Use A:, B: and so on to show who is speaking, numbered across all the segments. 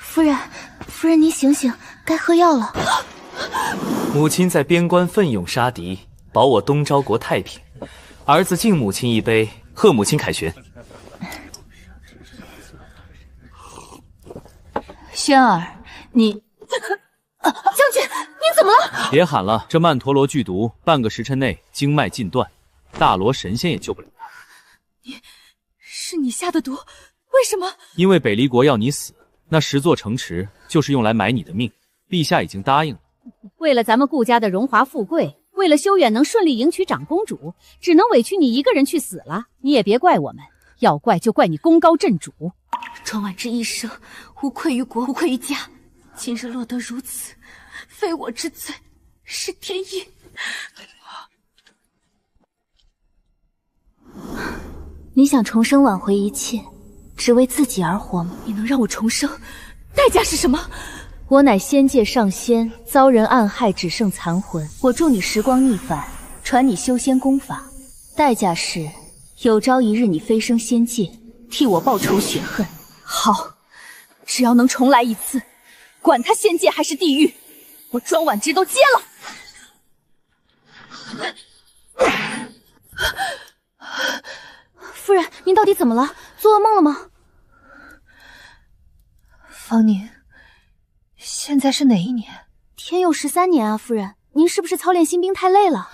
A: 夫人，您醒醒，该喝药了。
B: 母亲在边关奋勇杀敌，保我东昭国太平。儿子敬母亲一杯，贺母亲凯旋。
A: 轩儿，你，将军，您怎么了？
C: 别喊了，这曼陀罗剧毒，半个时辰内经脉尽断，大罗神仙也救不了。
A: 是你下的毒，为什么？
C: 因为北离国要你死，那10座城池就是用来买你的命，陛下已经答应了。
D: 为了咱们顾家的荣华富贵，为了修远能顺利迎娶长公主，只能委屈你一个人去死了。你也别怪我们，要怪就怪你功高震主。
A: 庄婉之一生无愧于国，无愧于家，今日落得如此，非我之罪，是天意。你想重生挽回一切，只为自己而活吗？你能让我重生，代价是什么？
D: 我乃仙界上仙，遭人暗害，只剩残魂。
A: 我助你时光逆返，传你修仙功法，代价是有朝一日你飞升仙界，替我报仇雪恨。
D: 好，只要能重来一次，管他仙界还是地狱，我庄婉之都接了。
A: 夫人，您到底怎么了？做噩梦了吗？
E: 方宁，现在是哪一年？
A: 天佑13年啊，夫人，您是不是操练新兵太累了？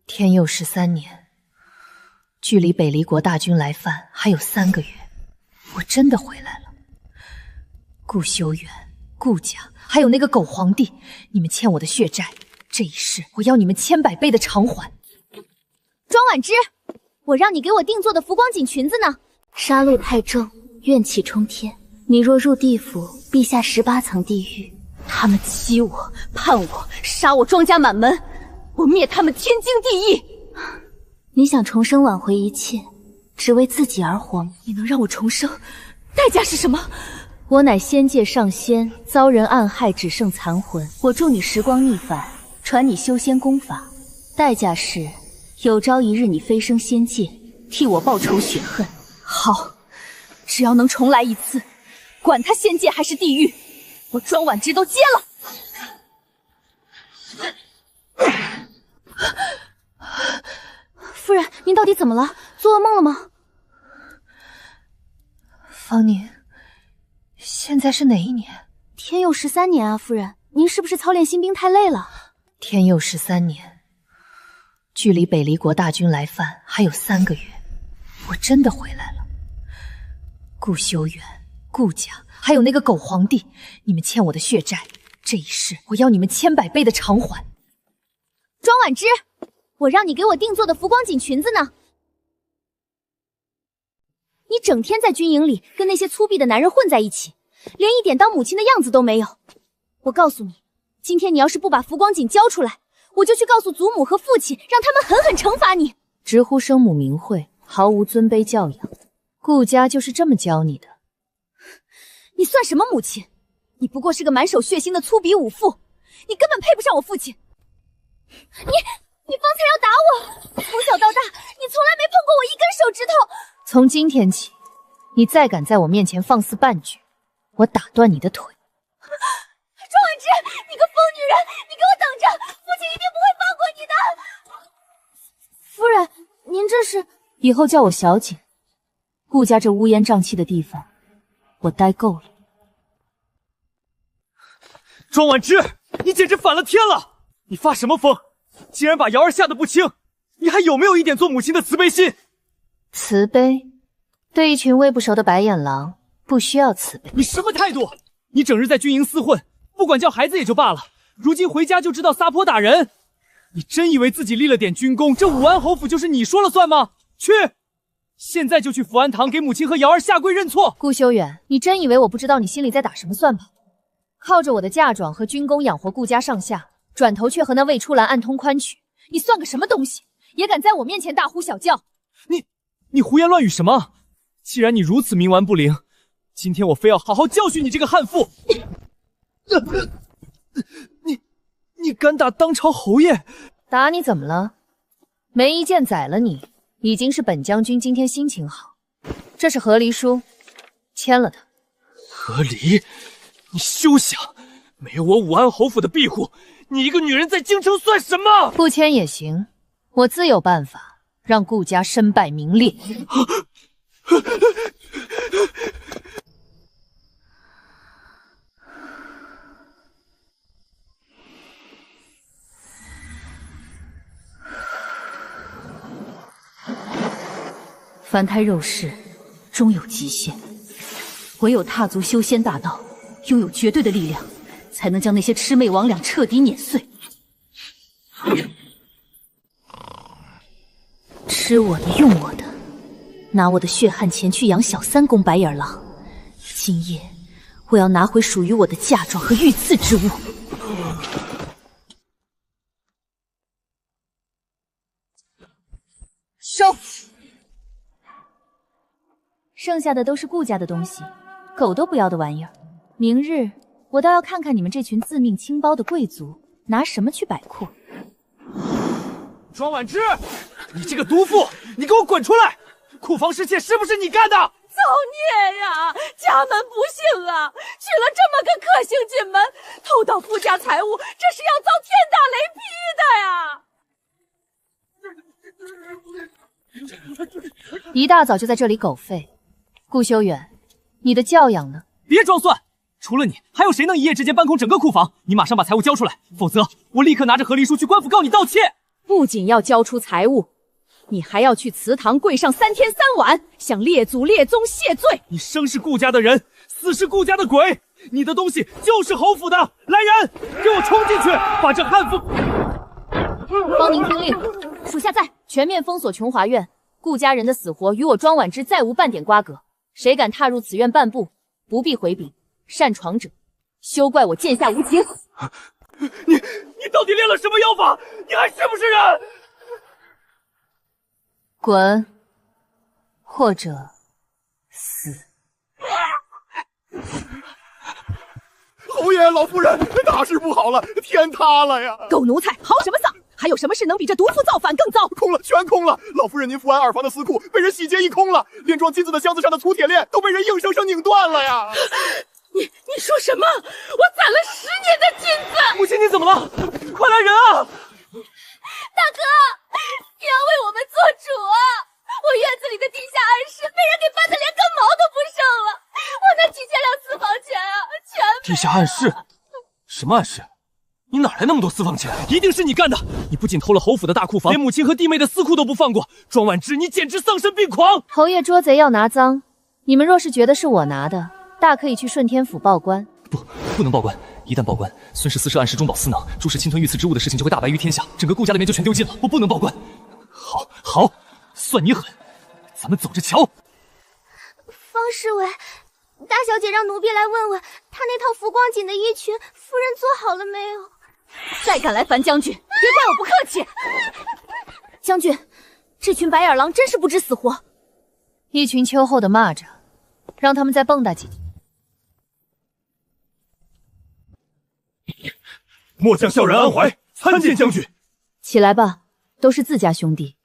E: 天佑13年，距离北离国大军来犯还有3个月，我真的回来了。顾修远、顾家，还有那个狗皇帝，你们欠我的血债，这一世我要你们千百倍的偿还。
A: 庄婉之，我让你给我定做的浮光锦裙子呢。杀戮太重，怨气冲天。你若入地府，必下18层地狱。
D: 他们欺我、叛我、杀我庄家满门，我灭他们天经地义。
A: 你想重生挽回一切，只为自己而活吗？
D: 你能让我重生，代价是什么？
A: 我乃仙界上仙，遭人暗害，只剩残魂。我助你时光逆返，传你修仙功法，代价是有朝一日你飞升仙界，替我报仇雪恨。
D: 好，只要能重来一次，管他仙界还是地狱，我庄婉之都接了。
A: 夫人，您到底怎么了？做噩梦了吗？
E: 方宁，现在是哪一年？
A: 天佑13年啊，夫人，您是不是操练新兵太累了？
E: 天佑13年，距离北离国大军来犯还有3个月，我真的回来了。顾修远、顾家，还有那个狗皇帝，你们欠我的血债，这一世我要你们千百倍的偿还。
A: 庄婉之，我让你给我定做的浮光锦裙子呢。你整天在军营里跟那些粗鄙的男人混在一起，连一点当母亲的样子都没有。我告诉你，今天你要是不把浮光锦交出来，我就去告诉祖母和父亲，让他们狠狠惩罚你。
D: 直呼生母名讳，毫无尊卑教养。顾家就是这么教你的？
A: 你算什么母亲？你不过是个满手血腥的粗鄙武妇，你根本配不上我父亲。你方才要打我，从小到大，你从来没碰过我一根手指头。
D: 从今天起，你再敢在我面前放肆半句，我打断你的腿。
A: 庄婉之，你个疯女人，你给我等着，父亲一定不会放过你的。夫人，您这是……
D: 以后叫我小姐。顾家这乌烟瘴气的地方，我待够了。
B: 庄婉之，你简直反了天了！你发什么疯？竟然把瑶儿吓得不轻，你还有没有一点做母亲的慈悲心？
D: 慈悲？对一群喂不熟的白眼狼，不需要慈悲。
B: 你什么态度？你整日在军营厮混，不管教孩子也就罢了，如今回家就知道撒泼打人。你真以为自己立了点军功，这武安侯府就是你说了算吗？去！现在就去福安堂给母亲和瑶儿下跪认错。
D: 顾修远，你真以为我不知道你心里在打什么算盘？靠着我的嫁妆和军功养活顾家上下，转头却和那魏初兰暗通宽曲，你算个什么东西？也敢在我面前大呼小叫？
B: 你胡言乱语什么？既然你如此冥顽不灵，今天我非要好好教训你这个悍妇！你敢打当朝侯爷？
D: 打你怎么了？梅一剑宰了你，已经是本将军今天心情好。这是和离书，签了它。
B: 和离？你休想！没有我武安侯府的庇护，你一个女人在京城算什么？
E: 不签也行，我自有办法让顾家身败名裂。凡胎肉世，终有极限。唯有踏足修仙大道，拥有绝对的力量，才能将那些魑魅魍魉彻底碾碎。吃我的，用我的，拿我的血汗钱去养小三公白眼狼。今夜，我要拿回属于我的嫁妆和御赐之物。
D: 收。剩下的都是顾家的东西，狗都不要的玩意儿。明日我倒要看看你们这群自命清包的贵族拿什么去摆阔。
B: 庄婉之，你这个毒妇，你给我滚出来！库房失窃是不是你干的？
A: 造孽呀！家门不幸啊！娶了这么个克星进门，偷盗夫家财物，这是要遭天打雷劈的呀！
E: 一大早就在这里狗吠，顾修远，你的教养呢？
B: 别装蒜！除了你，还有谁能一夜之间搬空整个库房？你马上把财物交出来，否则我立刻拿着和离书去官府告你盗窃！
A: 不仅要交出财物，你还要去祠堂跪上3天3晚，向列祖列宗谢罪。
B: 你生是顾家的人，死是顾家的鬼，你的东西就是侯府的。来人，给我冲进去，把这悍妇！
D: 方宁听令，属下在，全面封锁琼华院。顾家人的死活与我庄婉之再无半点瓜葛，谁敢踏入此院半步，不必回禀。擅闯者，休怪我剑下无情。
B: 你到底练了什么妖法？你还是不是人？
E: 滚，或者死。
F: 侯爷，老夫人，大事不好了，天塌了呀！
A: 狗奴才，嚎什么丧？还有什么事能比这毒妇造反更糟？
F: 空了，全空了！老夫人，您福安二房的私库被人洗劫一空了，连装金子的箱子上的粗铁链都被人硬生生拧断了呀！
A: 你说什么？我攒了10年的金子！
B: 母亲，你怎么了？快来人啊！
A: 大哥，你要为我们做主啊！我院子里的地下暗室被人给搬得连根毛都不剩了，我那几千两私房钱啊，全
B: 地下暗室？什么暗室？你哪来那么多私房钱？一定是你干的！你不仅偷了侯府的大库房，连母亲和弟妹的私库都不放过。庄婉之，你简直丧心病狂！
D: 侯爷捉贼要拿赃，你们若是觉得是我拿的，大可以去顺天府报官。
C: 不能报官，一旦报官，孙氏私设暗室中饱私囊，注视侵吞御赐之物的事情就会大白于天下，整个顾家的面就全丢尽了。我不能报官。好，算你狠，咱们走着瞧。
G: 方侍卫，大小姐让奴婢来问问，她那套浮光锦的衣裙，夫人做好了没有？
A: 再敢来烦将军，别怪我不客气。将军，这群白眼狼真是不知死活，
E: 一群秋后的蚂蚱，让他们再蹦跶几天。
F: 末将孝然安怀，参见将军。
D: 起来吧，都是自家兄弟。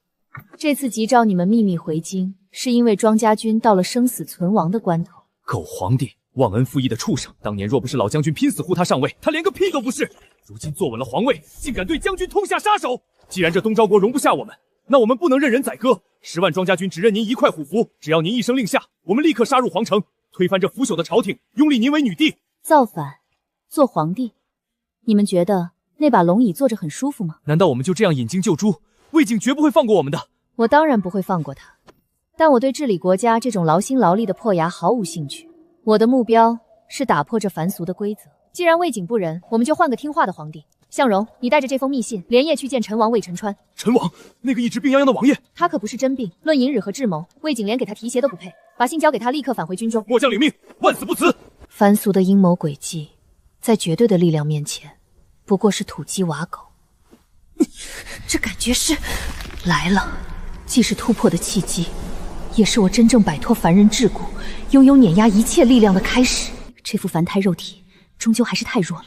D: 这次急召你们秘密回京，是因为庄家军到了生死存亡的关头。
B: 狗皇帝，忘恩负义的畜生！当年若不是老将军拼死护他上位，他连个屁都不是。如今坐稳了皇位，竟敢对将军痛下杀手！既然这东昭国容不下我们，那我们不能任人宰割。10万庄家军只认您一块虎符，只要您一声令下，我们立刻杀入皇城，推翻这腐朽的朝廷，拥立您为女帝。
D: 造反，做皇帝，你们觉得那把龙椅坐着很舒服吗？
B: 难道我们就这样引经救诛？魏景绝不会放过我们的。
D: 我当然不会放过他，但我对治理国家这种劳心劳力的破衙毫无兴趣。我的目标是打破这凡俗的规则。既然魏景不仁，我们就换个听话的皇帝。向荣，你带着这封密信，连夜去见陈王魏陈川。
B: 陈王，那个一直病殃殃的王爷，
D: 他可不是真病。论隐忍和智谋，魏景连给他提鞋都不配。把信交给他，立刻返回军中。
B: 末将领命，万死不辞。
E: 凡俗的阴谋诡计，在绝对的力量面前，不过是土鸡瓦狗。这感觉是来了，既是突破的契机，也是我真正摆脱凡人桎梏，拥有碾压一切力量的开始。
A: 这副凡胎肉体终究还是太弱了，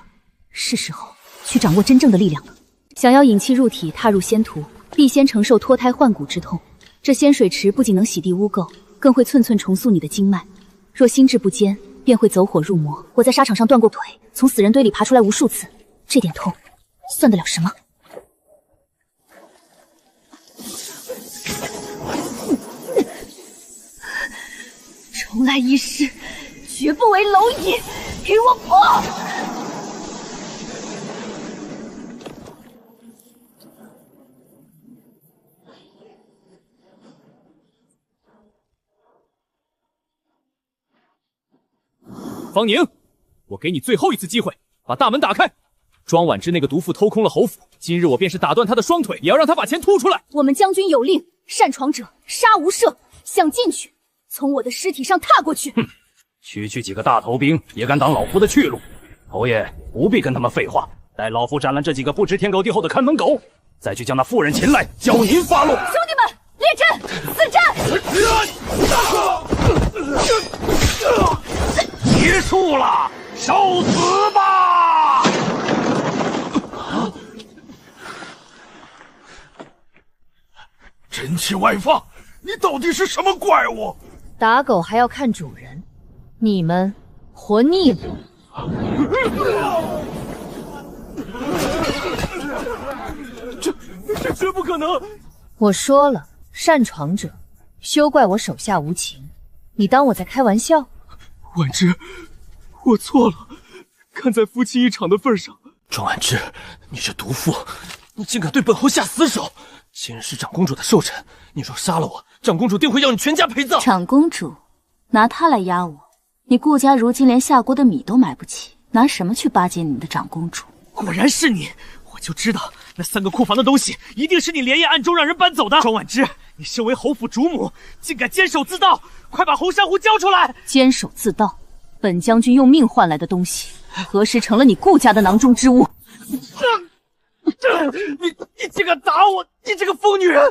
A: 是时候去掌握真正的力量了。想要引气入体，踏入仙途，必先承受脱胎换骨之痛。这仙水池不仅能洗涤污垢，更会寸寸重塑你的经脉。若心智不坚，便会走火入魔。我在沙场上断过腿，从死人堆里爬出来无数次，这点痛算得了什么？重来一世，绝不为蝼蚁！给我破！
B: 方宁，我给你最后一次机会，把大门打开。庄婉之那个毒妇偷空了侯府，今日我便是打断他的双腿，也要让他把钱吐出来。
A: 我们将军有令，擅闯者杀无赦，想进去，从我的尸体上踏过去。
H: 哼，区区几个大头兵也敢挡老夫的去路？侯爷不必跟他们废话，待老夫斩了这几个不知天高地厚的看门狗，再去将那妇人擒来，教您发落。
A: 兄弟们，列阵，死战！
H: 结束了，受死吧！
F: 真气外放，你到底是什么怪物？
E: 打狗还要看主人，你们活腻了。
B: 这绝不可能！
E: 我说了，擅闯者，休怪我手下无情。你当我在开玩笑？
B: 婉之，我错了，看在夫妻一场的份上。
C: 庄婉之，你这毒妇，你竟敢对本侯下死手！今日是长公主的寿辰，你若杀了我，长公主定会要你全家陪葬。
A: 长公主，拿她来压我，你顾家如今连下锅的米都买不起，拿什么去巴结你们的长公主？
B: 果然是你，我就知道那3个库房的东西一定是你连夜暗中让人搬走的。庄婉之，你身为侯府主母，竟敢监守自盗，快把红珊瑚交出来！
A: 监守自盗，本将军用命换来的东西，何时成了你顾家的囊中之物？
B: 你竟敢打我！你这个疯女人！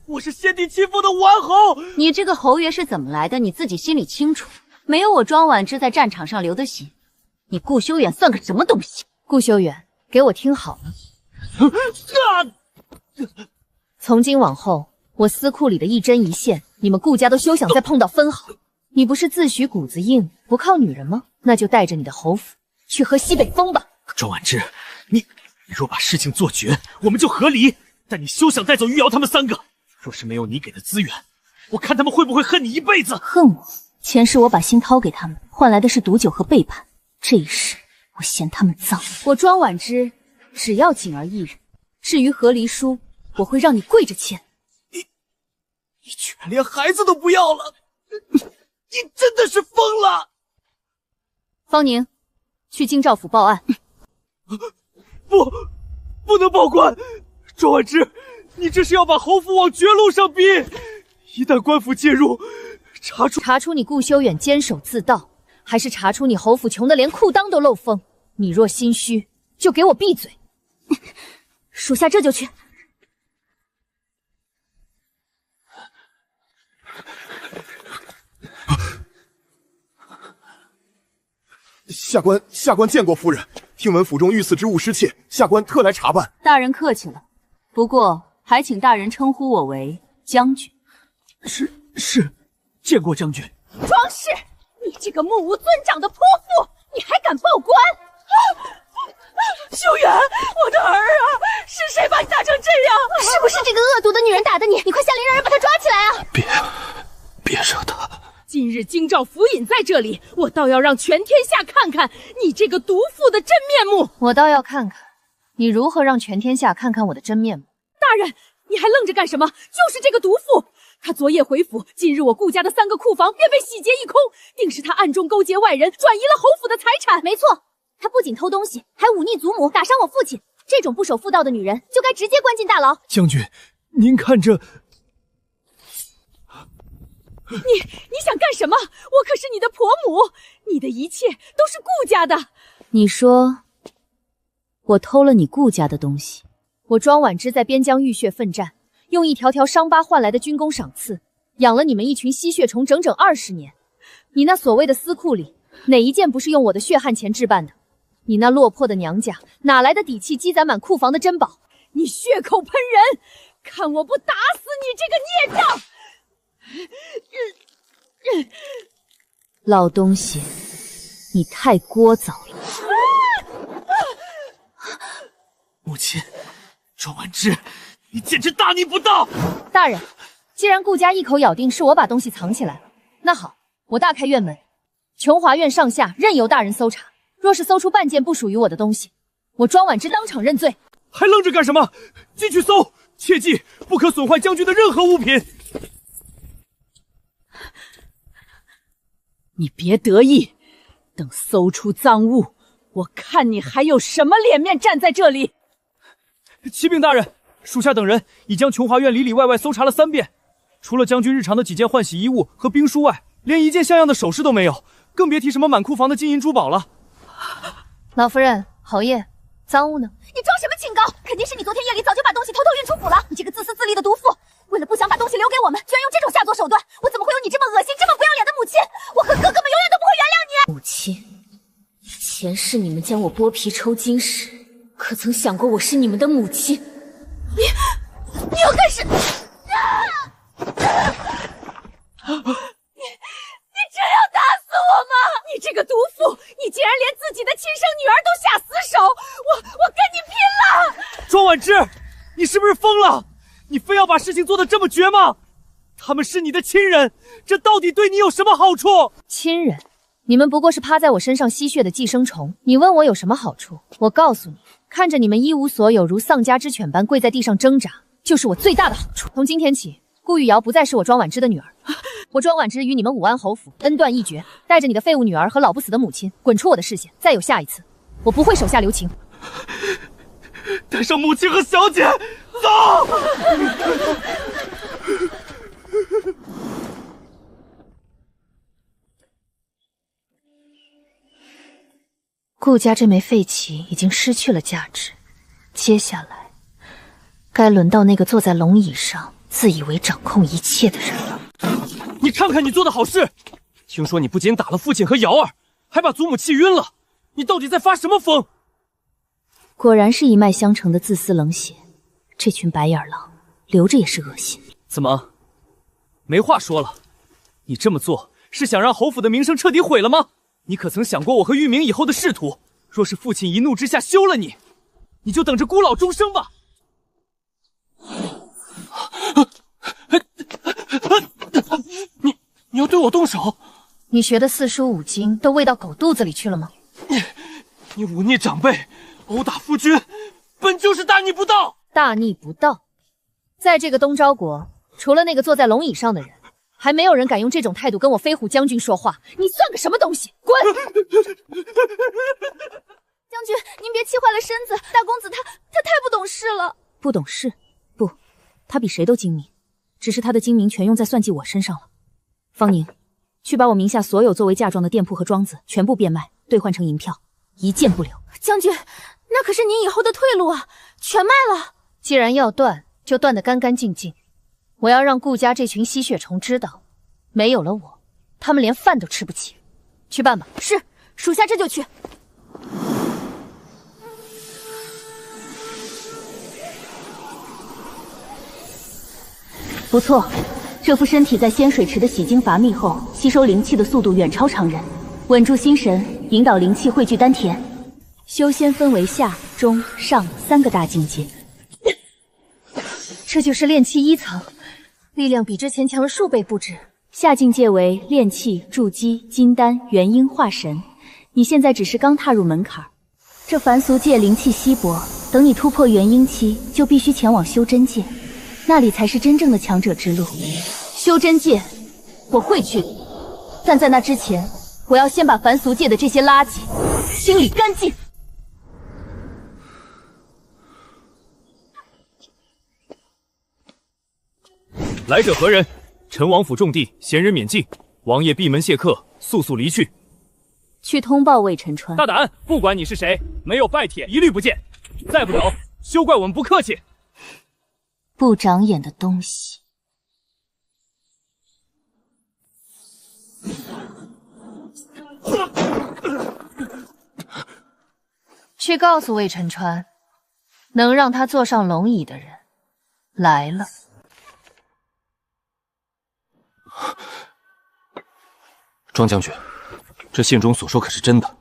B: 我是先帝欺负的武安侯。
A: 你这个侯爷是怎么来的？你自己心里清楚。没有我庄婉之在战场上留的心，你顾修远算个什么东西？
E: 顾修远，给我听好了。从今往后，我司库里的一针一线，你们顾家都休想再碰到分毫。你不是自诩骨子硬，不靠女人吗？那就带着你的侯府去喝西北风吧。
B: 庄婉之，你若把事情做绝，我们就和离。但你休想带走玉瑶他们3个。若是没有你给的资源，我看他们会不会恨你一辈子？
A: 恨我？前世我把心掏给他们，换来的是毒酒和背叛。这一世，我嫌他们脏。我庄婉之只要锦儿一人。至于和离书，我会让你跪着签。
B: 你居然连孩子都不要了！你真的是疯了！
A: 方宁，去京兆府报案。
B: 不能报官！庄婉之，你这是要把侯府往绝路上逼！一旦官府介入，
E: 查出你顾修远监守自盗，还是查出你侯府穷得连裤裆都漏风？你若心虚，就给我闭嘴！
A: 属下这就去。
F: 下官见过夫人，听闻府中遇刺之物失窃，下官特来查办。
A: 大人客气了，不过还请大人称呼我为将军。
B: 是，见过将军。
A: 庄氏，你这个目无尊长的泼妇，你还敢报官？
B: 修远，我的儿啊！是谁把你打成这样？
G: 是不是这个恶毒的女人打的你？你快下令让人把她抓起来啊！
C: 别惹她！
I: 今日京兆府尹在这里，我倒要让全天下看看你这个毒妇的真面目。
E: 我倒要看看你如何让全天下看看我的真面目。
I: 大人，你还愣着干什么？就是这个毒妇，她昨夜回府，今日我顾家的3个库房便被洗劫一空，定是她暗中勾结外人，转移了侯府的财产。
A: 没错，她不仅偷东西，还忤逆祖母，打伤我父亲。这种不守妇道的女人，就该直接关进大牢。
B: 将军，您看这……
I: 你想干什么？我可是你的婆母，你的一切都是顾家的。
A: 你说我偷了你顾家的东西？
E: 我庄婉之在边疆浴血奋战，用一条条伤疤换来的军功赏赐，养了你们一群吸血虫整整20年。你那所谓的司库里，哪一件不是用我的血汗钱置办的？你那落魄的娘家哪来的底气积攒满库房的珍宝？
I: 你血口喷人，看我不打死你这个孽障！
E: 老东西，
A: 你太聒噪了。
C: 母亲，庄婉之，你简直大逆不道！
D: 大人，既然顾家一口咬定是我把东西藏起来了，那好，我大开院门，琼华院上下任由大人搜查。若是搜出半件不属于我的东西，我庄婉之当场认罪。
B: 还愣着干什么？进去搜，切记不可损坏将军的任何物品。
I: 你别得意，等搜出赃物，我看你还有什么脸面站在这里。
B: 启禀大人，属下等人已将琼华院里里外外搜查了3遍，除了将军日常的几件换洗衣物和兵书外，连一件像样的首饰都没有，更别提什么满库房的金银珠宝了。
D: 老夫人，侯爷，赃物呢？
A: 你装什么清高？肯定是你昨天夜里早就把东西偷偷运出府了！你这个自私自利的毒妇，为了不想把东西留给我们，居然用这种下作手段！我怎么会有你这么恶心、这么不要脸的母亲？我和哥哥们永远都不会原谅你！
E: 母亲，前世你们将我剥皮抽筋时，可曾想过我是你们的母亲？
A: 你要干什么？你真要打死我吗？
I: 你这个毒妇，你竟然连自己的亲生女儿都下死手！我跟你拼了！
B: 庄婉之，你是不是疯了？你非要把事情做得这么绝吗？他们是你的亲人，这到底对你有什么好处？
D: 亲人？你们不过是趴在我身上吸血的寄生虫，你问我有什么好处？我告诉你，看着你们一无所有，如丧家之犬般跪在地上挣扎，就是我最大的好处。从今天起，顾玉瑶不再是我庄婉之的女儿，我庄婉之与你们武安侯府恩断义绝，带着你的废物女儿和老不死的母亲滚出我的视线！再有下一次，我不会手下留情。
B: 带上母亲和小姐，走！
E: 顾家这枚废棋已经失去了价值，接下来该轮到那个坐在龙椅上自以为掌控一切的人了。
B: 你看看你做的好事！听说你不仅打了父亲和瑶儿，还把祖母气晕了，你到底在发什么疯？
A: 果然是一脉相承的自私冷血，这群白眼狼留着也是恶心。
B: 怎么，没话说了？你这么做是想让侯府的名声彻底毁了吗？你可曾想过我和玉明以后的仕途？若是父亲一怒之下休了你，你就等着孤老终生吧！你要对我动手？
E: 你学的四书五经都喂到狗肚子里去了吗？
B: 你忤逆长辈，殴打夫君，本就是大逆不道！
D: 大逆不道！在这个东昭国，除了那个坐在龙椅上的人，还没有人敢用这种态度跟我飞虎将军说话。你算个什么东西？滚！
A: 将军，您别气坏了身子，大公子他太不懂事了。
D: 不懂事？不，他比谁都精明，只是他的精明全用在算计我身上了。方宁，去把我名下所有作为嫁妆的店铺和庄子全部变卖，兑换成银票，一件不留。
A: 将军，那可是您以后的退路啊，全卖了。
E: 既然要断，就断得干干净净。我要让顾家这群吸血虫知道，没有了我，他们连饭都吃不起。去办吧。
A: 是，属下这就去。
J: 不错，这副身体在仙水池的洗精伐秘后，吸收灵气的速度远超常人。稳住心神，引导灵气汇聚丹田。修仙分为下、中、上3个大境界。
E: 这就是炼气1层，力量比之前强了数倍不止。
J: 下境界为炼气、筑基、金丹、元婴、化神。你现在只是刚踏入门槛，这凡俗界灵气稀薄，等你突破元婴期，就必须前往修真界。那里才是真正的强者之路。修真界，我会去，但在那之前，我要先把凡俗界的这些垃圾清理干净。
B: 来者何人？陈王府重地，闲人免进。王爷闭门谢客，速速离去。
J: 去通报魏晨川。
B: 大胆！不管你是谁，没有拜帖一律不见。再不走，休怪我们不客气。
J: 不长眼的东西！
E: 去告诉魏晨川，能让他坐上龙椅的人来了。
C: 庄将军，这信中所说可是真的？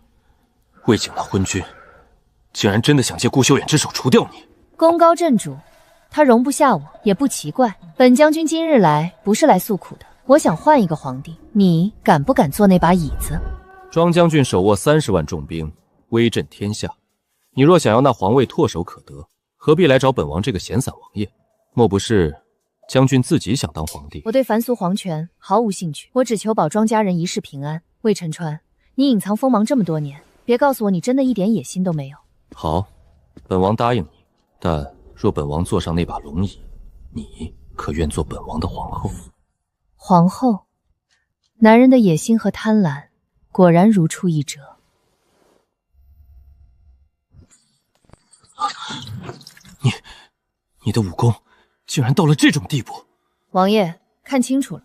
C: 魏景的昏君竟然真的想借顾修远之手除掉你？
D: 功高震主，他容不下我也不奇怪。本将军今日来不是来诉苦的，我想换一个皇帝，你敢不敢坐那把椅子？
C: 庄将军手握30万重兵，威震天下。你若想要那皇位唾手可得，何必来找本王这个闲散王爷？莫不是将军自己想当皇帝？
D: 我对凡俗皇权毫无兴趣，我只求保庄家人一世平安。魏晨川，你隐藏锋芒这么多年，别告诉我你真的一点野心都没有。
C: 好，本王答应你，但若本王坐上那把龙椅，你可愿做本王的皇后？
D: 皇后？男人的野心和贪婪果然如出一辙。
C: 你的武功竟然到了这种地步！
D: 王爷，看清楚了，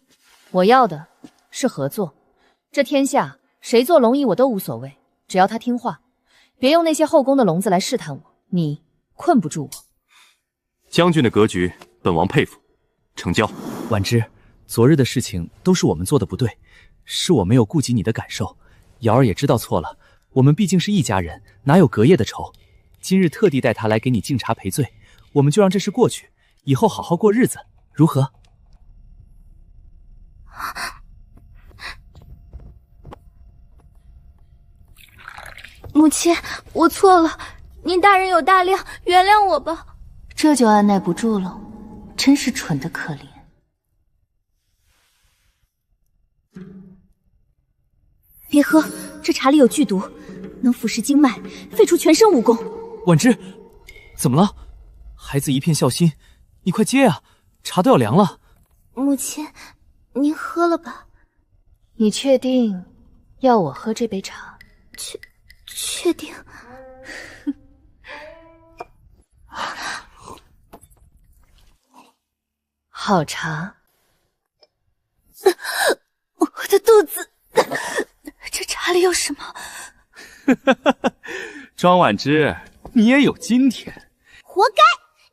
D: 我要的是合作。这天下谁做龙椅我都无所谓，只要他听话，别用那些后宫的笼子来试探我，你困不住我。
C: 将军的格局，本王佩服。成交。
B: 婉之，昨日的事情都是我们做的不对，是我没有顾及你的感受。瑶儿也知道错了，我们毕竟是一家人，哪有隔夜的仇？今日特地带他来给你敬茶赔罪，我们就让这事过去，以后好好过日子，如何？
G: 母亲，我错了，您大人有大量，原谅我吧。
E: 这就按耐不住了，真是蠢得可怜。
A: 别喝，这茶里有剧毒，能腐蚀经脉，废除全身武功。
B: 婉之，怎么了？孩子一片孝心，你快接啊，茶都要凉了。
G: 母亲，您喝了吧。
E: 你确定要我喝这杯茶？
G: 确定。
E: 好茶。
G: 我的肚子，这茶里有什么？
B: 庄婉之，你也有今天。
G: 活该！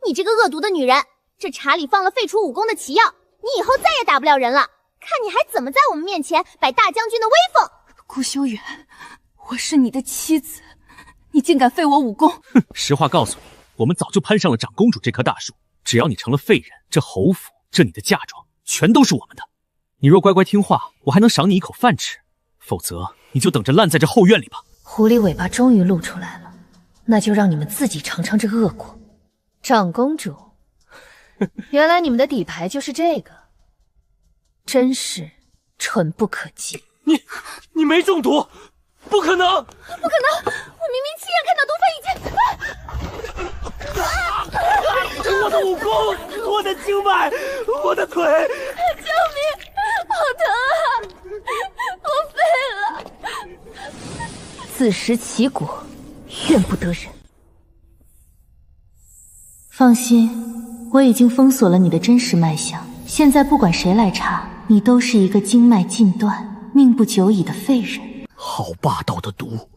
G: 你这个恶毒的女人，这茶里放了废除武功的奇药，你以后再也打不了人了。看你还怎么在我们面前摆大将军的威风！
I: 顾修远，我是你的妻子，你竟敢废我武功！
B: 哼，实话告诉你，我们早就攀上了长公主这棵大树，只要你成了废人，这侯府，这你的嫁妆，全都是我们的。你若乖乖听话，我还能赏你一口饭吃，否则你就等着烂在这后院里吧。
E: 狐狸尾巴终于露出来了，那就让你们自己尝尝这恶果。
D: 长公主，原来你们的底牌就是这个，真是蠢不可及。
B: 你没中毒，不可能！
G: 不可能！我明明亲眼看到毒妃已经……
B: 我的武功，我的经脉，我的腿！
G: 救命！好疼啊！我废了！
E: 自食其果，怨不得人。放心，我已经封锁了你的真实脉象，现在不管谁来查，你都是一个经脉尽断、命不久矣的废人。
H: 好霸道的毒！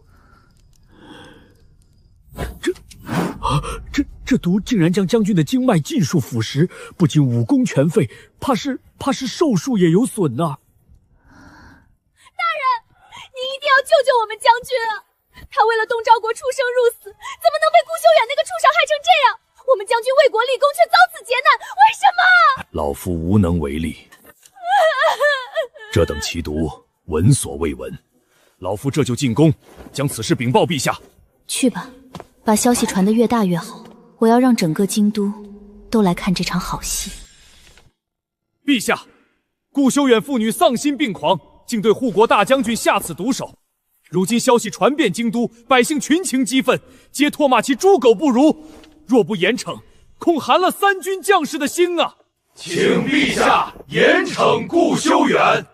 H: 这毒竟然将将军的经脉尽数腐蚀，不仅武功全废，怕是寿数也有损呐！
I: 大人，您一定要救救我们将军啊！他为了东昭国出生入死，怎么能被顾修远那个畜生害成这样？我们将军为国立功，却遭此劫难，为什么？
H: 老夫无能为力。这等奇毒，闻所未闻。老夫这就进宫，将此事禀报陛下。
J: 去吧，把消息传得越大越好。我要让整个京都都来看这场好戏。
B: 陛下，顾修远父女丧心病狂，竟对护国大将军下此毒手。如今消息传遍京都，百姓群情激愤，皆唾骂其猪狗不如。若不严惩，恐寒了三军将士的心啊！
F: 请陛下严惩顾修远。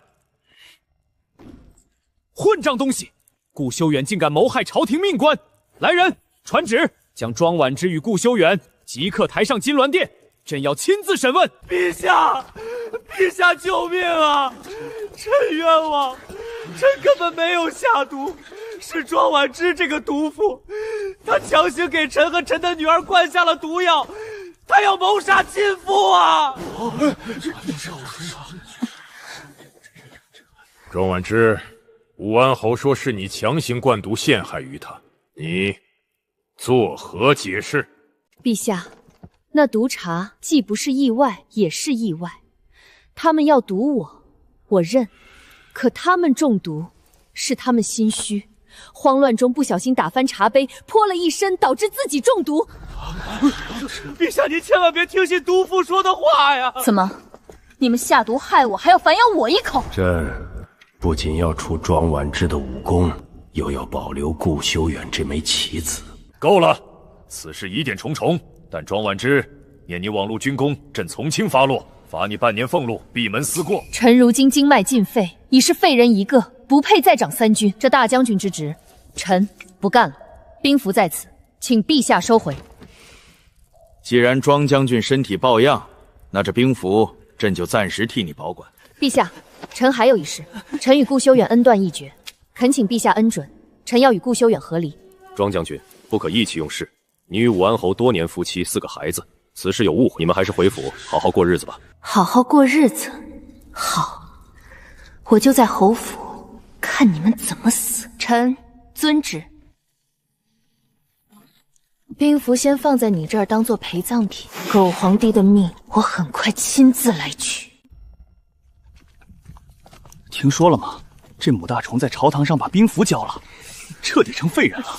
B: 混账东西！顾修远竟敢谋害朝廷命官！来人，传旨，将庄婉之与顾修远即刻抬上金銮殿，朕要亲自审问。陛下，陛下救命啊！臣冤枉，臣根本没有下毒，是庄婉之这个毒妇，她强行给臣和臣的女儿灌下了毒药，她要谋杀亲夫啊！
F: 庄婉之，
K: 武安侯说是你强行灌毒陷害于他，你作何解释？
D: 陛下，那毒茶既不是意外，也是意外。他们要毒我，我认；可他们中毒，是他们心虚，慌乱中不小心打翻茶杯，泼了一身，导致自己中毒。
B: 陛下，您千万别听信毒妇说的话呀！
E: 怎么，你们下毒害我，还要反咬我一口？
L: 朕不仅要除庄婉之的武功，又要保留顾修远这枚棋子。
K: 够了，此事疑点重重，但庄婉之念你枉辱军功，朕从轻发落，罚你半年俸禄，闭门思过。
D: 臣如今经脉尽废，已是废人一个，不配再掌三军。这大将军之职，臣不干了。兵符在此，请陛下收回。
M: 既然庄将军身体抱恙，那这兵符朕就暂时替你保管。
D: 陛下，臣还有一事，臣与顾修远恩断义绝，恳请陛下恩准，臣要与顾修远和离。
N: 庄将军，不可意气用事。你与武安侯多年夫妻，4个孩子，此事有误会，你们还是回府好好过日子吧。
E: 好好过日子，好，我就在侯府看你们怎么死。臣遵旨。兵符先放在你这儿当做陪葬品，狗皇帝的命我很快亲自来取。
C: 听说了吗？这母大虫在朝堂上把兵符交了，彻底成废人了。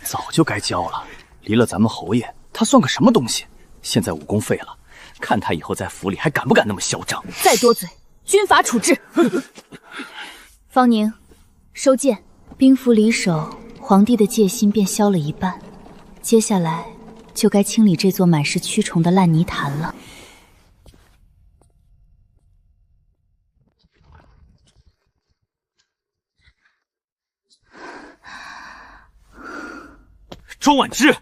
C: 早就该交了，离了咱们侯爷，他算个什么东西？现在武功废了，看他以后在府里还敢不敢那么嚣张？
D: 再多嘴，军法处置。
J: 方宁，收剑。兵符离手，皇帝的戒心便消了一半。接下来就该清理这座满是蛆虫的烂泥潭了。
C: 庄婉之，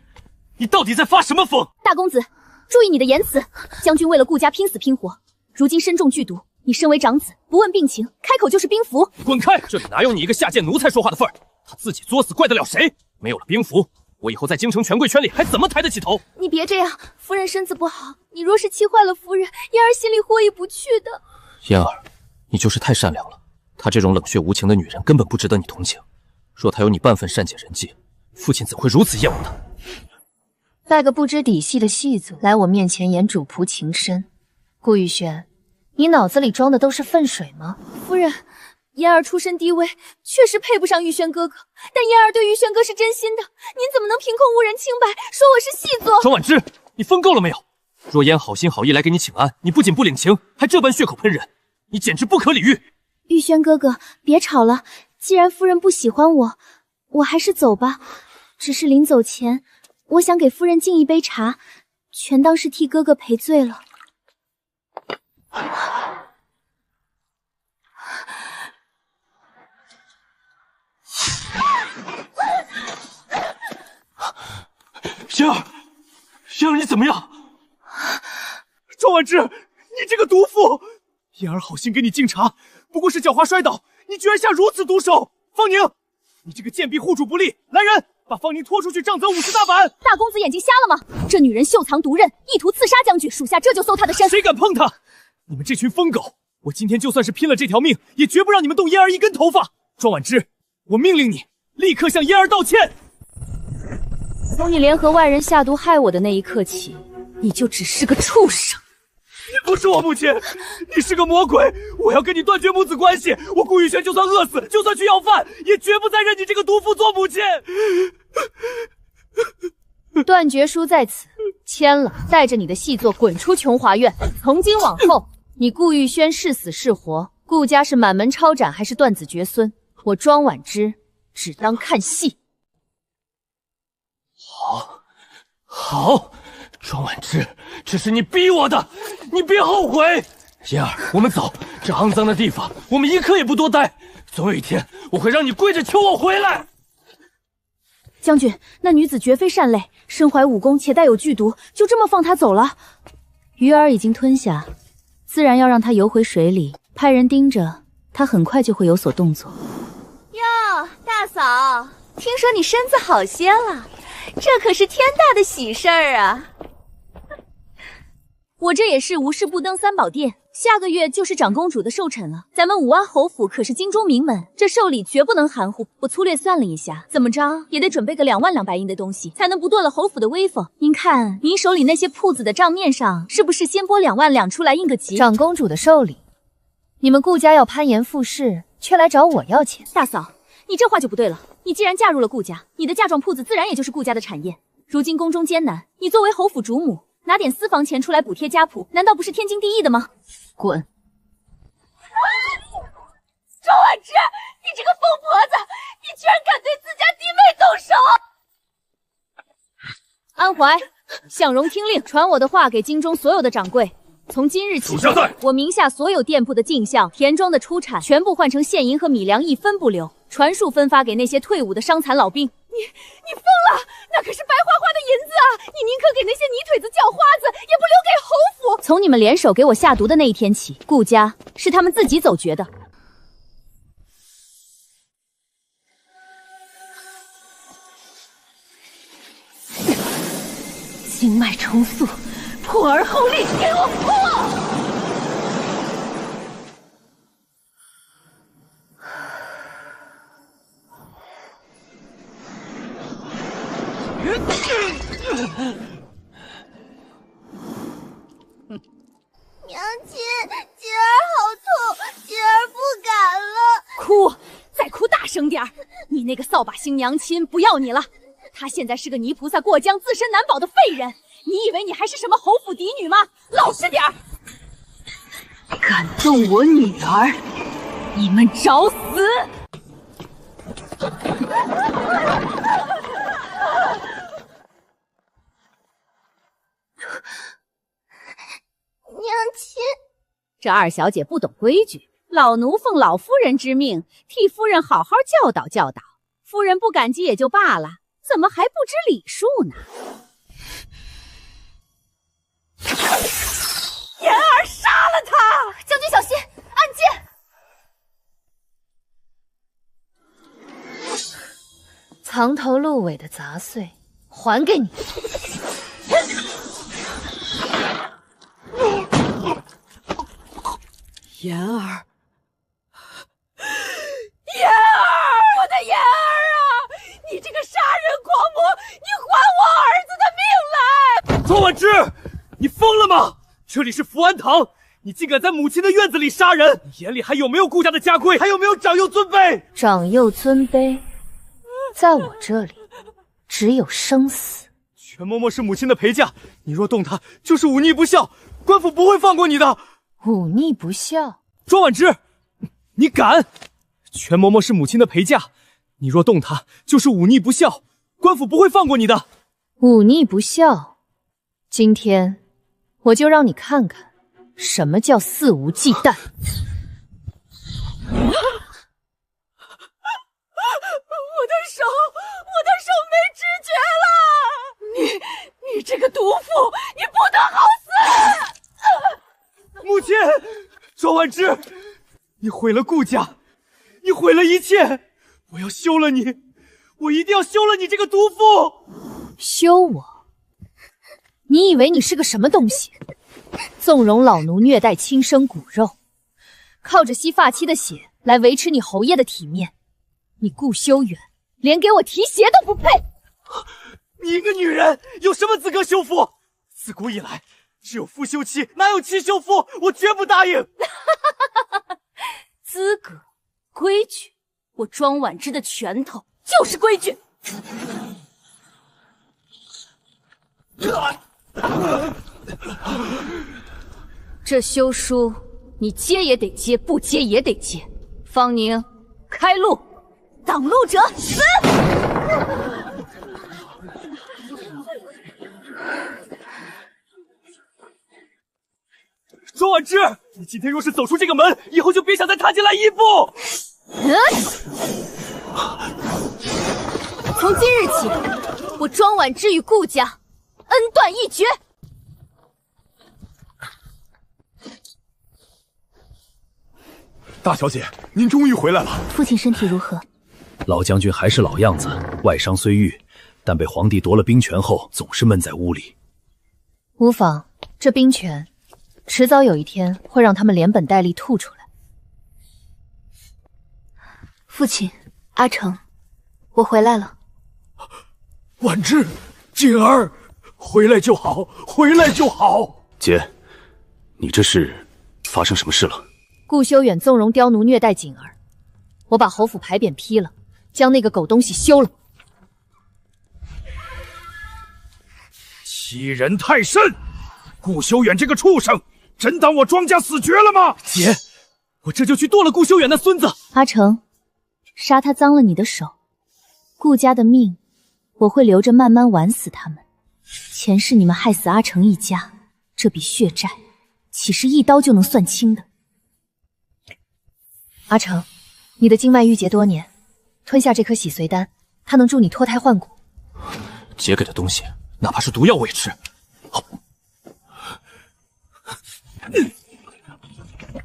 C: 你到底在发什么疯？
A: 大公子，注意你的言辞。将军为了顾家拼死拼活，如今身中剧毒，你身为长子，不问病情，开口就是兵符。
C: 滚开！这里哪有你一个下贱奴才说话的份儿？他自己作死，怪得了谁？没有了兵符，我以后在京城权贵圈里还怎么抬得起头？
A: 你别这样，夫人身子不好，你若是气坏了夫人，嫣儿心里过意不去的。
C: 嫣儿，你就是太善良了。她这种冷血无情的女人根本不值得你同情。若她有你半分善解人意，父亲怎会如此厌恶她？
E: 带个不知底细的细作来我面前演主仆情深，顾玉轩，你脑子里装的都是粪水吗？
A: 夫人，嫣儿出身低微，确实配不上玉轩哥哥，但嫣儿对玉轩哥是真心的，您怎么能凭空误人清白，说我是细作？
C: 庄婉之，你疯够了没有？若嫣好心好意来给你请安，你不仅不领情，还这般血口喷人，你简直不可理喻！
A: 玉轩哥哥，别吵了，既然夫人不喜欢我，我还是走吧。只是临走前，我想给夫人敬一杯茶，全当是替哥哥赔罪了。
C: 嫣儿，嫣儿，你怎么样？庄婉之，你这个毒妇！嫣儿好心给你敬茶，不过是脚滑摔倒，你居然下如此毒手！方宁，你这个贱婢护主不力！来人，把方宁拖出去杖责50大板！
A: 大公子眼睛瞎了吗？这女人秀藏毒刃，意图刺杀将军，属下这就搜她的身。
C: 谁敢碰她？你们这群疯狗！我今天就算是拼了这条命，也绝不让你们动嫣儿一根头发！庄婉之，我命令你立刻向嫣儿道歉！
D: 从你联合外人下毒害我的那一刻起，你就只是个畜生。
C: 你不是我母亲，你是个魔鬼！我要跟你断绝母子关系！我顾玉轩就算饿死，就算去要饭，也绝不再认你这个毒妇做母亲！
D: 断绝书在此，签了，带着你的细作滚出琼华院。从今往后，你顾玉轩是死是活，顾家是满门抄斩还是断子绝孙，我庄婉之只当看戏。
C: 好，庄婉之，这是你逼我的，你别后悔。嫣儿，我们走，这肮脏的地方，我们一刻也不多待。总有一天，我会让你跪着求我回来。
A: 将军，那女子绝非善类，身怀武功且带有剧毒，就这么放她走了？
J: 鱼儿已经吞下，自然要让她游回水里，派人盯着，她很快就会有所动作。
I: 哟，大嫂，听说你身子好些了，这可是天大的喜事儿啊！
A: 我这也是无事不登三宝殿，
J: 下个月就是长公主的寿辰了，咱们武安侯府可是京中名门，这寿礼绝不能含糊。我粗略算了一下，怎么着也得准备个2万2白银的东西，才能不堕了侯府的威风。您看，您手里那些铺子的账面上，是不是先拨2万2出来应个急？
E: 长公主的寿礼，你们顾家要攀岩附势，却来找我要钱。
J: 大嫂，你这话就不对了。你既然嫁入了顾家，你的嫁妆铺子自然也就是顾家的产业。如今宫中艰难，你作为侯府主母，拿点私房钱出来补贴家谱，难道不是天经地义的吗？
E: 滚！
I: 周婉之，你这个疯婆子，你居然敢对自家弟妹动手！
D: 安怀，向荣听令，传我的话给京中所有的掌柜。从今日起，我名下所有店铺的进项、田庄的出产，全部换成现银和米粮，一分不留，传数分发给那些退伍的伤残老兵。
I: 你疯了？那可是白花花的银子啊！你宁可给那些泥腿子叫花子，也不留给侯府。
D: 从你们联手给我下毒的那一天起，顾家是他们自己走绝的。
E: 经脉重塑，破而后立，给我破！
G: 娘亲，姐儿好痛，姐儿不敢了。
D: 哭，再哭大声点儿！你那个扫把星娘亲不要你了，她现在是个泥菩萨过江、自身难保的废人。你以为你还是什么侯府嫡女吗？老实点儿！
E: 敢动我女儿，你们找死！
G: 娘亲，
D: 这二小姐不懂规矩，老奴奉老夫人之命，替夫人好好教导教导。夫人不感激也就罢了，怎么还不知礼数呢？
I: 言儿杀了他！
A: 将军小心，按
E: 箭！藏头露尾的杂碎，还给你。
I: 言儿，言儿，我的言儿啊！你这个杀人狂魔，你还我儿子的命来！
B: 庄婉之，你疯了吗？这里是福安堂，你竟敢在母亲的院子里杀人！你眼里还有没有顾家的家规？还有没有长幼尊卑？
E: 长幼尊卑，在我这里只有生死。
B: 全嬷嬷是母亲的陪嫁，你若动她，就是忤逆不孝，官府不会放过你的。
E: 忤逆不孝，
B: 庄婉之，你敢！全嬷嬷是母亲的陪嫁，你若动她，就是忤逆不孝，官府不会放过你的。
E: 忤逆不孝，今天我就让你看看什么叫肆无忌惮。
I: 我的手没知觉了！你这个毒妇，你不得好死！
B: 母亲，庄婉之，你毁了顾家，你毁了一切，我要休了你，我一定要休了你这个毒妇！
E: 休我？你以为你是个什么东西？纵容老奴虐待亲生骨肉，靠着吸发妻的血来维持你侯爷的体面，你顾修远连给我提鞋都不配！
B: 你一个女人有什么资格休夫？自古以来，只有夫休妻，哪有妻休夫？我绝不答应！
D: 资格、规矩，我庄婉之的拳头就是规矩。这休书你接也得接，不接也得接。方宁，开路！挡路者死！
B: 庄婉之，你今天若是走出这个门，以后就别想再踏进来一步。
D: 从今日起，我庄婉之与顾家恩断义绝。
F: 大小姐，您终于回来了。
J: 父亲身体如何？
H: 老将军还是老样子，外伤虽愈，但被皇帝夺了兵权后，总是闷在屋里。
E: 无妨，这兵权迟早有一天会让他们连本带利吐出来。
J: 父亲，阿成，我回来了。
C: 婉之，锦儿，回来就好，回来就好。
N: 姐，你这是发生什么事了？
E: 顾修远纵容刁奴虐待锦儿，我把侯府牌匾劈了，将那个狗东西休了。
C: 欺人太甚！顾修远这个畜生，真当我庄家死绝了吗？
B: 姐，我这就去剁了顾修远的孙子。
J: 阿成，杀他脏了你的手，顾家的命我会留着慢慢玩死他们。前世你们害死阿成一家，这笔血债岂是一刀就能算清的？
E: 阿成，你的经脉郁结多年，吞下这颗洗髓丹，它能助你脱胎换骨。
N: 姐给的东西，哪怕是毒药我也吃。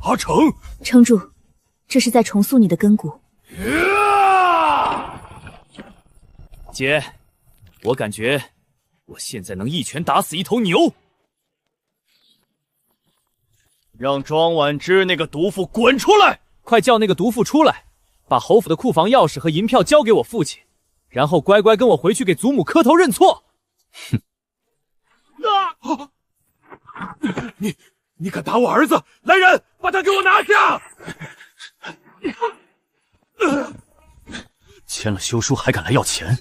C: 阿成，
J: 撑住，这是在重塑你的根骨。
B: 姐，我感觉我现在能一拳打死一头牛。
C: 让庄婉之那个毒妇滚出来！
B: 快叫那个毒妇出来，把侯府的库房钥匙和银票交给我父亲，然后乖乖跟我回去给祖母磕头认错。
C: 哼！你敢打我儿子？来人，把他给我拿下！
H: 签了休书还敢来要钱，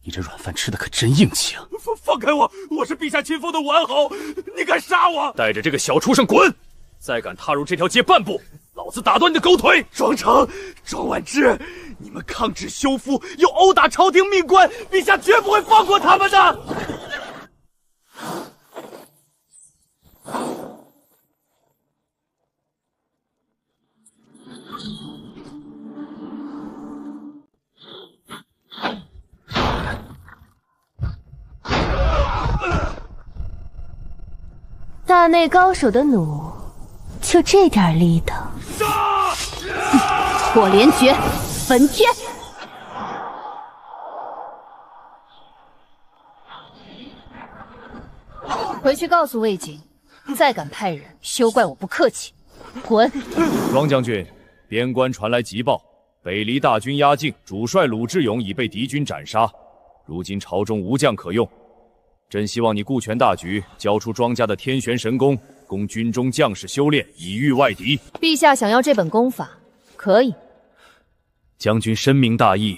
H: 你这软饭吃的可真硬气啊！
C: 放开我！我是陛下亲封的武安侯，你敢杀我？
K: 带着这个小畜生滚！再敢踏入这条街半步，老子打断你的狗腿！
C: 庄成、庄婉之，你们抗旨休夫，又殴打朝廷命官，陛下绝不会放过他们的！
J: 大内高手的弩，就这点力道？
A: 火莲诀，焚天！
E: 回去告诉魏景，再敢派人，休怪我不客气，滚！
N: 庄将军，边关传来急报，北离大军压境，主帅鲁智勇已被敌军斩杀，如今朝中无将可用。朕希望你顾全大局，交出庄家的天玄神功，供军中将士修炼，以御外敌。
E: 陛下想要这本功法，可以。
N: 将军深明大义，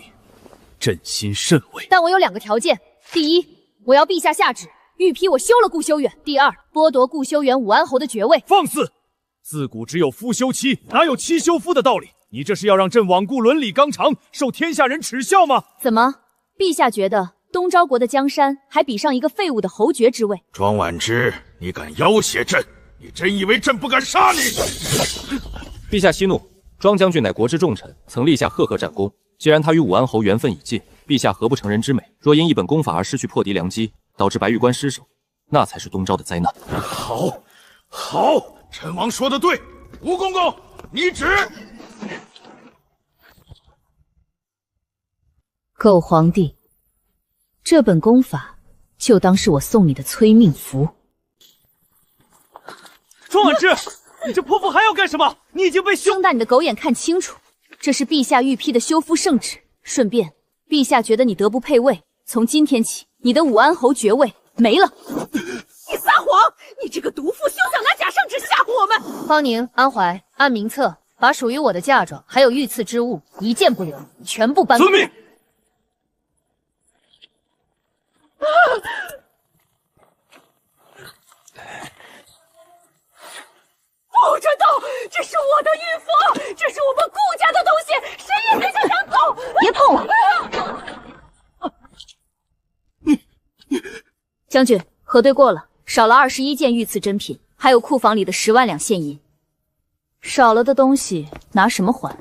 N: 朕心甚慰。
E: 但我有2个条件：第一，我要陛下下旨，御批我休了顾修远；第二，剥夺顾修远武安侯的爵位。
N: 放肆！自古只有夫休妻，哪有妻休夫的道理？你这是要让朕罔顾伦理纲常，受天下人耻笑吗？
J: 怎么，陛下觉得东昭国的江山还比上一个废物的侯爵之位？
C: 庄婉之，你敢要挟朕？你真以为朕不敢杀你？
N: 陛下息怒，庄将军乃国之重臣，曾立下赫赫战功。既然他与武安侯缘分已尽，陛下何不成人之美？若因一本功法而失去破敌良机，导致白玉关失守，那才是东昭的灾难。
C: 好，好，陈王说的对，吴公公，你旨。
J: 狗皇帝，这本功法就当是我送你的催命符。
B: 庄婉之，你这泼妇还要干什么？你已经被
J: 睁大你的狗眼看清楚，这是陛下御批的休夫圣旨。顺便，陛下觉得你德不配位，从今天起，你的武安侯爵位没了。
A: 你撒谎！你这个毒妇，休想拿假圣旨吓唬我们！
E: 方宁、安怀，按名册把属于我的嫁妆还有御赐之物一件不留，全部搬走。
C: 遵命。
A: 不准动！这是我的玉符，这是我们顾家的东西，谁也别想抢走！
J: 别碰我！将军，核对过了，少了21件御赐珍品，还有库房里的10万两现银。少了的东西拿什么还？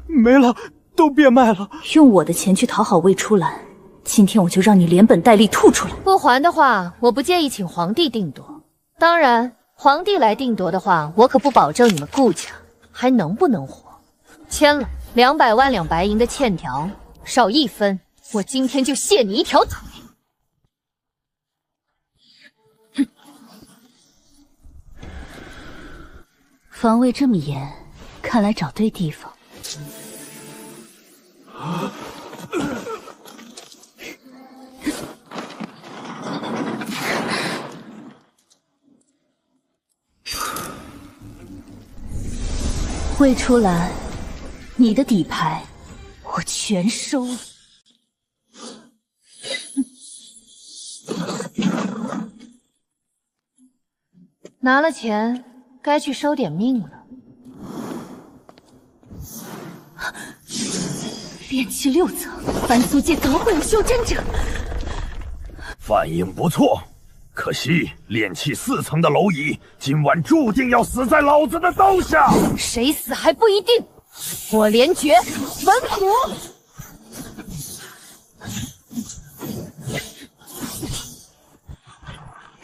B: 没了，都变卖了。
J: 用我的钱去讨好魏初兰，今天我就让你连本带利吐出来。
E: 不还的话，我不介意请皇帝定夺。当然，皇帝来定夺的话，我可不保证你们顾家还能不能活。签了200万两白银的欠条，少1分，我今天就卸你一条腿。
J: 防卫这么严，看来找对地方。魏初兰，你的底牌我全收了。
E: 拿了钱，该去收点命了。
J: 炼气6层，凡俗界怎么会有修真者？
K: 反应不错，可惜炼气4层的蝼蚁今晚注定要死在老子的刀下。
E: 谁死还不一定。我连绝文虎。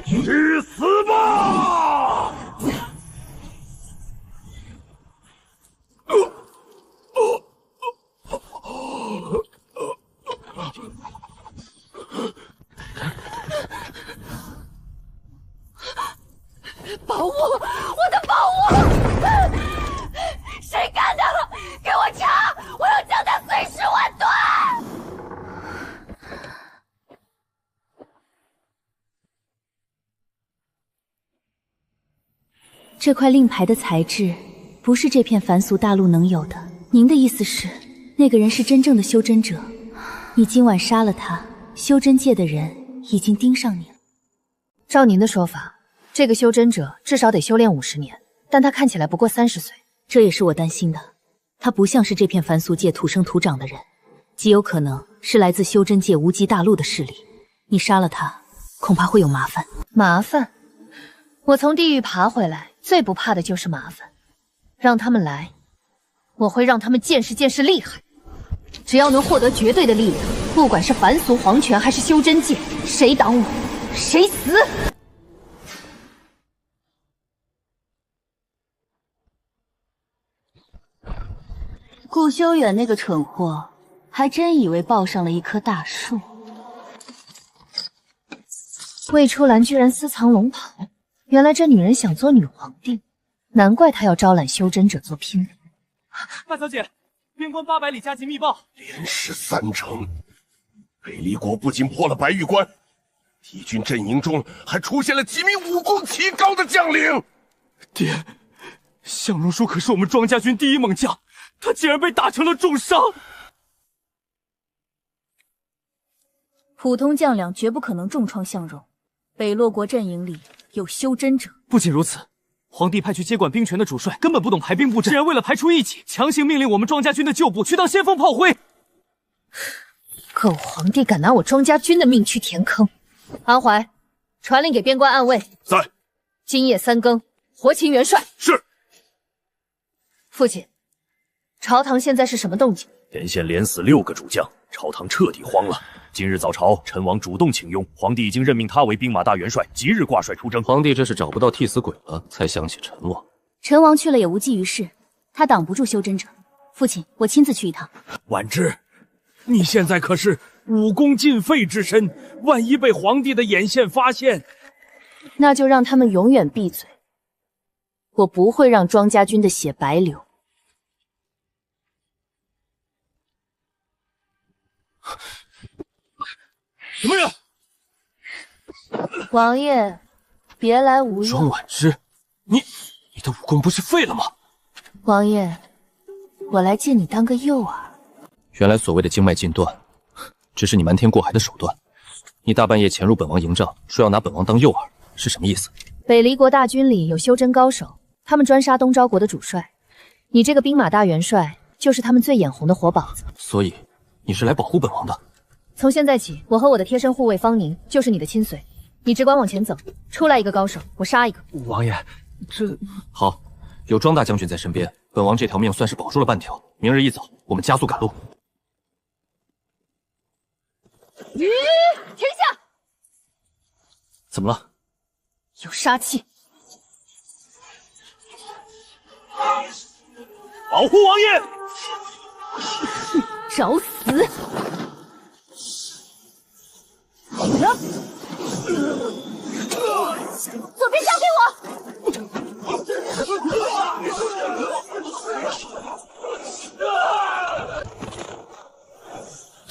K: 去死吧！
I: 宝物，我的宝物！谁干的？给我查！我要将他碎尸万段！
J: 这块令牌的材质不是这片凡俗大陆能有的。您的意思是，那个人是真正的修真者？你今晚杀了他，修真界的人已经盯上你了。
E: 照您的说法，这个修真者至少得修炼50年，但他看起来不过30岁。
J: 这也是我担心的。他不像是这片凡俗界土生土长的人，极有可能是来自修真界无极大陆的势力。你杀了他，恐怕会有麻烦。
E: 麻烦？我从地狱爬回来，最不怕的就是麻烦。让他们来，我会让他们见识见识厉害。只要能获得绝对的力量，不管是凡俗皇权还是修真界，谁挡我，谁死！
J: 顾修远那个蠢货，还真以为抱上了一棵大树。
E: 魏初兰居然私藏龙袍，原来这女人想做女皇帝，难怪她要招揽修真者做姘头。
B: 大小姐，边关800里加急密报，
F: 连失3城，北离国不仅破了白玉关，敌军阵营中还出现了几名武功奇高的将领。
B: 爹，向荣叔可是我们庄家军第一猛将，他竟然被打成了重伤。
J: 普通将领绝不可能重创向荣，北洛国阵营里有修真者。
B: 不仅如此，皇帝派去接管兵权的主帅根本不懂排兵布阵，竟然为了排除异己，强行命令我们庄家军的旧部去当先锋炮灰。
E: 狗皇帝敢拿我庄家军的命去填坑！安怀，传令给边关暗卫。
F: 在。
E: 今夜3更，活擒元帅。
F: 是。
E: 父亲，朝堂现在是什么动静？
H: 连线连死6个主将，朝堂彻底慌了。今日早朝，陈王主动请缨，皇帝已经任命他为兵马大元帅，即日挂帅出征。
L: 皇帝这是找不到替死鬼了，才想起陈王。
J: 陈王去了也无济于事，他挡不住修真者。父亲，我亲自去一趟。
B: 婉之，你现在可是武功尽废之身，万一被皇帝的眼线发现，
E: 那就让他们永远闭嘴。我不会让庄家军的血白流。
B: 什么人？
E: 王爷，别来无恙。
B: 庄婉之，你的武功不是废了吗？
E: 王爷，我来借你当个诱饵。
L: 原来所谓的经脉尽断，只是你瞒天过海的手段。你大半夜潜入本王营帐，说要拿本王当诱饵，是什么意思？
E: 北离国大军里有修真高手，他们专杀东昭国的主帅。你这个兵马大元帅，就是他们最眼红的活宝子。
L: 所以，你是来保护本王的？
E: 从现在起，我和我的贴身护卫方宁就是你的亲随。你只管往前走，出来一个高手，我杀一个。
B: 王爷，这
L: 好，有庄大将军在身边，本王这条命算是保住了半条。明日一早，我们加速赶路。
E: 停下！
L: 怎么了？
E: 有杀气！
H: 保护王爷！
E: 找死！
I: 左边交给我！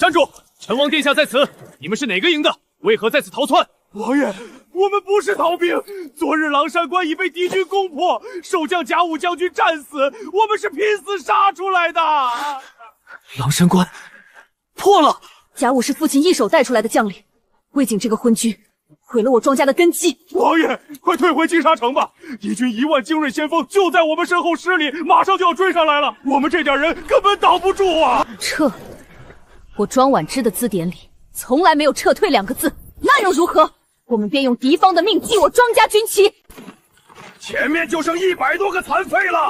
B: 站住！陈王殿下在此，你们是哪个营的？为何在此逃窜？
C: 王爷，我们不是逃兵，昨日狼山关已被敌军攻破，守将甲午将军战死，我们是拼死杀出来的。
B: 狼山关破了，
A: 甲午是父亲一手带出来的将领，魏景这个昏君毁了我庄家的根基。
C: 王爷，快退回金沙城吧！敌军1万精锐先锋就在我们身后10里，马上就要追上来了，我们这点人根本挡不住啊！
A: 撤！我庄婉之的字典里从来没有撤退2个字，那又如何？我们便用敌方的命祭我庄家军旗。
K: 前面就剩100多个残废了，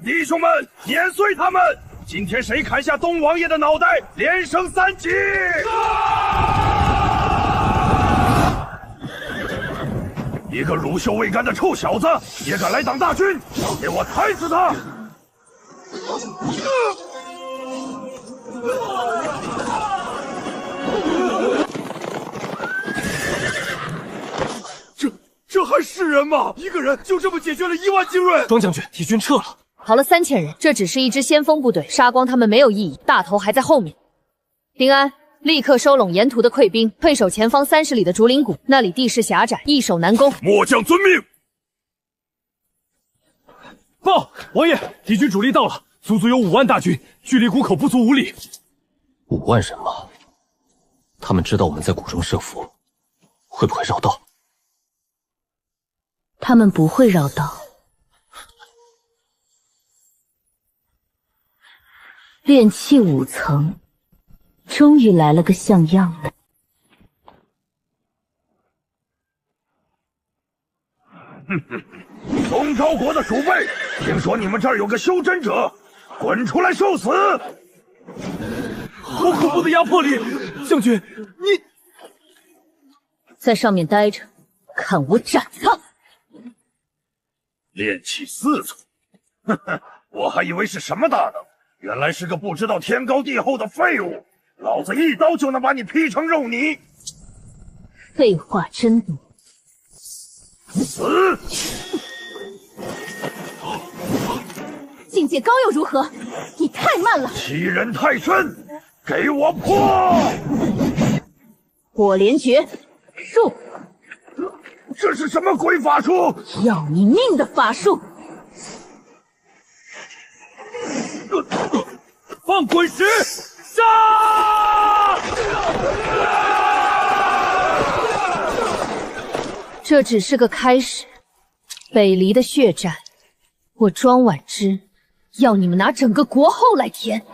K: 弟兄们，碾碎他们！今天谁砍下东王爷的脑袋，连升3级！一个乳臭未干的臭小子也敢来挡大军，给我抬死他！
C: 这还是人吗？一个人就这么解决了1万精锐？
B: 庄将军，敌军撤了，
D: 逃了3000人，这只是一支先锋部队，杀光他们没有意义，大头还在后面。丁安，立刻收拢沿途的溃兵，退守前方30里的竹林谷，那里地势狭窄，易守难攻。
K: 末将遵命。
C: 报，王爷，敌军主力到了，足足有5万大军，距离谷口不足5里。
L: 5万人马，他们知道我们在谷中设伏，会不会绕道？
J: 他们不会绕道。炼气5层，终于来了个像样的。
K: 东昭国的鼠辈，听说你们这儿有个修真者，滚出来受死！
C: 好恐怖的压迫力！将军，你
J: 在上面待着，看我斩他！
K: 炼气4层，呵呵，我还以为是什么大能，原来是个不知道天高地厚的废物！老子一刀就能把你劈成肉泥！
J: 废话真多。
K: 死！
A: 境界高又如何？你太慢了！
K: 欺人太甚！给我破！
J: 火莲诀术。
K: 这是什么鬼法术？
J: 要你命的法术！
C: 放滚石，杀！
D: 这只是个开始，北离的血战，我庄婉之要你们拿整个国后来填。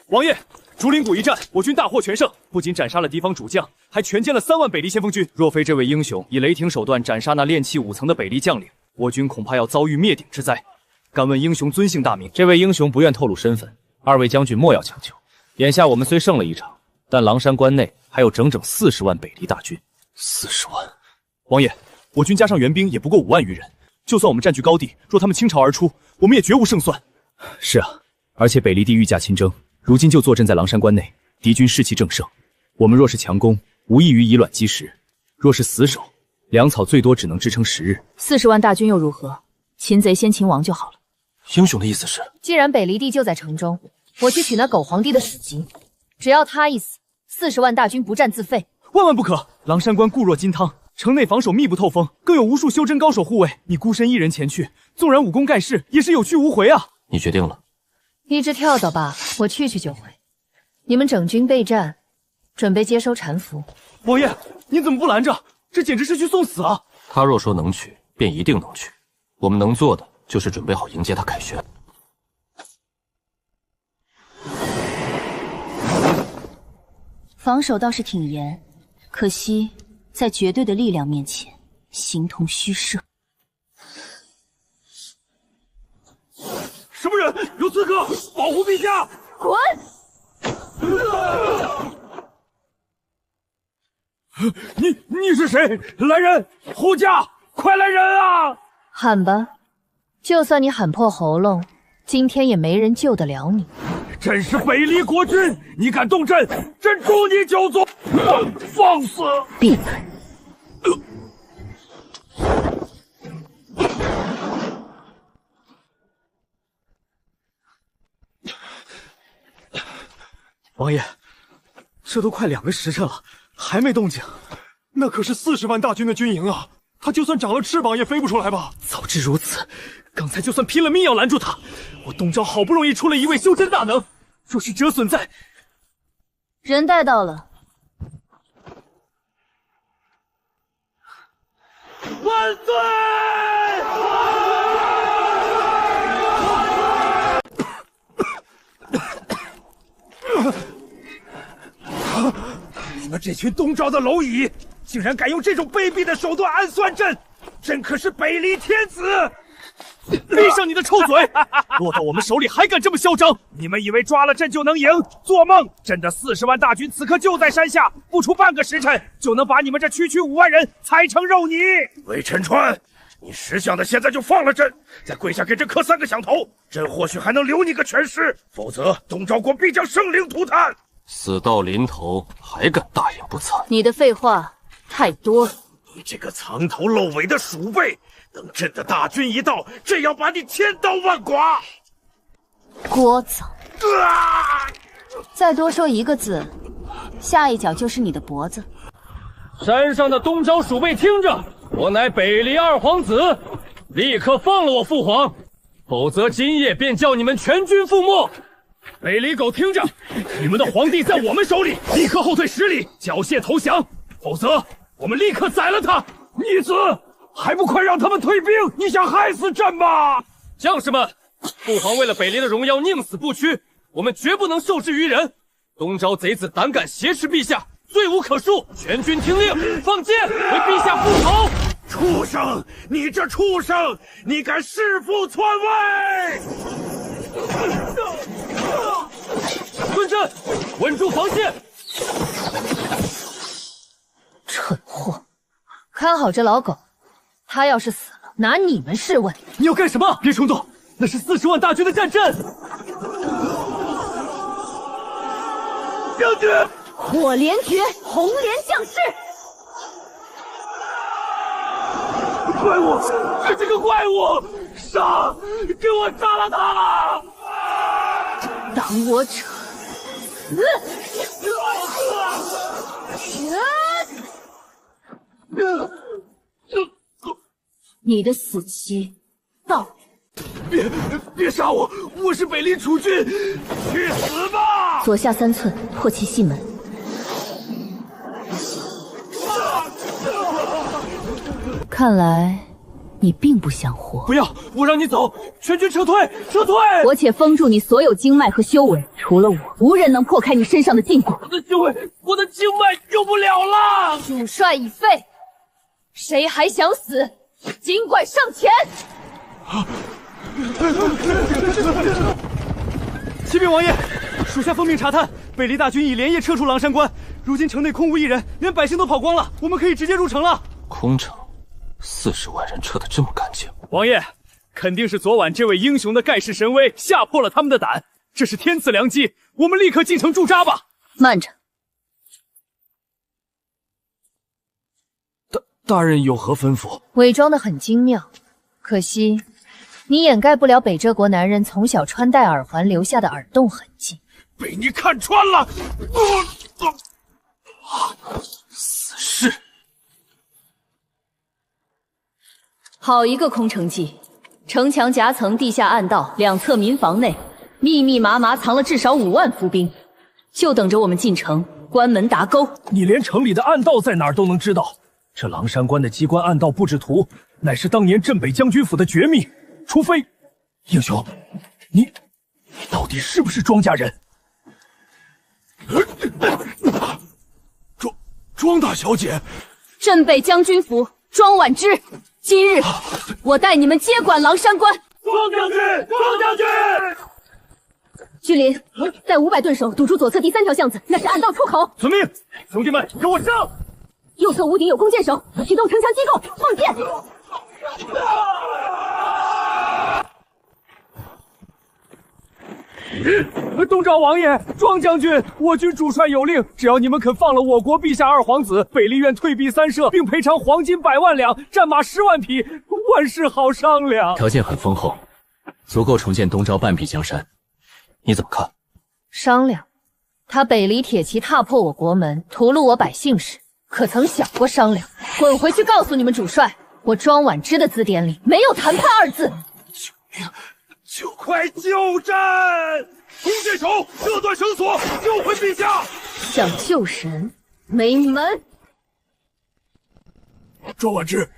B: 王爷，竹林谷一战，我军大获全胜，不仅斩杀了敌方主将，还全歼了3万北离先锋军。若非这位英雄以雷霆手段斩杀那炼气5层的北离将领，我军恐怕要遭遇灭顶之灾。敢问英雄尊姓大名？
L: 这位英雄不愿透露身份，2位将军莫要强求。眼下我们虽胜了一场，但狼山关内还有整整40万北离大军。
B: 40万！王爷，我军加上援兵也不过5万余人，就算我们占据高地，若他们倾巢而出，我们也绝无胜算。是啊，而且北离地御驾亲征，如今就坐镇在狼山关内，敌军士气正盛。我们若是强攻，无异于以卵击石；若是死守，粮草最多只能支撑10日。
J: 40万大军又如何？擒贼先擒王就好了。
L: 英雄的意思是，
D: 既然北离地就在城中，我去取那狗皇帝的首级，只要他一死，40万大军不战自废。
B: 万万不可！狼山关固若金汤，城内防守密不透风，更有无数修真高手护卫。你孤身一人前去，纵然武功盖世，也是有去无回啊！
L: 你决定了？
D: 一直跳蚤罢了，我去就回。你们整军备战，准备接收禅服。
B: 王爷，您怎么不拦着？这简直是去送死啊！
L: 他若说能去，便一定能去。我们能做的就是准备好迎接他凯旋。
J: 防守倒是挺严，可惜在绝对的力量面前，形同虚设。
K: 什么人？有刺客！保护陛下！
J: 滚！
C: 你是谁？来人！护驾！快来人啊！
D: 喊吧，就算你喊破喉咙，今天也没人救得了你。
K: 朕是北离国君，你敢动朕，朕诛你9族！放肆！
J: 闭嘴！
B: 王爷，
C: 这都快2个时辰了，还没动静。那可是40万大军的军营啊！他就算长了翅膀也飞不出来吧？
B: 早知如此，刚才就算拼了命要拦住他。我东昭好不容易出了一位修真大能，若是折损在……
J: 人带到了。
K: 万岁！
O: 你们这群东昭的蝼蚁，竟然敢用这种卑鄙的手段暗算朕，朕可是北离天子！
B: 闭上你的臭嘴！落到我们手里还敢这么嚣张？
O: 你们以为抓了朕就能赢？做梦！朕的40万大军此刻就在山下，不出半个时辰就能把你们这区5万人踩成肉泥！
K: 魏晨川，你识相的现在就放了朕，再跪下给朕磕3个响头，朕或许还能留你个全尸，否则东昭国必将生灵涂炭！
L: 死到临头还敢大言不惭！
J: 你的废话太多了。
K: 你这个藏头露尾的鼠辈！等朕的大军一到，朕要把你千刀万剐！
J: 聒噪！再多说一个字，下一脚就是你的脖子。
H: 山上的东昭鼠辈听着，我乃北离2皇子，立刻放了我父皇，否则今夜便叫你们全军覆没。北离狗听着，你们的皇帝在我们手里，立刻后退10里，缴械投降，否则我们立刻宰了他！
K: 逆子！还不快让他们退兵！你想害死朕吗？
H: 将士们，父皇为了北离的荣耀宁死不屈，我们绝不能受制于人。东昭贼子胆敢挟持陛下，罪无可恕，全军听令，放箭，为陛下复仇！
K: 畜生！你这畜生！你敢弑父篡位！
H: 蹲阵，稳住防线！
E: 蠢货，看好这老狗。他要是死了，拿你们试问。
B: 你要干什么？别冲动，那是40万大军的战阵。
K: 将军，
J: 火连诀，红莲降世。
K: 怪物，是这个怪物！杀！给我杀了他！
E: 当我扯
J: 你的死期到了。
K: 别杀我！我是北离储君，去死吧！
J: 左下3寸，破其细门。看来你并不想活。
B: 不要，我让你走！全军撤退！撤退！
J: 我且封住你所有经脉和修为，除了我，无人能破开你身上的禁锢。
K: 我的修为，我的经脉用不了了！
E: 主帅已废，谁还想死？尽管上前！
B: 启禀王爷，属下奉命查探，北离大军已连夜撤出狼山关，如今城内空无一人，连百姓都跑光了，我们可以直接入城了。
L: 空城，40万人撤得这么干净？
B: 王爷，肯定是昨晚这位英雄的盖世神威吓破了他们的胆，这是天赐良机，我们立刻进城驻扎吧。
J: 慢着。
N: 大人有何吩咐？
E: 伪装得很精妙，可惜你掩盖不了北浙国男人从小穿戴耳环留下的耳洞痕迹。
K: 被你看穿了！
L: 死士！
J: 好一个空城计！城墙夹层、地下暗道、两侧民房内，密密麻麻藏了至少5万伏兵，就等着我们进城关门打勾。
H: 你连城里的暗道在哪儿都能知道？这狼山关的机关暗道布置图，乃是当年镇北将军府的绝密。除非，英雄，你到底是不是庄家人？
K: 庄大小姐，
J: 镇北将军府，庄婉之，今日我带你们接管狼山关。
K: 庄将军，庄将军！
J: 君临，带500盾手堵住左侧第3条巷子，那是暗道出口。
H: 遵命，兄弟们，给我上！
J: 右侧屋顶有弓箭手，启动城墙机构，放箭！
B: 东昭王爷，庄将军，我军主帅有令，只要你们肯放了我国陛下2皇子，北离院退避3舍，并赔偿黄金100万两，战马10万匹，万事好商量。
L: 条件很丰厚，足够重建东昭半壁江山，你怎么看？
E: 商量？他北离铁骑踏破我国门，屠戮我百姓时，可曾想过商量？滚回去告诉你们主帅，我庄婉之的字典里没有谈判二字。
K: 快救战！弓箭手，折断绳索，救回陛下！
E: 想救神，没门！
C: 庄婉之，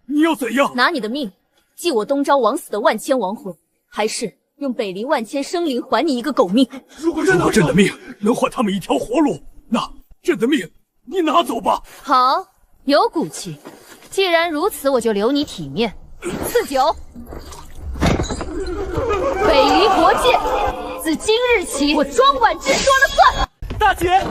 C: 你要怎样？
D: 拿你的命，祭我东昭枉死的万千亡魂，还是用北离万千生灵还你一个狗命？
C: 如果朕的命能换他们一条活路，那朕的命你拿走吧。
E: 好，有骨气。既然如此，我就留你体面。赐酒。北离国界，自今日起，我庄婉之说了算。
B: 大姐，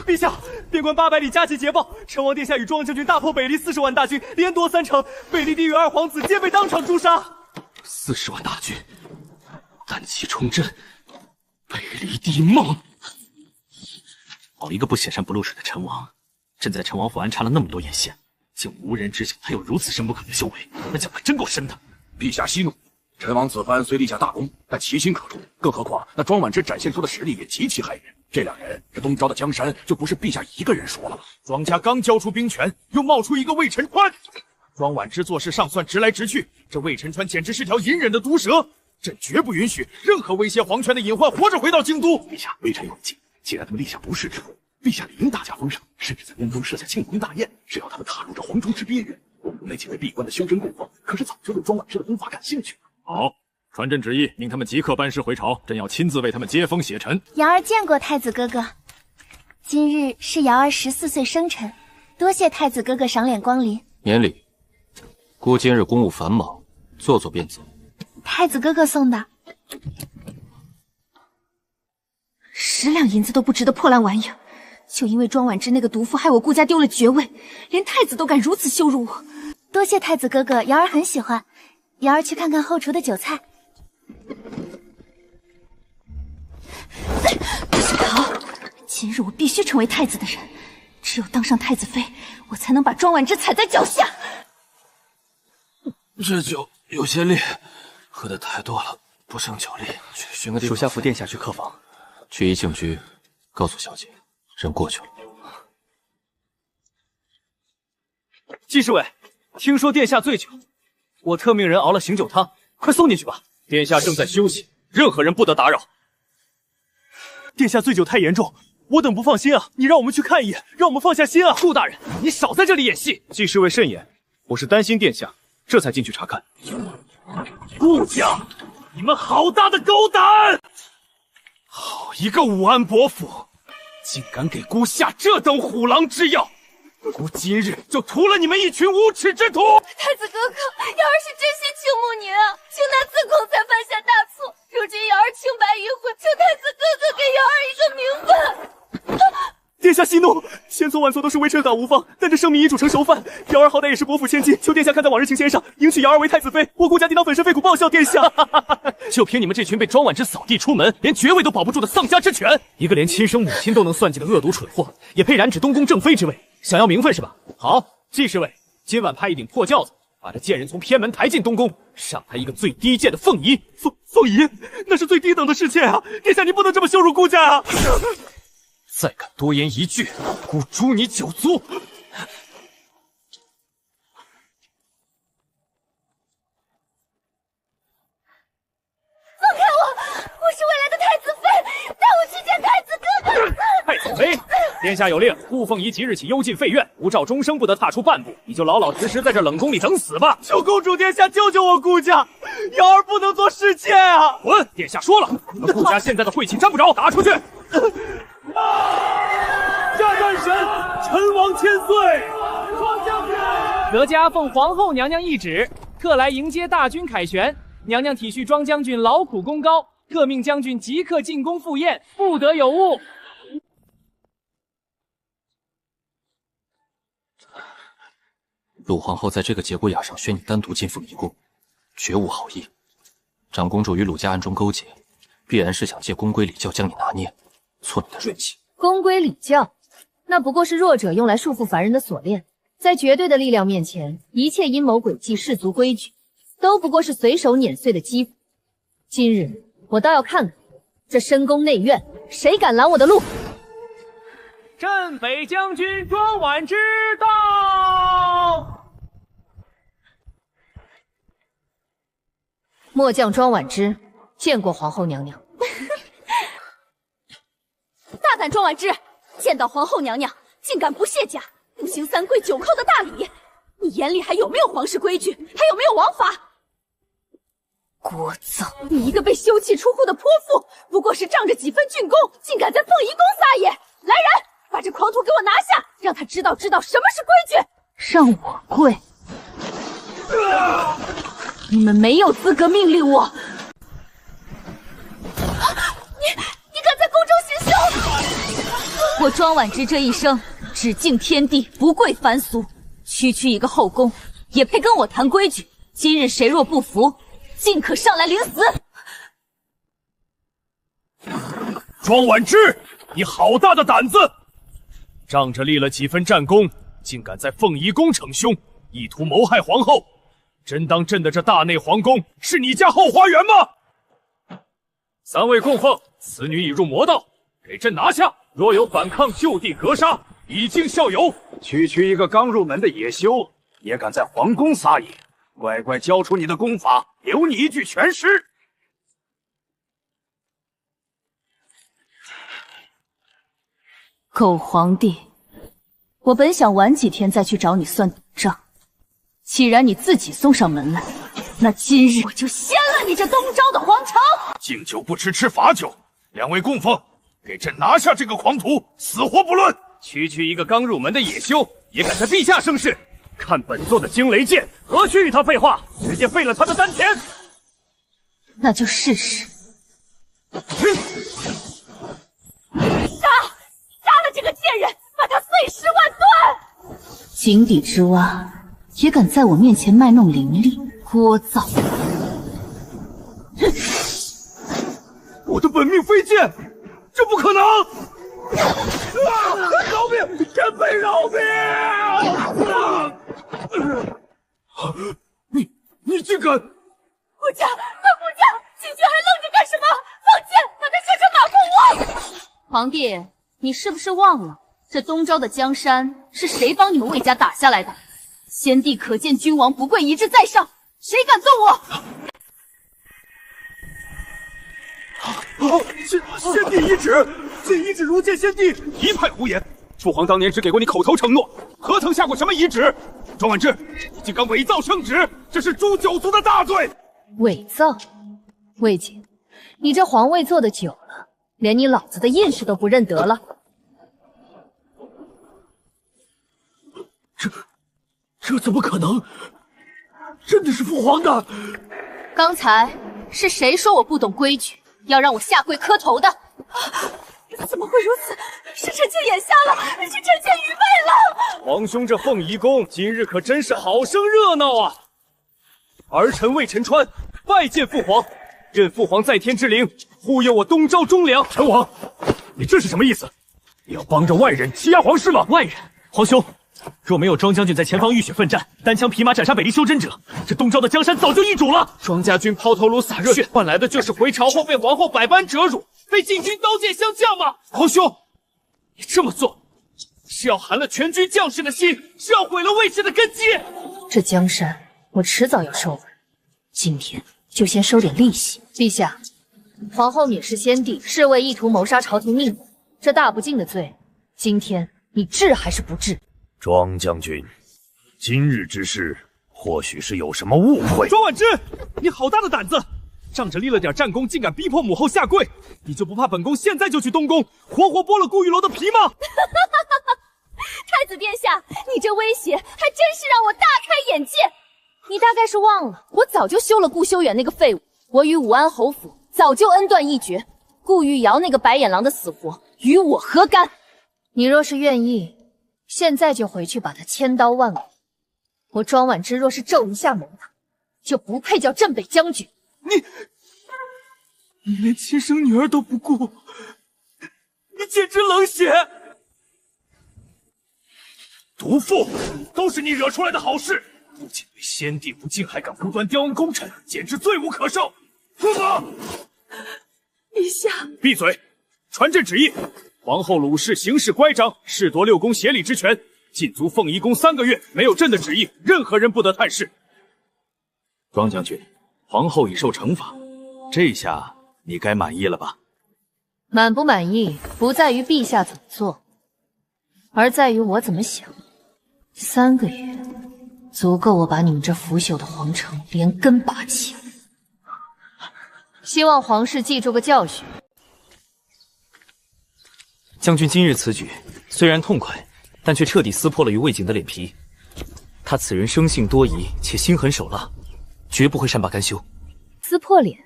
B: 陛下，边关800里加急捷报，陈王殿下与庄将军大破北离40万大军，连夺3城，北离帝与2皇子皆被当场诛杀。
F: 40万大军，单骑冲阵，北离帝梦。
P: 好一个不显山不露水的陈王！朕在陈王府安插了那么多眼线，竟无人知晓他有如此深不可的修为，那脚可真够深的。
K: 陛下息怒，陈王此番虽立下大功，但其心可诛。更何况那庄婉之展现出的实力也极其骇人。这两人，这东昭的江山就不是陛下一个人说了吗？
O: 庄家刚交出兵权，又冒出一个魏晨川。庄婉之做事尚算直来直去，这魏晨川简直是条隐忍的毒蛇。朕绝不允许任何威胁皇权的隐患活着回到京都。
K: 陛下，微臣有计，既然他们立下不世之功，陛下理应大加封赏，甚至在宫中设下庆功大宴，只要他们踏入这黄州之边缘。宫中那几位闭关的修真供奉，可是早就对庄婉之的功法感兴趣了。
N: 好，传朕旨意，命他们即刻班师回朝，朕要亲自为他们接风洗尘。
G: 瑶儿见过太子哥哥，今日是瑶儿14岁生辰，多谢太子哥哥赏脸光临。
L: 免礼。姑今日公务繁忙，坐坐便走。
G: 太子哥哥送的
A: ，10两银子都不值的破烂玩意儿，就因为庄婉之那个毒妇，害我顾家丢了爵位，连太子都敢如此羞辱我。
G: 多谢太子哥哥，瑶儿很喜欢。瑶儿去看看后厨的酒菜。
A: 好，今日我必须成为太子的人，只有当上太子妃，我才能把庄婉之踩在脚下。
L: 这酒有些烈，喝的太多了，不胜酒力。去寻个地方。
B: 属下扶殿下去客房。
L: 去怡静居，告诉小姐，人过去了。
B: 季侍卫，听说殿下醉酒，我特命人熬了醒酒汤，快送进去吧。
O: 殿下正在休息，任何人不得打扰。
B: 殿下醉酒太严重，我等不放心啊！你让我们去看一眼，让我们放下心啊！
O: 顾大人，你少在这里演戏。
B: 季侍卫慎言，我是担心殿下，这才进去查看。
O: 顾家，你们好大的狗胆！好一个武安伯府，竟敢给姑下这等虎狼之药！姑今日就屠了你们一群无耻之徒！
I: 太子哥哥，瑶儿是真心倾慕您啊，请纳自贡才犯下大错，如今瑶儿清白已悔，求太子哥哥给瑶儿一个明白。
B: 殿下息怒，千错万错都是微臣党无方，但这生米已煮成熟饭，瑶儿好歹也是伯府千金，求殿下看在往日情先上，迎娶瑶儿为太子妃，我顾家定当粉身碎骨报效殿下。
O: 就凭你们这群被庄婉之扫地出门，连爵位都保不住的丧家之犬，一个连亲生母亲都能算计的恶毒蠢货，也配染指东宫正妃之位？想要名分是吧？好，季侍卫，今晚派一顶破轿子，把这贱人从偏门抬进东宫，赏他一个最低贱的凤仪。
B: 凤仪，那是最低等的侍妾啊！殿下，您不能这么羞辱顾家啊！
O: 再敢多言一句，姑诛你9族！
I: 放开我！我是未来的太子妃，带我去见太子哥哥。
O: 太子妃，殿下有令，顾凤仪即日起幽禁废院，无诏终生不得踏出半步。你就老老实实在这冷宫里等死吧！
B: 求公主殿下救救我顾家，瑶儿不能做侍妾啊！
O: 滚！殿下说了，你们顾家现在的晦气沾不着，打出去！
C: 下战神，陈王千岁！庄将军，
B: 德家奉皇后娘娘懿旨，特来迎接大军凯旋。娘娘体恤庄将军劳苦功高，特命将军即刻进宫赴宴，不得有误。
L: 鲁皇后在这个节骨眼上宣你单独进凤仪宫，绝无好意。长公主与鲁家暗中勾结，必然是想借宫规礼教将你拿捏，挫你的锐气。
E: 宫规礼教，那不过是弱者用来束缚凡人的锁链，在绝对的力量面前，一切阴谋诡计、世俗规矩，都不过是随手碾碎的肌肤。今日我倒要看看，
D: 这深宫内院，谁敢拦我的路？
H: 镇北将军庄婉之到。
D: 末将庄婉之见过皇后娘娘。
A: 大胆庄婉之，见到皇后娘娘竟敢不卸甲，不行3跪9叩的大礼，你眼里还有没有皇室规矩？还有没有王法？
D: 聒噪！
A: 你一个被休弃出户的泼妇，不过是仗着几分军功，竟敢在凤仪宫撒野！来人，把这狂徒给我拿下，让他知道什么是规矩！
J: 让我跪？你们没有资格命令我！
A: 你敢在宫中行凶！
J: 我庄婉之这一生只敬天地，不跪凡俗，区一个后宫也配跟我谈规矩？今日谁若不服，尽可上来领死！
N: 庄婉之，你好大的胆子！仗着立了几分战功，竟敢在凤仪宫逞凶，意图谋害皇后！真当朕的这大内皇宫是你家后花园吗？3位供奉，此女已入魔道，给朕拿下！若有反抗，就地格杀，以儆效尤。
K: 区一个刚入门的野修，也敢在皇宫撒野！乖乖交出你的功法，留你一具全尸！
J: 狗皇帝，我本想晚几天再去找你算账，既然你自己送上门来，那今日我就掀了你这东昭的皇朝！
N: 敬酒不吃吃罚酒，2位供奉，给朕拿下这个狂徒，死活不论！区一个刚入门的野修，也敢在陛下生事？看本座的惊雷剑，何须与他废话？直接废了他的丹田！
J: 那就试试。
A: 杀了这个贱人，把他碎尸万段！
J: 井底之蛙，也敢在我面前卖弄灵力，聒噪！
N: 我的本命飞剑，这不可能！饶命！真被饶命！你竟敢！
A: 顾家，顾家，进去还愣着干什么？放剑，把他射成马蜂窝！
J: 皇帝，你是不是忘了，这东昭的江山是谁帮你们魏家打下来的？先帝可见君王不跪一掷在上，谁敢动
N: 我？先帝遗旨，谨遗旨如见先帝。一派胡言！父皇当年只给过你口头承诺，何曾下过什么遗旨？庄婉之，你竟敢伪造圣旨，这是诛九族的大罪！
D: 伪造？魏姐，你这皇位坐得久了，连你老子的印痔都不认得了。
K: 这怎么可能？真的是父皇的！
J: 刚才是谁说我不懂规矩，要让我下跪磕头的？
A: 怎么会如此？是臣妾眼瞎了，是臣妾愚昧了。
N: 皇兄这凤仪宫今日可真是好生热闹啊！儿臣魏晨川拜见父皇，任父皇在天之灵，护佑我东昭忠良。陈王，你这是什么意思？你要帮着外人欺压皇室吗？
O: 外人，皇兄，若没有庄将军在前方浴血奋战，单枪匹马斩杀北离修真者，这东昭的江山早就易主了。
B: 庄家军抛头颅洒热血，换来的就是回朝后被皇后百般折辱，被禁军刀剑相向吗？皇兄，你这么做是要寒了全军将士的心，是要毁了魏氏的根基。
D: 这江山我迟早要收回，今天就先收点利息。陛下，皇后蔑视先帝，侍卫意图谋杀朝廷命府，这大不敬的罪，今天你治还是不治？
N: 庄将军，今日之事或许是有什么误会。
B: 庄婉之，你好大的胆子！仗着立了点战功，竟敢逼迫母后下跪，你就不怕本宫现在就去东宫，活活剥了顾玉楼的皮吗？
A: 太子殿下，你这威胁还真是让我大开眼界。
D: 你大概是忘了，我早就休了顾修远那个废物，我与武安侯府早就恩断义绝，顾玉瑶那个白眼狼的死活与我何干？你若是愿意，现在就回去把他千刀万剐。我庄婉之若是皱一下眸子，就不配叫镇北将军。
B: 你连亲生女儿都不顾，你简直冷血！
N: 毒妇，都是你惹出来的好事！不仅对先帝不敬，还敢无端刁恩功臣，简直罪无可赦！父子，
A: 陛
I: 陛下，
N: 闭嘴！传朕旨意，皇后鲁氏行事乖张，恃夺6宫协理之权，禁足凤仪宫3个月。没有朕的旨意，任何人不得探视。
M: 庄将军，皇后已受惩罚，这下你该满意了吧？
E: 满不满意，不在于陛下怎么做，而在于我怎么想。3个月，足够我把你们这腐朽的皇城连根拔起。希望皇室记住个教训。
O: 将军今日此举虽然痛快，但却彻底撕破了于魏景的脸皮。他此人生性多疑，且心狠手辣，绝不会善罢甘休。
E: 撕破脸？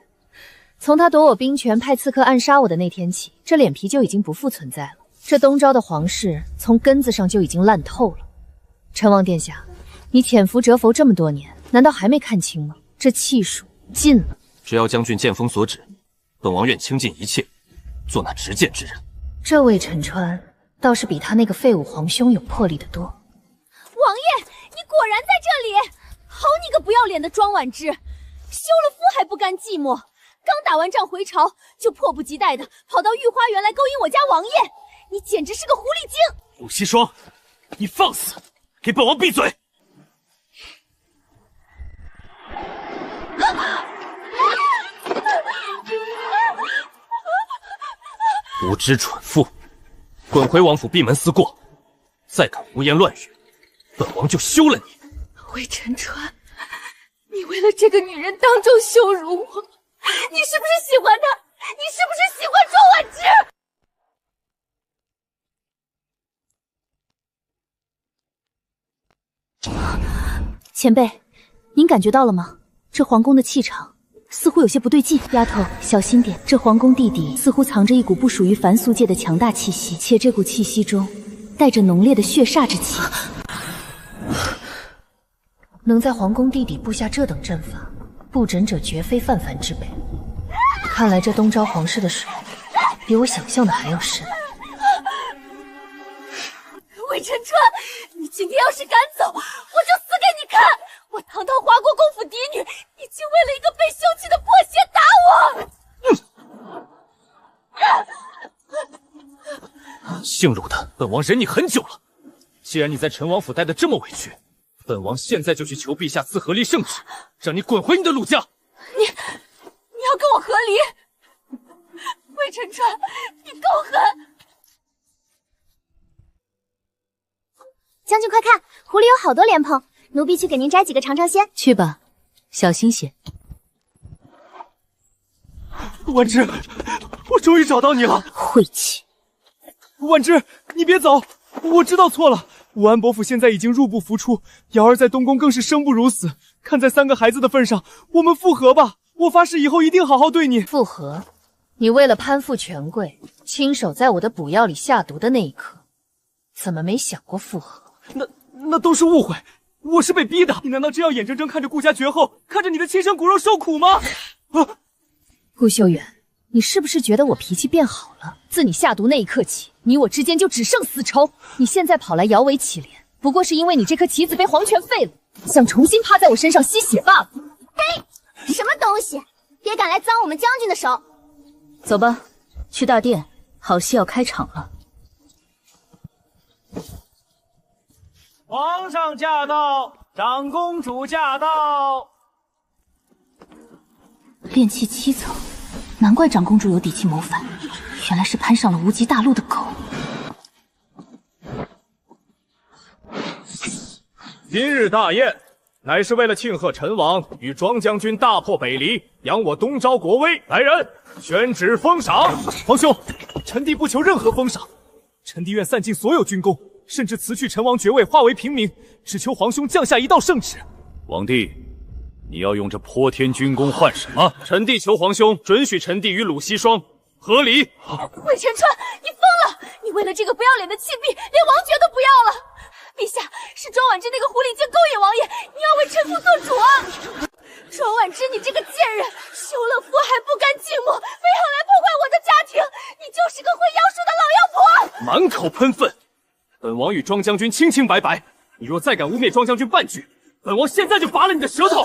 E: 从他夺我兵权、派刺客暗杀我的那天起，这脸皮就已经不复存在了。这东昭的皇室从根子上就已经烂透了。陈王殿下，你潜伏蛰伏这么多年，难道还没看清吗？这气数尽了。
L: 只要将军剑锋所指，本王愿倾尽一切，做那执剑之人。
E: 这位陈川倒是比他那个废物皇兄有魄力得多。王
A: 爷，你果然在这里！好你个不要脸的庄婉之，休了夫还不甘寂寞，刚打完仗回朝就迫不及待的跑到御花园来勾引我家王爷，你简直是个狐狸精！
H: 鲁西霜，你放肆！给本王闭嘴！
L: 无知蠢妇，滚回王府闭门思过！再敢胡言乱语，本王就休了你！
I: 魏晨川，你为了这个女人当众羞辱我，你是不是喜欢她？你是不是喜欢庄婉
J: 之？前辈，您感觉到了吗？这皇宫的气场似乎有些不对劲。丫头，小心点，这皇宫地底似乎藏着一股不属于凡俗界的强大气息，且这股气息中带着浓烈的血煞之气。
E: 能在皇宫地底布下这等阵法，布阵者绝非泛凡之辈。看来这东昭皇室的水比我想象的还要深。
I: 魏晨川，你今天要是敢走，我就死给你看！我堂堂华国公府嫡女，你竟为了一个被休弃的破鞋打我！
H: 姓鲁的，本王忍你很久了。既然你在陈王府待得这么委屈，本王现在就去求陛下赐和离圣旨，让你滚回你的鲁家。
I: 你要跟我和离？魏晨川，你够狠！
G: 将军快看，湖里有好多莲蓬，奴婢去给您摘几个尝尝鲜。
J: 去吧，小心些。
C: 婉之，我终于找到你了。
J: 晦气！
B: 婉之，你别走，我知道错了。武安伯府现在已经入不敷出，瑶儿在东宫更是生不如死。看在3个孩子的份上，我们复合吧。我发誓以后一定好好对你。
E: 复合？你为了攀附权贵，亲手在我的补药里下毒的那一刻，怎么没想过复合？
B: 那都是误会，我是被逼的。你难道真要眼睁睁看着顾家绝后，看着你的亲生骨肉受苦吗？
E: 顾修远，你是不是觉得我脾气变好了？自你下毒那一刻起，你我之间就只剩死仇。你现在跑来摇尾乞怜，不过是因为你这颗棋子被皇权废了，想重新趴在我身上吸血罢了。
G: 嘿，什么东西？别敢来脏我们将军的手！
J: 走吧，去大殿，好戏要开场了。
O: 皇上驾到，长公主驾到。
J: 炼气7层，难怪长公主有底气谋反，原来是攀上了无极大陆的狗。
N: 今日大宴，乃是为了庆贺陈王与庄将军大破北离，扬我东昭国威。来人，宣旨封赏。
B: 皇兄，臣弟不求任何封赏，臣弟愿散尽所有军功，甚至辞去陈王爵位，化为平民，只求皇兄降下一道圣旨。
N: 皇帝，你要用这泼天军功换什么？臣弟求皇兄准许臣弟与鲁西霜和离。
I: 魏晨川，你疯了！你为了这个不要脸的弃婢，连王爵都不要了！陛下，是庄婉之那个狐狸精勾引王爷，你要为臣服做主啊！庄婉之，你这个贱人，休了夫还不甘寂寞，非要来破坏我的家庭，你就是个会妖术的老妖婆！
N: 满口喷粪！本王与庄将军清清白白，你若再敢污蔑庄将军半句，本王现在就拔了你的舌头！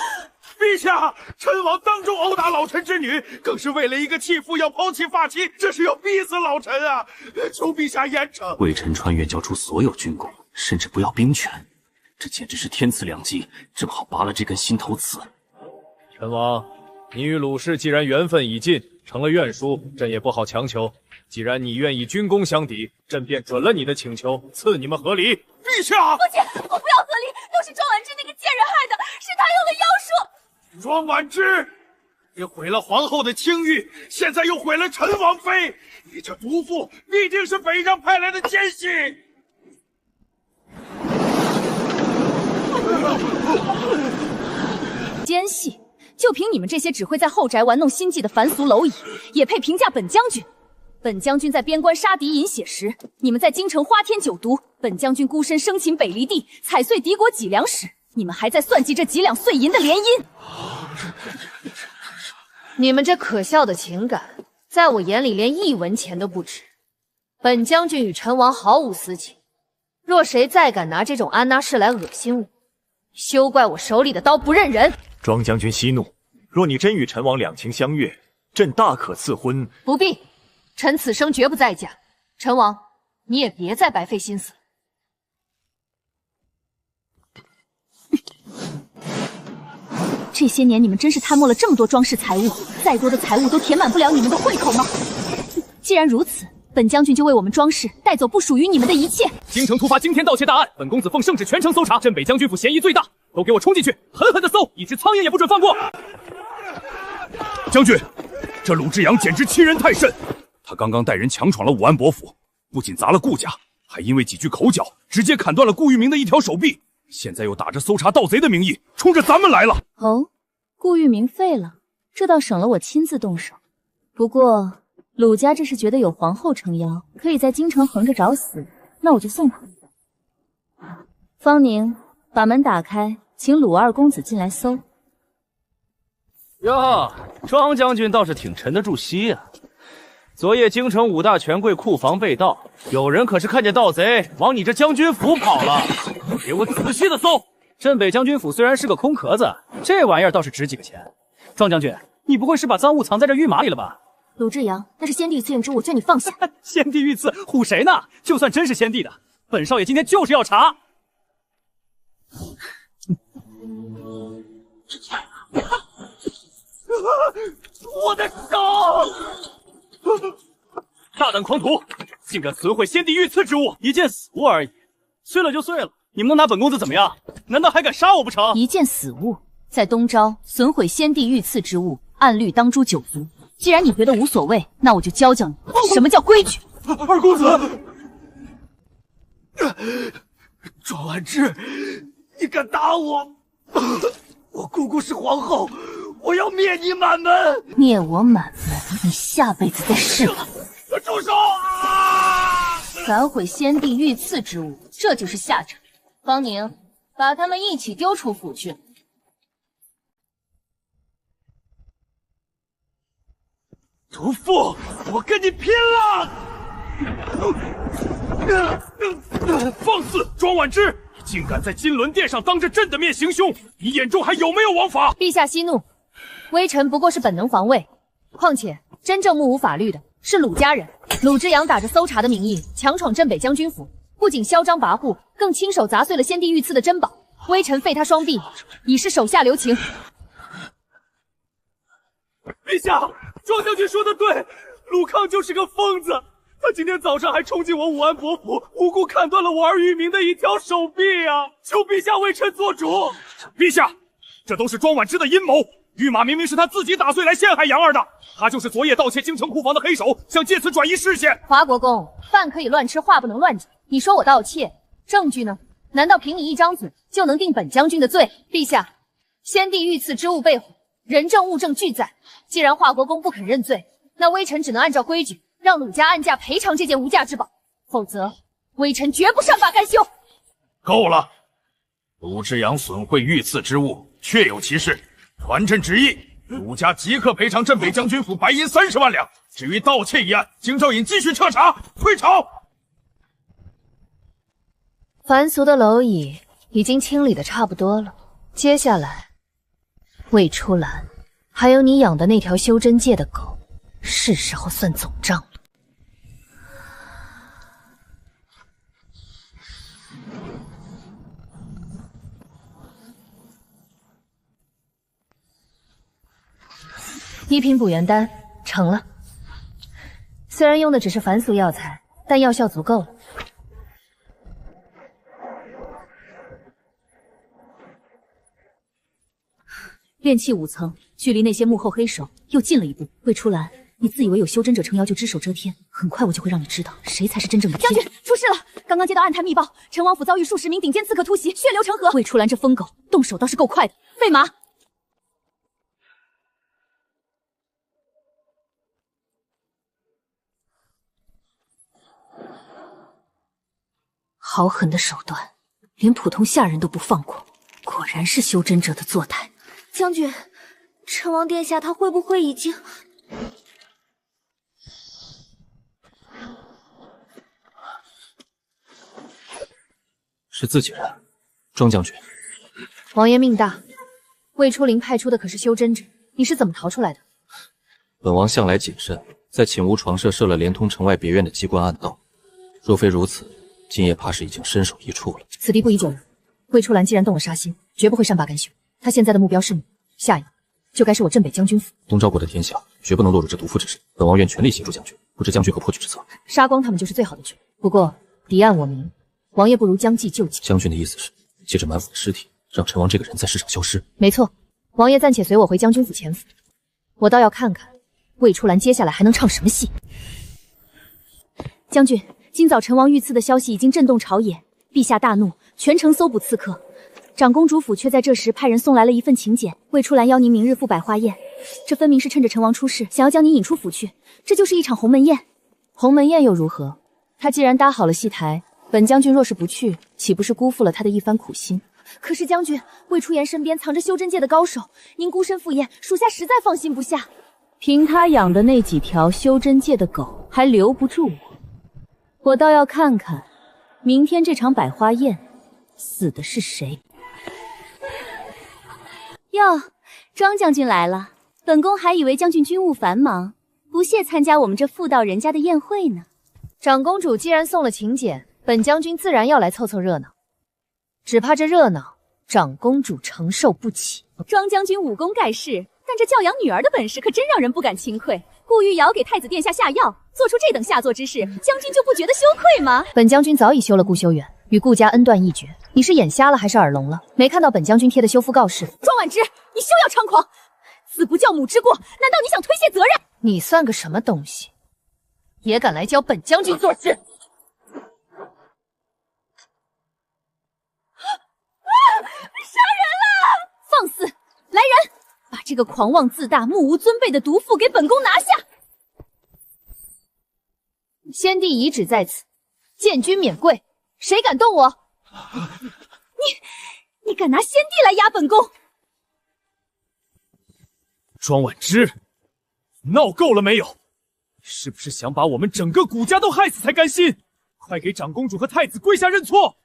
K: 陛下，陈王当众殴打老臣之女，更是为了一个弃妇要抛弃发妻，这是要逼死老臣啊！求陛下严惩。
P: 魏晨川愿交出所有军功，甚至不要兵权，这简直是天赐良机，正好拔了这根心头刺。
N: 陈王，你与鲁氏既然缘分已尽，成了怨书，朕也不好强求。既然你愿以军功相抵，朕便准了你的请求，赐你们和离。
K: 陛下，
I: 父亲，我不要和离，都是庄婉之那个贱人害的，是他用了妖术。
K: 庄婉之，你毁了皇后的清誉，现在又毁了陈王妃，你这毒妇必定是北上派来的奸细。
D: 奸细？就凭你们这些只会在后宅玩弄心计的凡俗蝼蚁，也配评价本将军？本将军在边关杀敌饮血食，你们在京城花天酒毒；本将军孤身生擒北离地，踩碎敌国脊梁时，你们还在算计这几两碎银的联姻。
E: 你们这可笑的情感，在我眼里连1文钱都不值。本将军与陈王毫无私情，若谁再敢拿这种安娜氏来恶心我，休怪我手里的刀不认人。
O: 庄将军息怒，若你真与陈王两情相悦，朕大可赐婚。
E: 不必。臣此生绝不再嫁，陈王，你也别再白费心思
J: 了。这些年你们真是贪没了这么多装饰财物，再多的财物都填满不了你们的胃口吗？既然如此，本将军就为我们庄氏带走不属于你们的一切。
B: 京城突发惊天盗窃大案，本公子奉圣旨全城搜查，镇北将军府嫌疑最大，都给我冲进去，狠狠的搜，一只苍蝇也不准放过。
N: 将军，这鲁智阳简直欺人太甚。他刚刚带人强闯了武安伯府，不仅砸了顾家，还因为几句口角，直接砍断了顾玉明的一条手臂。现在又打着搜查盗贼的名义，冲着咱们来了。
J: 哦，顾玉明废了，这倒省了我亲自动手。不过鲁家这是觉得有皇后撑腰，可以在京城横着找死，那我就送他。方宁，把门打开，请鲁二公子进来搜。
H: 哟，庄将军倒是挺沉得住心啊。昨夜京城5大权贵库房被盗，有人可是看见盗贼往你这将军府跑了，给我仔细的搜。
B: 镇北将军府虽然是个空壳子，这玩意儿倒是值几个钱。庄将军，你不会是把赃物藏在这御马里了吧？
J: 鲁智阳，那是先帝赐令之物，劝你放下。
B: 先帝御赐，唬谁呢？就算真是先帝的，本少爷今天就是要查。
K: 我的手！
B: 大胆狂徒，竟敢损毁先帝御赐之物！一件死物而已，碎了就碎了，你们能拿本公子怎么样？难道还敢杀我不成？
J: 一件死物，在东昭损毁先帝御赐之物，按律当诛9族。既然你觉得无所谓，那我就教教你什么叫规矩。
K: 二公子，庄婉之，你敢打我？我姑姑是皇后，我要灭你满门！
J: 灭我满门，你下辈子再试吧！
K: 住手！啊！
J: 反毁先帝御赐之物，这就是下场。方宁，把他们一起丢出府去。
K: 毒妇，我跟你拼了！
N: 放肆！庄婉之，你竟敢在金銮殿上当着朕的面行凶，你眼中还有没有王法？
E: 陛下息怒，微臣不过是本能防卫。况且真正目无法律的是鲁家人。鲁之阳打着搜查的名义强闯镇北将军府，不仅嚣张跋扈，更亲手砸碎了先帝御赐的珍宝。微臣废他双臂，以示手下留情。
K: 陛下，庄将军说的对，鲁康就是个疯子。他今天早上还冲进我武安伯府，无故砍断了我儿玉明的一条手臂啊！求陛下为臣做主。
N: 陛下，这都是庄婉之的阴谋。御马明明是他自己打碎来陷害杨儿的，他就是昨夜盗窃京城库房的黑手，想借此转移视线。
E: 华国公，饭可以乱吃，话不能乱讲。你说我盗窃，证据呢？难道凭你一张嘴就能定本将军的罪？陛下，先帝御赐之物被毁，人证物证俱在。既然华国公不肯认罪，那微臣只能按照规矩，让鲁家按价赔偿这件无价之宝，否则微臣绝不善罢甘休。
M: 够了！鲁之阳损毁御赐之物，确有其事。传朕旨意，鲁家即刻赔偿镇北将军府白银30万两。至于盗窃一案，京兆尹继续彻查，退朝。
E: 凡俗的蝼蚁已经清理的差不多了，接下来魏初兰，还有你养的那条修真界的狗，是时候算总账了。1瓶补元丹成了，虽然用的只是凡俗药材，但药效足够了。
J: 炼气5层，距离那些幕后黑手又近了一步。魏初兰，你自以为有修真者撑腰就只手遮天，很快我就会让你知道谁才是真正的
A: 将军，出事了！刚刚接到暗探密报，陈王府遭遇数十名顶尖刺客突袭，血流成河。
J: 魏初兰这疯狗动手倒是够快的，
A: 备马。
J: 好狠的手段，连普通下人都不放过，果然是修真者的作态。
A: 将军，陈王殿下他会不会已经……
L: 是自己人，庄将军。
E: 王爷命大，魏初灵派出的可是修真者，你是怎么逃出来的？
L: 本王向来谨慎，在寝屋床设了连通城外别院的机关暗道，若非如此，今夜怕是已经身首异处了。
J: 此地不宜久留。魏初兰既然动了杀心，绝不会善罢甘休。他现在的目标是你，下一个就该是我镇北将军府。
L: 东昭国的天下绝不能落入这毒妇之手，本王愿全力协助将军，不知将军何破局之策？
J: 杀光他们就是最好的局。不过敌暗我明，王爷不如将计就计。
L: 将军的意思是借着满府的尸体，让陈王这个人在世上消失？
J: 没错，王爷暂且随我回将军府潜伏，我倒要看看魏初兰接下来还能唱什么戏。将军，今早陈王遇刺的消息已经震动朝野，陛下大怒，全城搜捕刺客。长公主府却在这时派人送来了一份请柬，魏初兰邀您明日赴百花宴。这分明是趁着陈王出事，想要将您引出府去，这就是一场鸿门宴。鸿门宴又如何？他既然搭好了戏台，本将军若是不去，岂不是辜负了他的一番苦心？可是将军，魏初言身边藏着修真界的高手，您孤身赴宴，属下实在放心不下。凭他养的那几条修真界的狗，还留不住我倒要看看，明天这场百花宴死的是谁。哟，庄将军来了，本宫还以为将军军务繁忙，不屑参加我们这妇道人家的宴会呢。
E: 长公主既然送了请柬，本将军自然要来凑凑热闹。只怕这热闹，长公主承受不起。
A: 庄将军武功盖世，但这教养女儿的本事可真让人不敢轻窥。顾玉瑶给太子殿下下药，做出这等下作之事，将军就不觉得羞愧吗？
E: 本将军早已休了顾修远，与顾家恩断义绝。你是眼瞎了还是耳聋了？没看到本将军贴的休夫告示？
A: 庄婉之，你休要猖狂！子不教母之过，难道你想推卸责任？
E: 你算个什么东西，也敢来教本将军做事？
A: 杀人了！放肆！来人，把这个狂妄自大、目无尊卑的毒妇给本宫拿下！
E: 先帝遗旨在此，见君免跪。谁敢动我？
A: 你敢拿先帝来压本宫？
B: 庄婉之，闹够了没有？是不是想把我们整个顾家都害死才甘心？快给长公主和太子跪下认错！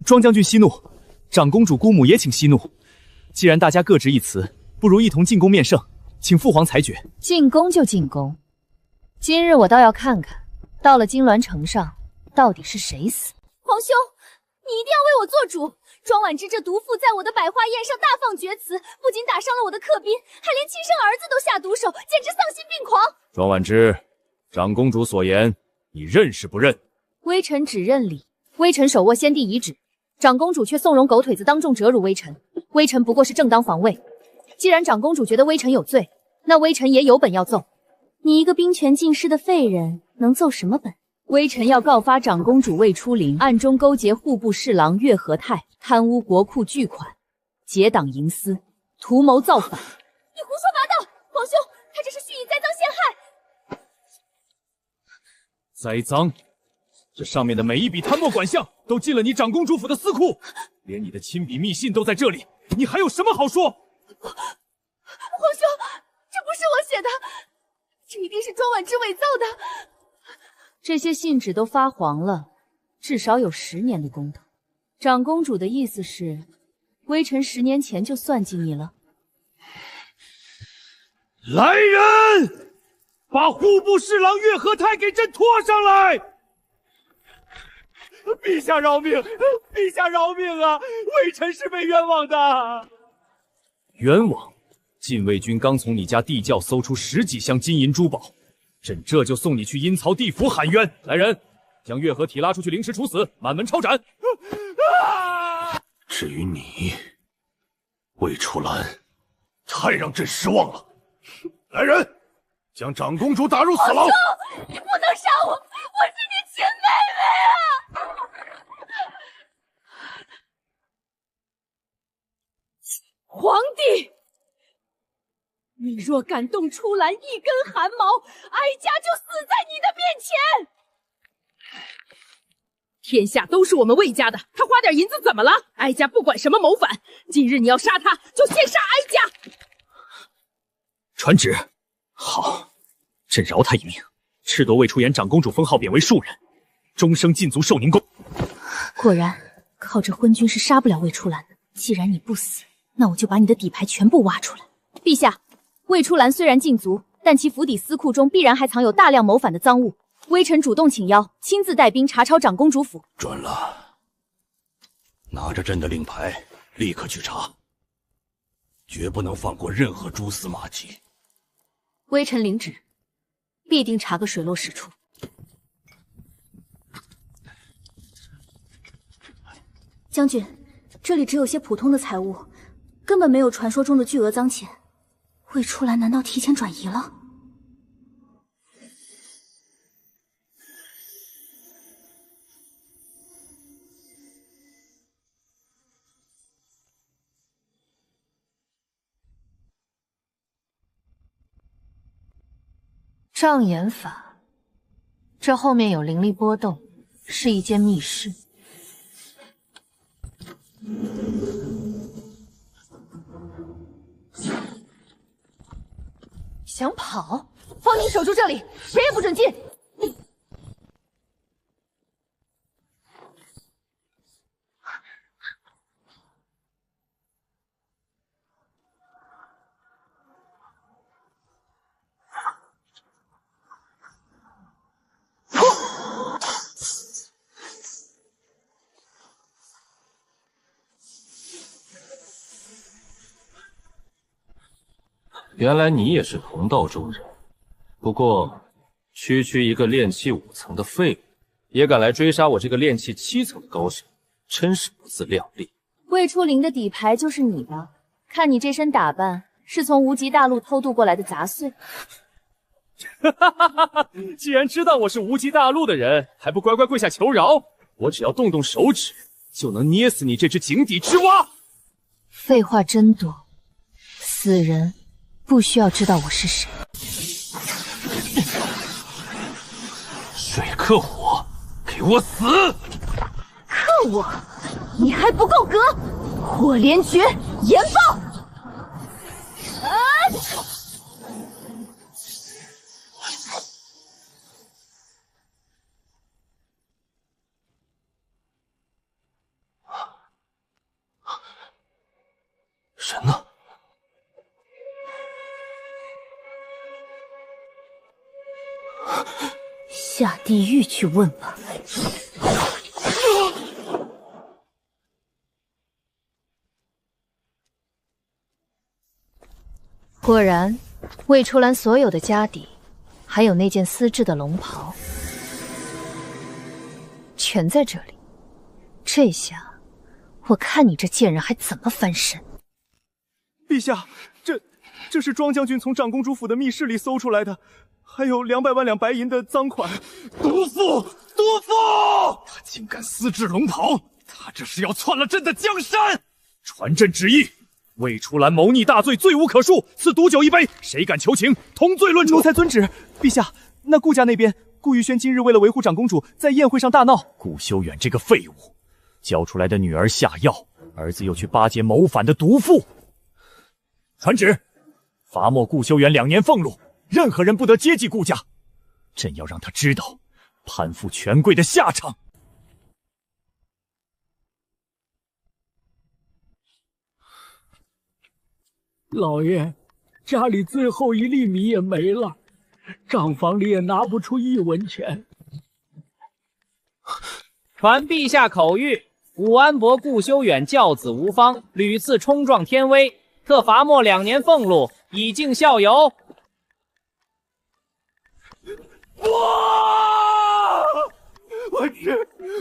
B: 庄将军息怒，长公主姑母也请息怒。既然大家各执一词，不如一同进宫面圣，请父皇裁决。
E: 进宫就进宫，今日我倒要看看，到了金銮城上，到底是谁死？
A: 皇兄，你一定要为我做主！庄婉之这毒妇在我的百花宴上大放厥词，不仅打伤了我的客宾，还连亲生儿子都下毒手，简直丧心病狂！
N: 庄婉之，长公主所言，你认是不认？
E: 微臣只认理。微臣手握先帝遗旨，长公主却纵容狗腿子当众折辱微臣，微臣不过是正当防卫。既然长公主觉得微臣有罪，那微臣也有本要奏。
A: 你一个兵权尽失的废人，能奏什么本？微臣要告发长公主魏初灵暗中勾结户部侍郎岳和泰，贪污国库巨款，结党营私，图谋造反。你胡说八道！皇兄，他这是蓄意栽赃陷害！
B: 栽赃？这上面的每一笔贪墨款项都进了你长公主府的私库，连你的亲笔密信都在这里，你还有什么好说？
A: 皇兄，这不是我写的，
I: 这一定是庄婉之伪造的。
D: 这些信纸都发黄了，至少有10年的功头。长公主的意思是，微臣10年前就算计你了。
K: 来人，把户部侍郎月和泰给朕拖上来！陛下饶命！陛下饶命啊！微臣是被冤枉的。
N: 冤枉？禁卫军刚从你家地窖搜出10几箱金银珠宝，朕这就送你去阴曹地府喊冤。来人，将月和体拉出去凌迟处死，满门抄斩。
F: 至于你，魏初兰，太让朕失望了。来人，将长公主打入死牢！
I: 你不能杀我，我是你亲妹妹啊！皇帝，你若敢动初兰一根汗毛，哀家就死在你的面前。天下都是我们魏家的，他花点银子怎么了？哀家不管什么谋反，今日你要杀他，就先杀哀家。
O: 传旨，好，朕饶他一命，褫夺魏初言长公主封号，贬为庶人，终生禁足寿宁宫。
J: 果然，靠着昏君是杀不了魏初兰的。既然你不死，那我就把你的底牌全部挖出来。
D: 陛下，魏初兰虽然禁足，但其府邸司库中必然还藏有大量谋反的赃物。微臣主动请邀，亲自带兵查抄长公主府。
F: 准了，拿着朕的令牌，立刻去查，绝不能放过任何蛛丝马迹。
J: 微臣领旨，必定查个水落石出。将军，这里只有些普通的财物，根本没有传说中的巨额赃钱。魏初兰难道提前转移了？
E: 障眼法，这后面有灵力波动，是一间密室。
D: 想跑？方宁守住这里，谁也不准进。
L: 原来你也是同道中人，不过区区一个炼气5层的废物，也敢来追杀我这个炼气7层的高手，真是不自量力。
D: 魏初灵的底牌就是你的，看你这身打扮，是从无极大陆偷渡过来的杂碎。
N: 既然知道我是无极大陆的人，还不乖乖跪下求饶？我只要动动手指，就能捏死你这只井底之蛙。
E: 废话真多，死人不需要知道我是谁。
F: 水克火，给我死！
I: 克我，你还不够格！火莲诀，研爆！
F: 人呢？
J: 下地狱去问吧。
E: 果然，魏初兰所有的家底，还有那件丝质的龙袍，全在这里。这下，我看你这贱人还怎么翻身！
K: 陛下，这是庄将军从长公主府的密室里搜出来的，还有200万两白银的赃款。
M: 毒妇，毒妇！他竟敢私制龙袍，他这是要篡了朕的江山！
N: 传朕旨意，魏初兰谋逆大罪，罪无可恕，赐毒酒1杯，谁敢求情，同罪论处。
K: 奴才遵旨。陛下，那顾家那边，顾玉轩今日为了维护长公主，在宴会上大闹。
N: 顾修远这个废物，教出来的女儿下药，儿子又去巴结谋反的毒妇。传旨，罚没顾修远2年俸禄，任何人不得接济顾家。朕要让他知道攀附权贵的下场。
K: 老爷，家里最后一粒米也没了，账房里也拿不出1文钱。
Q: 传陛下口谕：武安伯顾修远教子无方，屡次冲撞天威，特罚没2年俸禄，以儆效尤。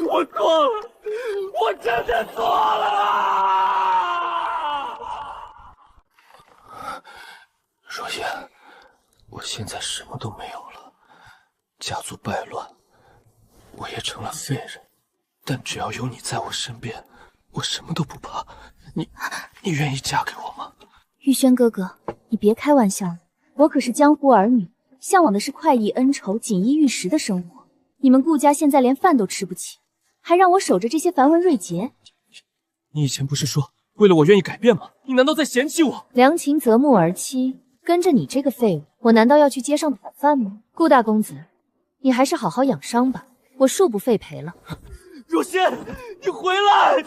K: 我错了，我真的错了。
L: 若烟，我现在什么都没有了，家族败乱，我也成了废人。但只要有你在我身边，我什么都不怕。你愿意嫁给我吗？
J: 玉轩哥哥，你别开玩笑了，我可是江湖儿女，向往的是快意恩仇、锦衣玉食的生活。你们顾家现在连饭都吃不起，还让我守着这些繁文缛节。
B: 你以前不是说为了我愿意改变吗？你难道在嫌弃我？
D: 良禽择木而栖，跟着你这个废物，我难道要去街上讨饭吗？顾大公子，你还是好好养伤吧，我恕不费赔了。
K: 若仙，你回来！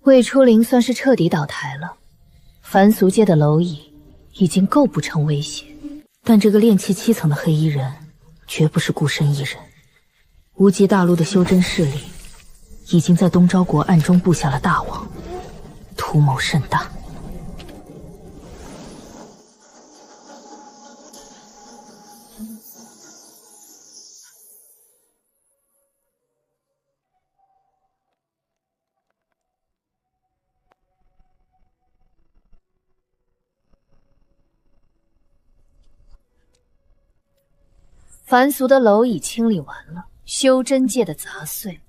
D: 魏初灵算是彻底倒台了，凡俗界的蝼蚁已经构不成威胁，但这个炼气7层的黑衣人绝不是孤身一人。无极大陆的修真势力已经在东昭国暗中布下了大网，图谋甚大。凡俗的蝼蚁清理完了，修真界的杂碎，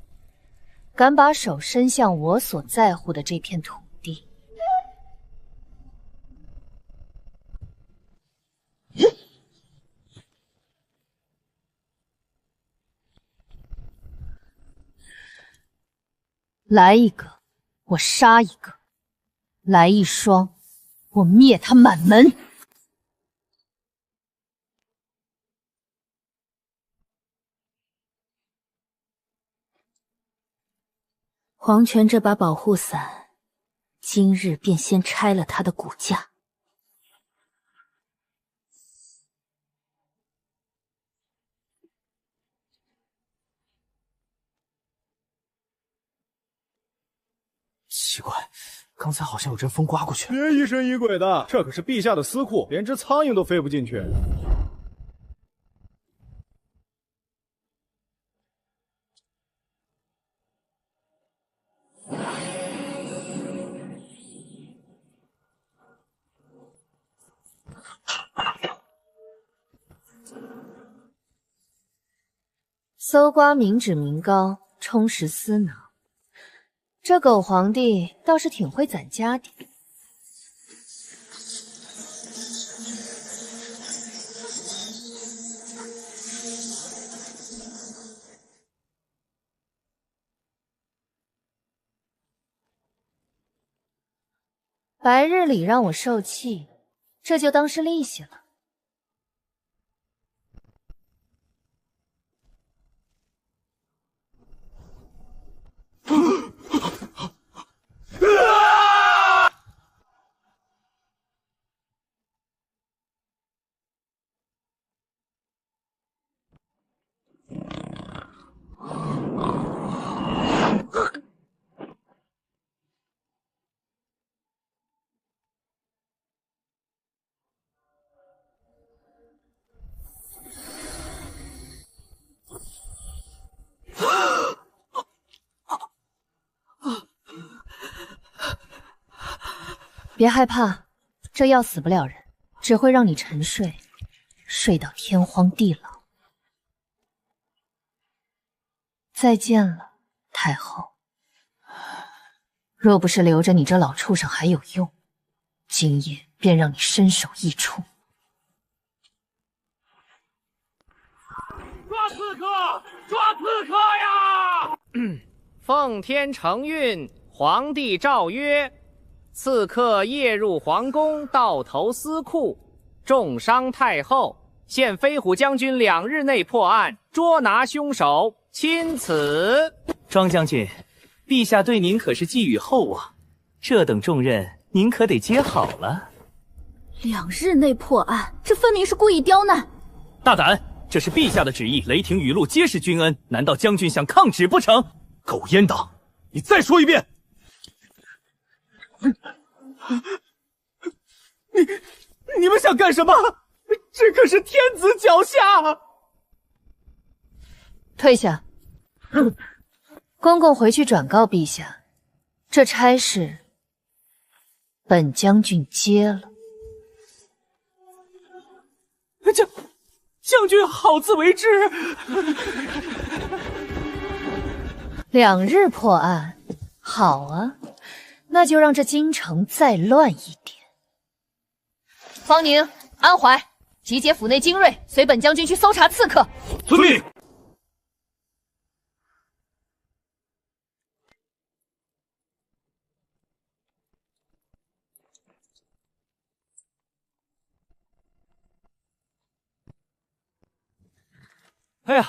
D: 敢把手伸向我所在乎的这片土地，来一个，我杀一个；来一双，我灭他满门。黄泉这把保护伞，今日便先拆了他的骨架。
O: 奇怪，刚才好像有阵风刮过去。
R: 别疑神疑鬼的，这可是陛下的私库，连只苍蝇都飞不进去。
D: 搜刮民脂民膏，充实私囊，这狗皇帝倒是挺会攒家底。白日里让我受气，这就当是利息了。别害怕，这药死不了人，只会让你沉睡，睡到天荒地老。再见了，太后。若不是留着你这老畜生还有用，今夜便让你身首异处。
K: 抓刺客！抓刺客呀！
Q: 奉天承运，皇帝诏曰：刺客夜入皇宫，盗投司库，重伤太后。现飞虎将军2日内破案，捉拿凶手，钦此。
S: 庄将军，陛下对您可是寄予厚望，这等重任您可得接好了。
A: 2日内破案，这分明是故意刁难。
S: 大胆！这是陛下的旨意，雷霆雨露皆是君恩，难道将军想抗旨不成？
C: 狗阉党，你再说一遍！你们想干什么？这可是天子脚下！
E: 退下。公公回去转告陛下，这差事本将军接了。
C: 将军好自为之。
E: 2日破案，好啊，那就让这京城再乱一点。方宁、安怀，集结府内精锐，随本将军去搜查刺客。
C: 遵命。
B: 哎呀，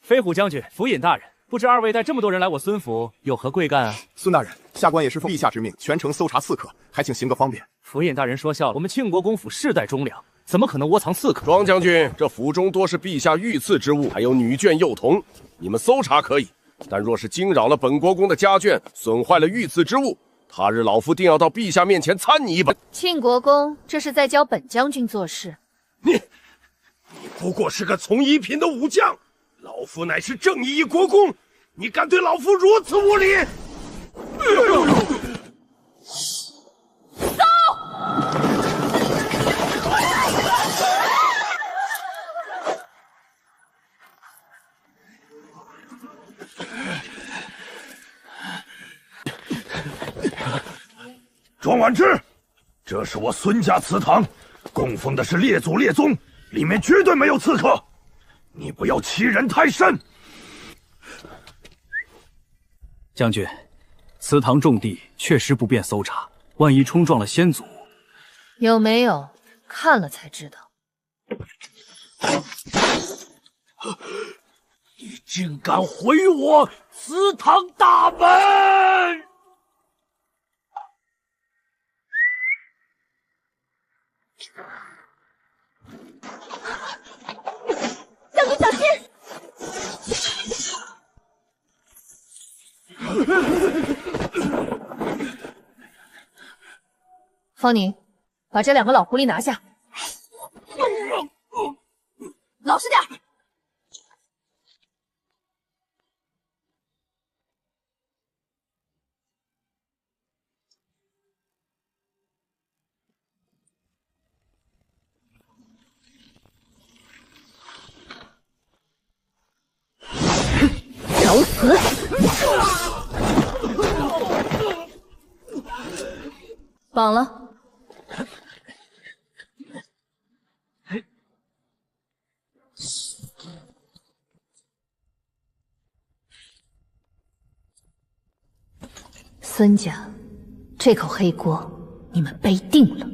B: 飞虎将军、府尹大人，不知二位带这么多人来我孙府有何贵干啊？
T: 孙大人，下官也是奉陛下之命，全城搜查刺客，还请行个方便。
B: 府尹大人说笑了，我们庆国公府世代忠良，怎么可能窝藏刺客？
F: 庄将军，这府中多是陛下御赐之物，还有女眷幼童，你们搜查可以，但若是惊扰了本国公的家眷，损坏了御赐之物，他日老夫定要到陛下面前参你一把。
E: 庆国公这是在教本将军做事。
F: 你不过是个从一品的武将，老夫乃是正义一国公，你敢对老夫如此无礼！
M: 庄婉之，这是我孙家祠堂，供奉的是列祖列宗，里面绝对没有刺客，你不要欺人太甚。
O: 将军，祠堂重地，确实不便搜查，万一冲撞了先祖，
E: 有没有？看了才知道。
M: 你竟敢毁我祠堂大门！
A: 将军小心！
E: 方宁，把这2个老狐狸拿下。
A: 老实点！
E: 找死！绑了。孙家，这口黑锅你们背定了。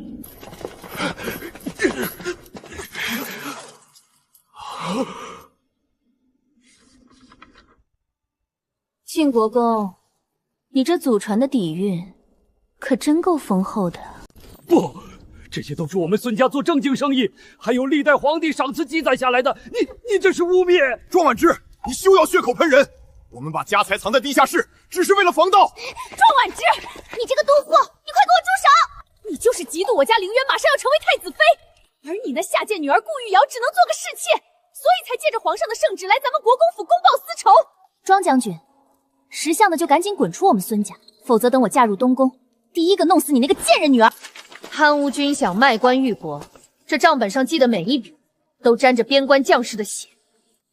J: 庆国公，你这祖传的底蕴可真够丰厚的。
K: 不，这些都是我们孙家做正经生意，还有历代皇帝赏赐记载下来的。你这是污蔑！
T: 庄婉之，你休要血口喷人！我们把家财藏在地下室，只是为了防盗。
A: 庄婉之，你这个毒妇，你快给我住手！你就是嫉妒我家陵渊马上要成为太子妃，而你那下贱女儿顾玉瑶只能做个侍妾，所以才借着皇上的圣旨来咱们国公府公报私仇。
J: 庄将军，识相的就赶紧滚出我们孙家，否则等我嫁入东宫，第一个弄死你那个贱人女儿！
E: 贪污军饷，卖官鬻国，这账本上记的每一笔都沾着边关将士的血，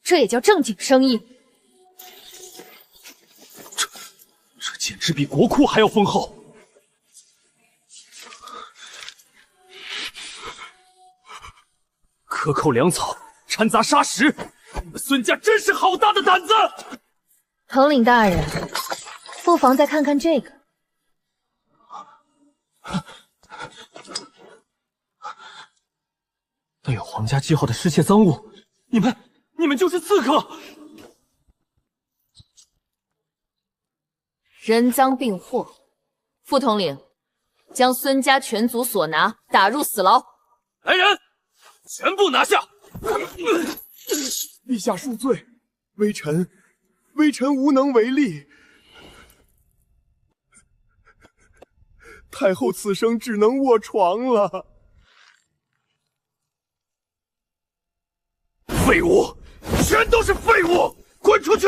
E: 这也叫正经生意？
K: 这简直比国库还要丰厚。克扣粮草，掺杂砂石，你们孙家真是好大的胆子！
E: 统领大人，不妨再看看这个。
O: 那有皇家记号的失窃赃物，你们就是刺客！
E: 人赃并获，副统领，将孙家全族所拿打入死牢。
H: 来人，全部拿下！
T: 陛下恕罪，微臣无能为力。太后此生只能卧床了。
H: 废物，全都是废物，滚出去！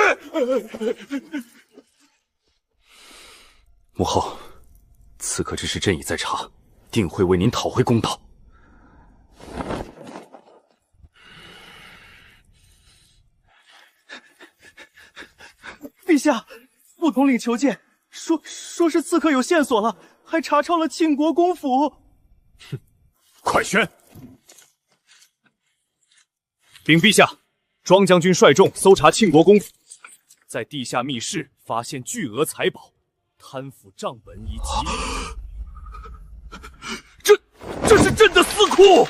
L: 母后，此刻之事朕已在查，定会为您讨回公道。
B: 陛下，副统领求见，说是刺客有线索了，还查抄了庆国公府。
N: 哼，快宣！禀陛下，庄将军率众搜查庆国公府，在地下密室发现巨额财宝、贪腐账本以及……
H: 这是朕的私库！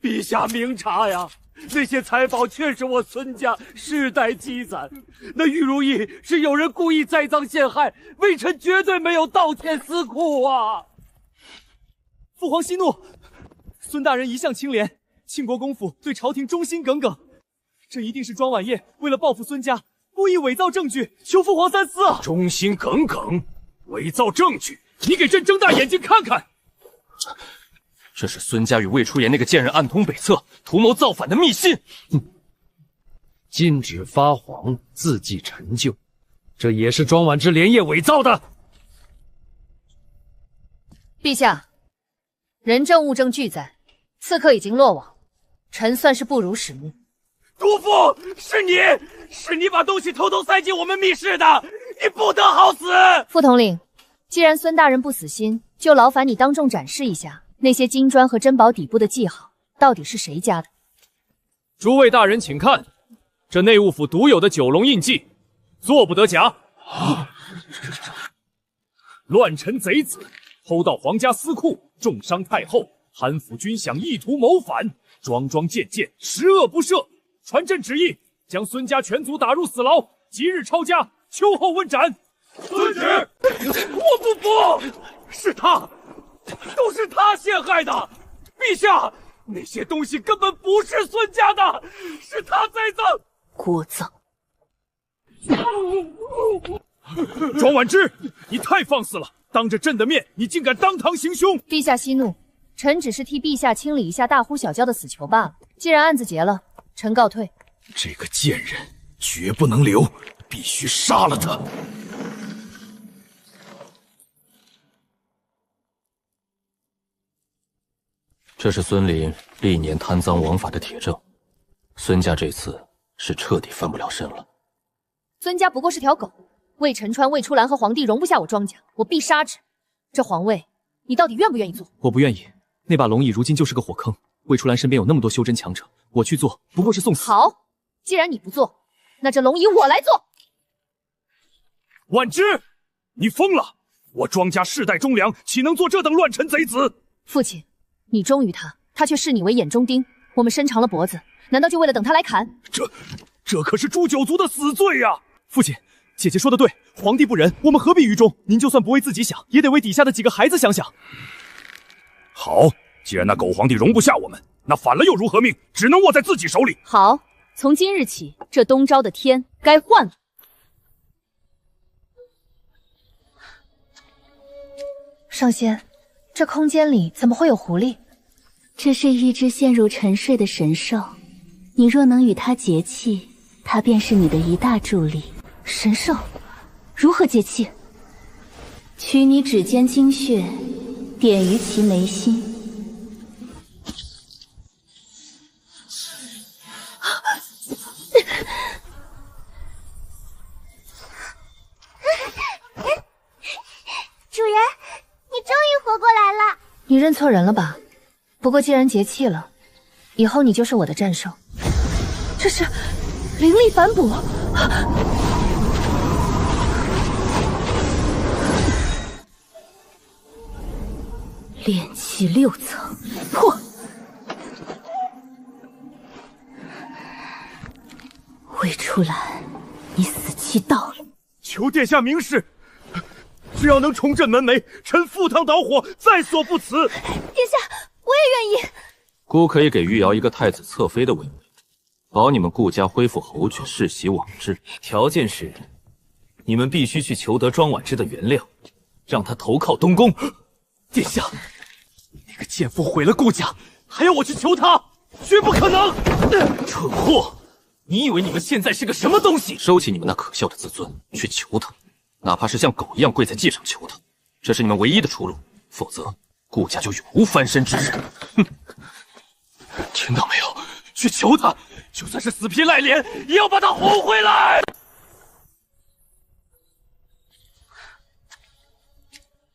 K: 陛下明察呀！那些财宝确是我孙家世代积攒，那玉如意是有人故意栽赃陷害，微臣绝对没有盗窃私库啊！
B: 父皇息怒，孙大人一向清廉，庆国公府对朝廷忠心耿耿，这一定是庄晚夜为了报复孙家，故意伪造证据，求父皇三思啊！
H: 忠心耿耿，伪造证据，你给朕睁大眼睛看看！
L: 这是孙家与魏初言那个贱人暗通北侧，图谋造反的密信。
H: 禁止发谎，自己陈旧，这也是庄婉之连夜伪造的。
E: 陛下，人证物证俱在，刺客已经落网，臣算是不辱使命。
K: 督父，是你把东西偷偷塞进我们密室的，你不得好死！
E: 副统领，既然孙大人不死心，就劳烦你当众展示一下。那些金砖和珍宝底部的记号，到底是谁家的？
N: 诸位大人，请看，这内务府独有的九龙印记，做不得假。乱臣贼子偷盗皇家私库，重伤太后，贪腐军饷，意图谋反，桩桩件件，十恶不赦。传朕旨意，将孙家全族打入死牢，即日抄家，秋后问斩。
K: 遵旨。我不服，是他。都是他陷害的，陛下，那些东西根本不是孙家的，是他栽赃。
E: 聒噪！
N: 庄婉之，你太放肆了！当着朕的面，你竟敢当堂行凶！
E: 陛下息怒，臣只是替陛下清理一下大呼小叫的死囚罢了。既然案子结了，臣告退。
H: 这个贱人绝不能留，必须杀了他！
L: 这是孙林历年贪赃枉法的铁证，孙家这次是彻底翻不了身了。
E: 孙家不过是条狗，魏晨川、魏初兰和皇帝容不下我庄家，我必杀之。这皇位，你到底愿不愿意做？
B: 我不愿意，那把龙椅如今就是个火坑。魏初兰身边有那么多修真强者，我去做不过是送死。
E: 好，既然你不做，那这龙椅我来做。
N: 婉之，你疯了！我庄家世代忠良，岂能做这等乱臣贼子？
E: 父亲。你忠于他，他却视你为眼中钉。我们伸长了脖子，难道就为了等他来砍？
N: 这可是诛九族的死罪呀！
B: 父亲，姐姐说的对，皇帝不仁，我们何必于衷？您就算不为自己想，也得为底下的几个孩子想想。
N: 好，既然那狗皇帝容不下我们，那反了又如何命？只能握在自己手里。
E: 好，从今日起，这东昭的天该换了。上仙，这空间里怎么会有狐狸？
J: 这是一只陷入沉睡的神兽，你若能与它结契，它便是你的一大助力。
E: 神兽如何结契？
J: 取你指尖精血，点于其眉心。
G: 主人，你终于活过来了。
E: 你认错人了吧？不过既然结契了，以后你就是我的战兽。这是灵力反哺。
J: 炼气6层，破！魏初兰，你死期到了。
C: 求殿下明示，只要能重振门楣，臣赴汤蹈火，在所不辞。
I: 殿下，我也愿意。
L: 孤可以给玉瑶一个太子侧妃的位位，保你们顾家恢复侯爵世袭往制。
O: 条件是，你们必须去求得庄婉之的原谅，让他投靠东宫。
C: 殿下，那个贱妇毁了顾家，还要我去求他，绝不可能！
O: 蠢货！你以为你们现在是个什么东西？
L: 收起你们那可笑的自尊，去求他，哪怕是像狗一样跪在地上求他，这是你们唯一的出路，否则顾家就永无翻身之日。哼！
C: 听到没有？去求他，就算是死皮赖脸，也要把他哄回来！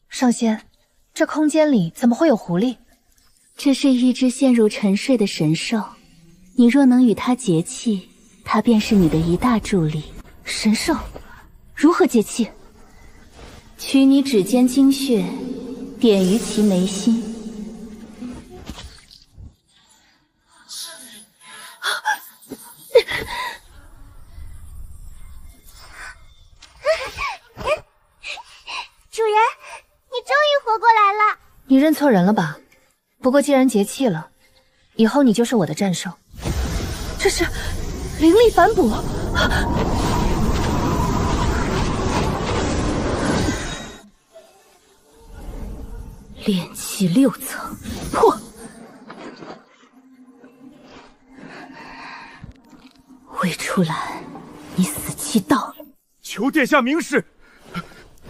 E: 上仙，这空间里怎么会有狐狸？
J: 这是一只陷入沉睡的神兽，你若能与它结契，它便是你的一大助力。
E: 神兽如何结契？
J: 取你指尖精血，点于其眉心。
G: 主人，你终于活过来了。
E: 你认错人了吧？不过既然结契了，以后你就是我的战兽。这是灵力反哺。
J: 炼气6层，破！魏初兰，你死期到了。
C: 求殿下明示，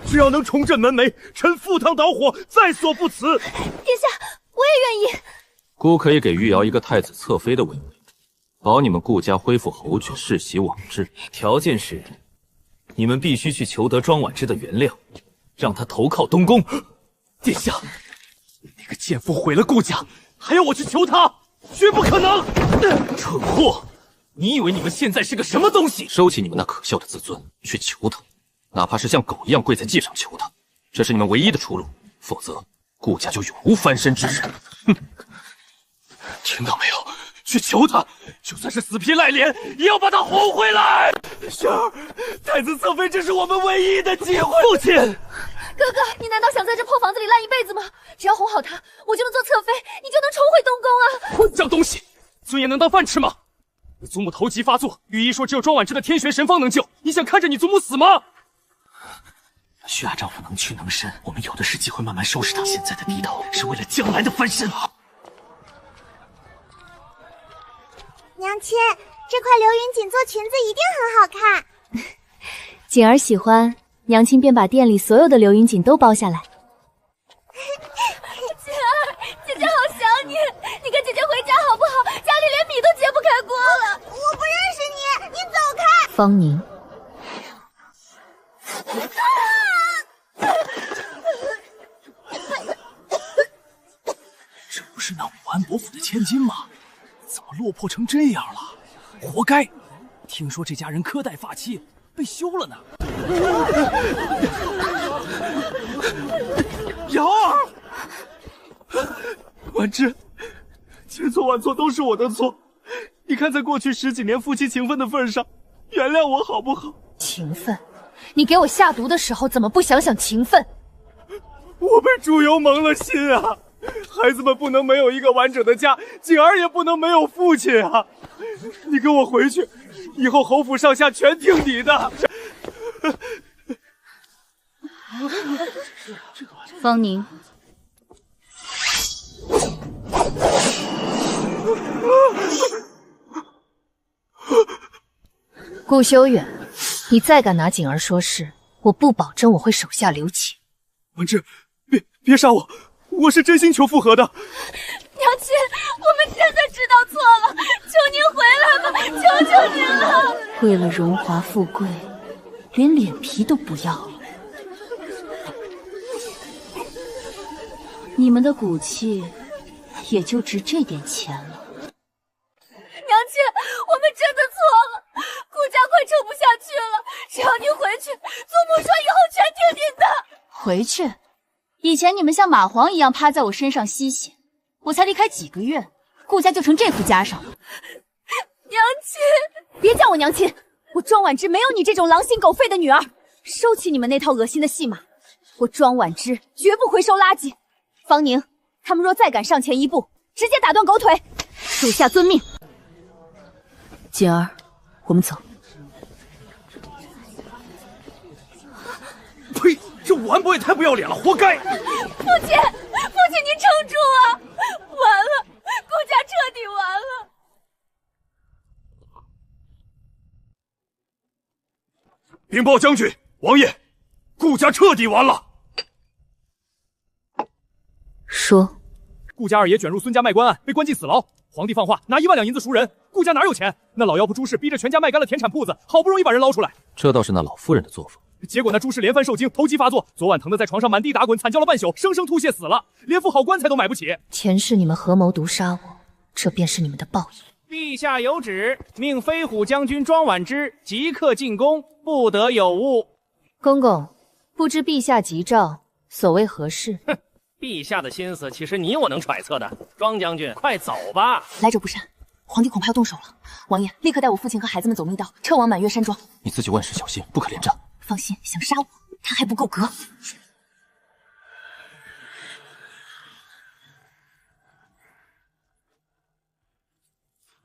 C: 只要能重振门楣，臣赴汤蹈火，在所不辞。
I: 殿下，我也愿意。
L: 孤可以给玉瑶一个太子侧妃的位位，保你们顾家恢复侯爵世袭往制。
O: 条件是，你们必须去求得庄婉之的原谅，让他投靠东宫。
C: 殿下，那个贱妇毁了顾家，还要我去求他，绝不可能！
O: 蠢货！你以为你们现在是个什么东西？
L: 收起你们那可笑的自尊，去求他，哪怕是像狗一样跪在地上求他，这是你们唯一的出路，否则顾家就永无翻身之日。哼！
C: 听到没有？去求他，就算是死皮赖脸，也要把他哄回来。萱儿，太子侧妃，这是我们唯一的机会。父亲，
I: 哥哥，你难道想在这破房子里烂一辈子吗？只要哄好他，我就能做侧妃，你就能重回东宫啊！
B: 混账东西，尊严能当饭吃吗？你祖母头疾发作，御医说只有庄婉之的天玄神方能救，你想看着你祖母死吗？
P: 徐家丈夫能屈能伸，我们有的是机会慢慢收拾他。现在的低头是为了将来的翻身。
G: 娘亲，这块流云锦做裙子一定很好看。
J: 锦儿喜欢，娘亲便把店里所有的流云锦都包下来。
I: 锦儿，姐姐好想你，你跟姐姐回家好不好？家里连米都揭不开锅了。
G: 我不认识你，你走开。
E: 方宁，
C: 这不是那武安伯府的千金吗？怎么落魄成这样了？活该！听说这家人苛待发妻，被休了呢。瑶儿，婉之，千错万错都是我的错。你看，在过去10几年夫妻情分的份上，原谅我好不好？
E: 情分？你给我下毒的时候怎么不想想情分？
C: 我被猪油蒙了心啊！孩子们不能没有一个完整的家，锦儿也不能没有父亲啊！你跟我回去，以后侯府上下全听你的。
J: 方宁，
E: 顾修远，你再敢拿锦儿说事，我不保证我会手下留情。
C: 婉之，别杀我！我是真心求复合的。
I: 娘亲，我们真的知道错了，求您回来吧，求求您了。
J: 为了荣华富贵，连脸皮都不要了。你们的骨气也就值这点钱了。
I: 娘亲，我们真的错了，顾家快撑不下去了，只要您回去，祖母说以后全听您的。
J: 回去？以前你们像蚂蟥一样趴在我身上吸血，我才离开几个月，顾家就成这副家上了。
A: 娘亲，别叫我娘亲，我庄婉之没有你这种狼心狗肺的女儿。收起你们那套恶心的戏码，我庄婉之绝不回收垃圾。方宁，他们若再敢上前一步，直接打断狗腿。属下遵命。
J: 锦儿，我们走。
C: 呸！这武安伯也太不要脸了，活该！
I: 父亲，父亲，您撑住啊！完了，顾家彻底完了。
C: 禀报将军，王爷，顾家彻底完了。
J: 说，
B: 顾家二爷卷入孙家卖官案，被关进死牢。皇帝放话拿1万两银子赎人，顾家哪有钱？那老妖婆朱氏逼着全家卖干了田产铺子，好不容易把人捞出来。
L: 这倒是那老夫人的作风。
B: 结果那朱氏连番受惊，头疾发作，昨晚疼得在床上满地打滚，惨叫了半宿，生生吐血死了，连副好棺材都买不起。
E: 前世你们合谋毒杀我，这便是你们的报应。
Q: 陛下有旨，命飞虎将军庄婉之即刻进宫，不得有误。
E: 公公，不知陛下急召，所谓何事？
Q: 哼，陛下的心思，其实你我能揣测的。庄将军，快走吧！
J: 来者不善，皇帝恐怕要动手了。王爷，立刻带我父亲和孩子们走密道，撤往满月山庄。
L: 你自己万事小心，不可连战。
J: 放心，想杀我，他还不够格。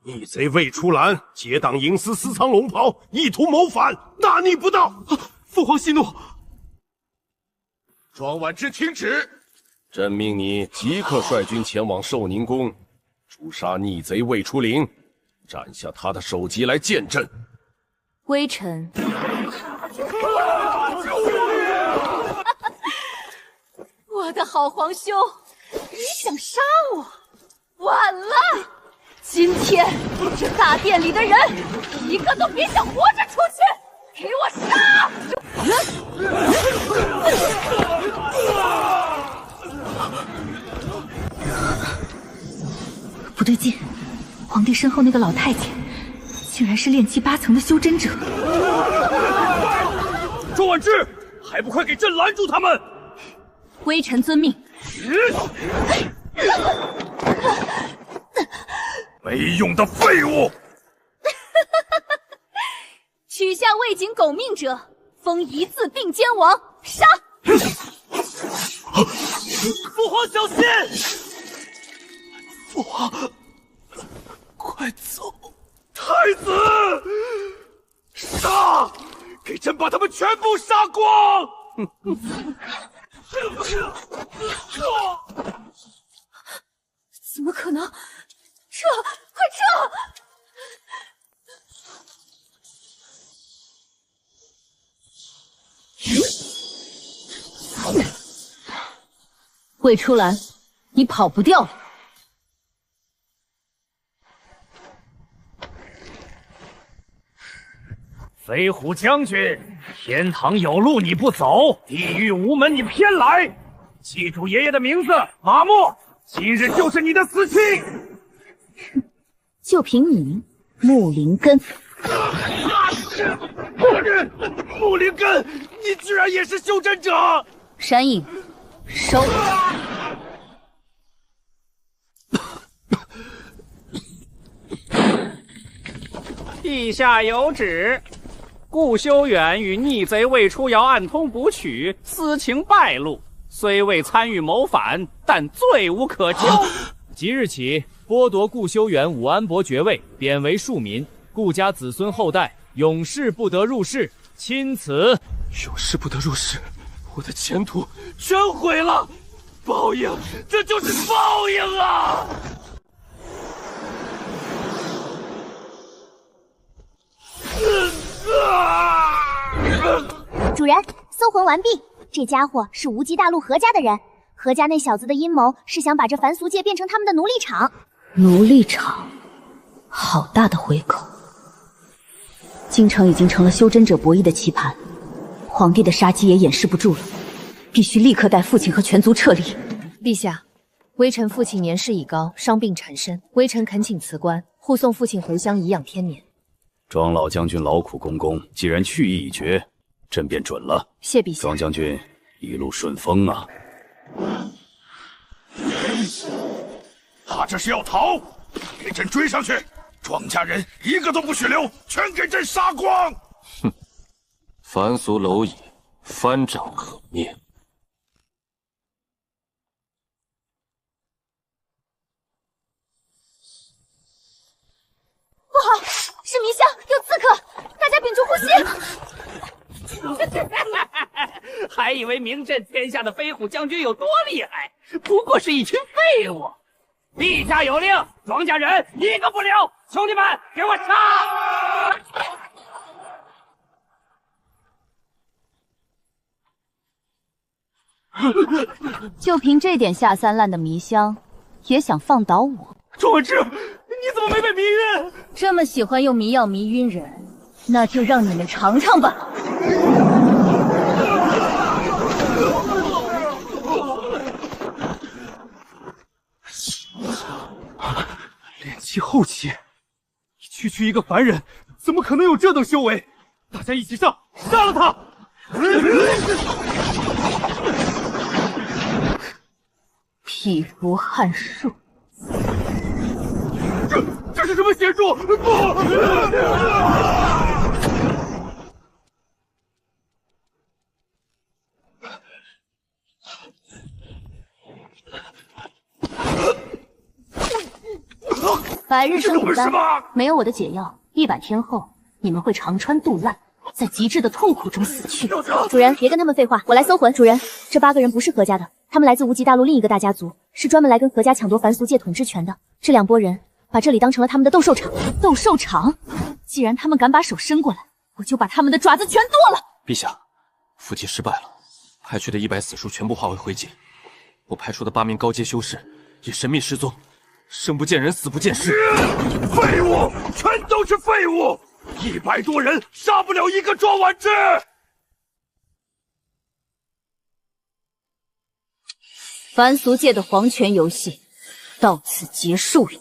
F: 逆贼魏初兰结党营私，私藏龙袍，意图谋反，大逆不道！
C: 父皇息怒，
F: 庄婉之听旨，朕命你即刻率军前往寿宁宫，诛杀逆贼魏初灵，斩下他的首级来见朕。
J: 微臣。
A: 我的好皇兄，你想杀我？晚了！今天这大殿里的人，一个都别想活着出去！给我杀！
J: 不对劲，皇帝身后那个老太监，竟然是炼气8层的修真者。
C: 庄婉之，还不快给朕拦住他们！
J: 微臣遵命。
C: 没用的废物！
A: 取下魏景狗命者，封1字并肩王。杀！
C: 父皇小心！父皇，快走！太子，杀！给朕把他们全部杀光！
A: 怎么可能？撤！快撤！
J: 魏初兰，你跑不掉了。
H: 飞虎将军，天堂有路你不走，地狱无门你偏来。记住爷爷的名字，马莫，今日就是你的死期。
J: 就凭你，木灵根。
C: 木灵根，你居然也是修真者！
J: 山影，收。
Q: 陛下有旨，顾修远与逆贼魏初瑶暗通捕取，私情败露，虽未参与谋反，但罪无可究。
B: 即日起，剥夺顾修远、武安伯爵位，贬为庶民。顾家子孙后代永世不得入仕。钦此。
C: 永世不得入仕，我的前途全毁了！报应，这就是报应啊！
G: 主人，搜魂完毕。这家伙是无极大陆何家的人，何家那小子的阴谋是想把这凡俗界变成他们的奴隶场。
J: 奴隶场，好大的回口！京城已经成了修真者博弈的棋盘，皇帝的杀机也掩饰不住了，必须立刻带父亲和全族撤离。
E: 陛下，微臣父亲年事已高，伤病缠身，微臣恳请辞官，护送父亲回乡颐养天年。
N: 庄老将军劳苦功功，既然去意已决，朕便准了。
E: 谢陛下。
N: 庄将军一路顺风啊！
M: 他这是要逃，给朕追上去！庄家人一个都不许留，全给朕杀光！
L: 哼，凡俗蝼蚁，翻掌可灭。
I: 不好，是迷香，有刺客，大家屏住呼吸。
Q: 还以为名震天下的飞虎将军有多厉害，不过是一群废物。陛下有令，庄稼人一个不留，兄弟们，给我杀！
J: 就凭这点下三滥的迷香，也想放倒我？
K: 庄文之，你怎么没被迷晕？
J: 这么喜欢用迷药迷晕人，那就让你们尝尝吧。
K: 炼气后期，你区一个凡人，怎么可能有这等修为？大家一起上，杀了他！
J: 譬如撼树。
K: 这是什么邪术？不！
J: 百日生死丹，没有我的解药，100天后你们会肠穿肚烂，在极致的痛苦中死去。
A: 主人，别跟他们废话，我来搜魂。主人，这8个人不是何家的，他们来自无极大陆另一个大家族，是专门来跟何家抢夺凡俗界统治权的。这2拨人把这里当成了他们的斗兽场。
J: 斗兽场？既然他们敢把手伸过来，我就把他们的爪子全剁了。
L: 陛下，伏击失败了，派去的100死术全部化为灰烬。我派出的8名高阶修士也神秘失踪，生不见人，死不见尸。
M: 废物，全都是废物！100多人杀不了一个庄婉之。
J: 凡俗界的黄泉游戏到此结束了。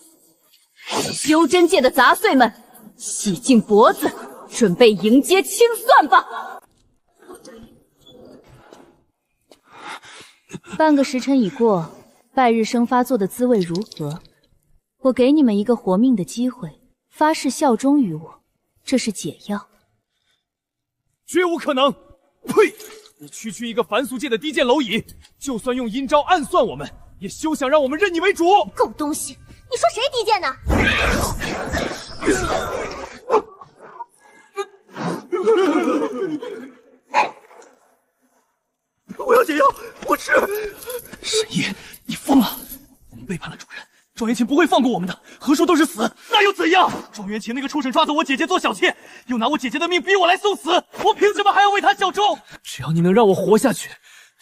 J: 修真界的杂碎们，洗净脖子，准备迎接清算吧。半个时辰已过，拜日生发作的滋味如何？我给你们一个活命的机会，发誓效忠于我，这是解药。
K: 绝无可能！呸！你区一个凡俗界的低贱蝼蚁，就算用阴招暗算我们，也休想让我们认你为主！
G: 狗东西，你说谁低贱呢？
K: 我要解药，我吃！沈毅，你疯了！我们背叛了主人，庄元琴不会放过我们的，何处都是死，那又怎样？庄元琴那个畜生抓走我姐姐做小妾，又拿我姐姐的命逼我来送死，我凭什么还要为他效忠？只要你能让我活下去，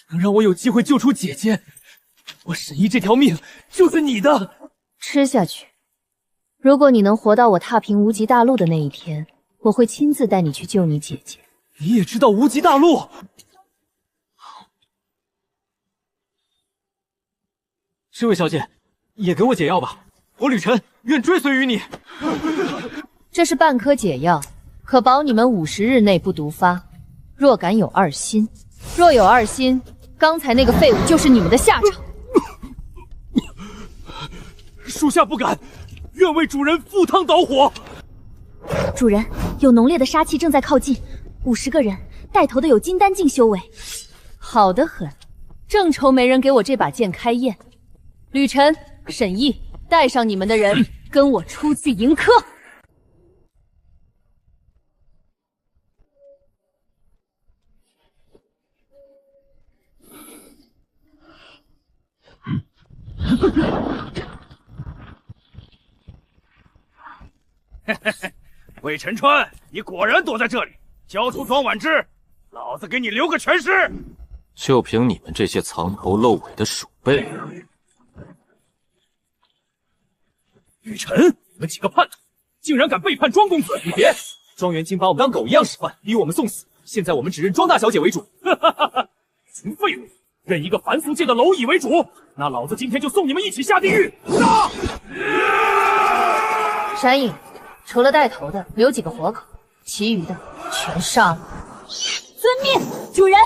K: 能让我有机会救出姐姐，我沈毅这条命就是你的。
J: 吃下去。如果你能活到我踏平无极大陆的那一天，我会亲自带你去救你姐姐。
K: 你也知道无极大陆？
O: 这位小姐，也给我解药吧，我吕晨愿追随于你。
J: 这是半颗解药，可保你们50日内不毒发。若敢有二心，若有二心，刚才那个废物就是你们的下场。
K: 属下不敢，愿为主人赴汤蹈火。
A: 主人，有浓烈的杀气正在靠近，50个人，带头的有金丹境修为。
J: 好得很，正愁没人给我这把剑开焰。吕晨、沈毅，带上你们的人，跟我出去迎客。
M: 魏晨川，你果然躲在这里，交出庄婉之，老子给你留个全尸！
L: 就凭你们这些藏头露尾的鼠辈！
K: 雨辰，你们几个叛徒，竟然敢背叛庄公子！你别，庄元清把我们当狗一样使唤，逼我们送死。现在我们只认庄大小姐为主。哈哈哈哈！群废物，认一个凡俗界的蝼蚁为主，那老子今天就送你们一起下地狱！杀！
J: 山影，除了带头的留几个活口，其余的全杀了。
A: 遵命，主人。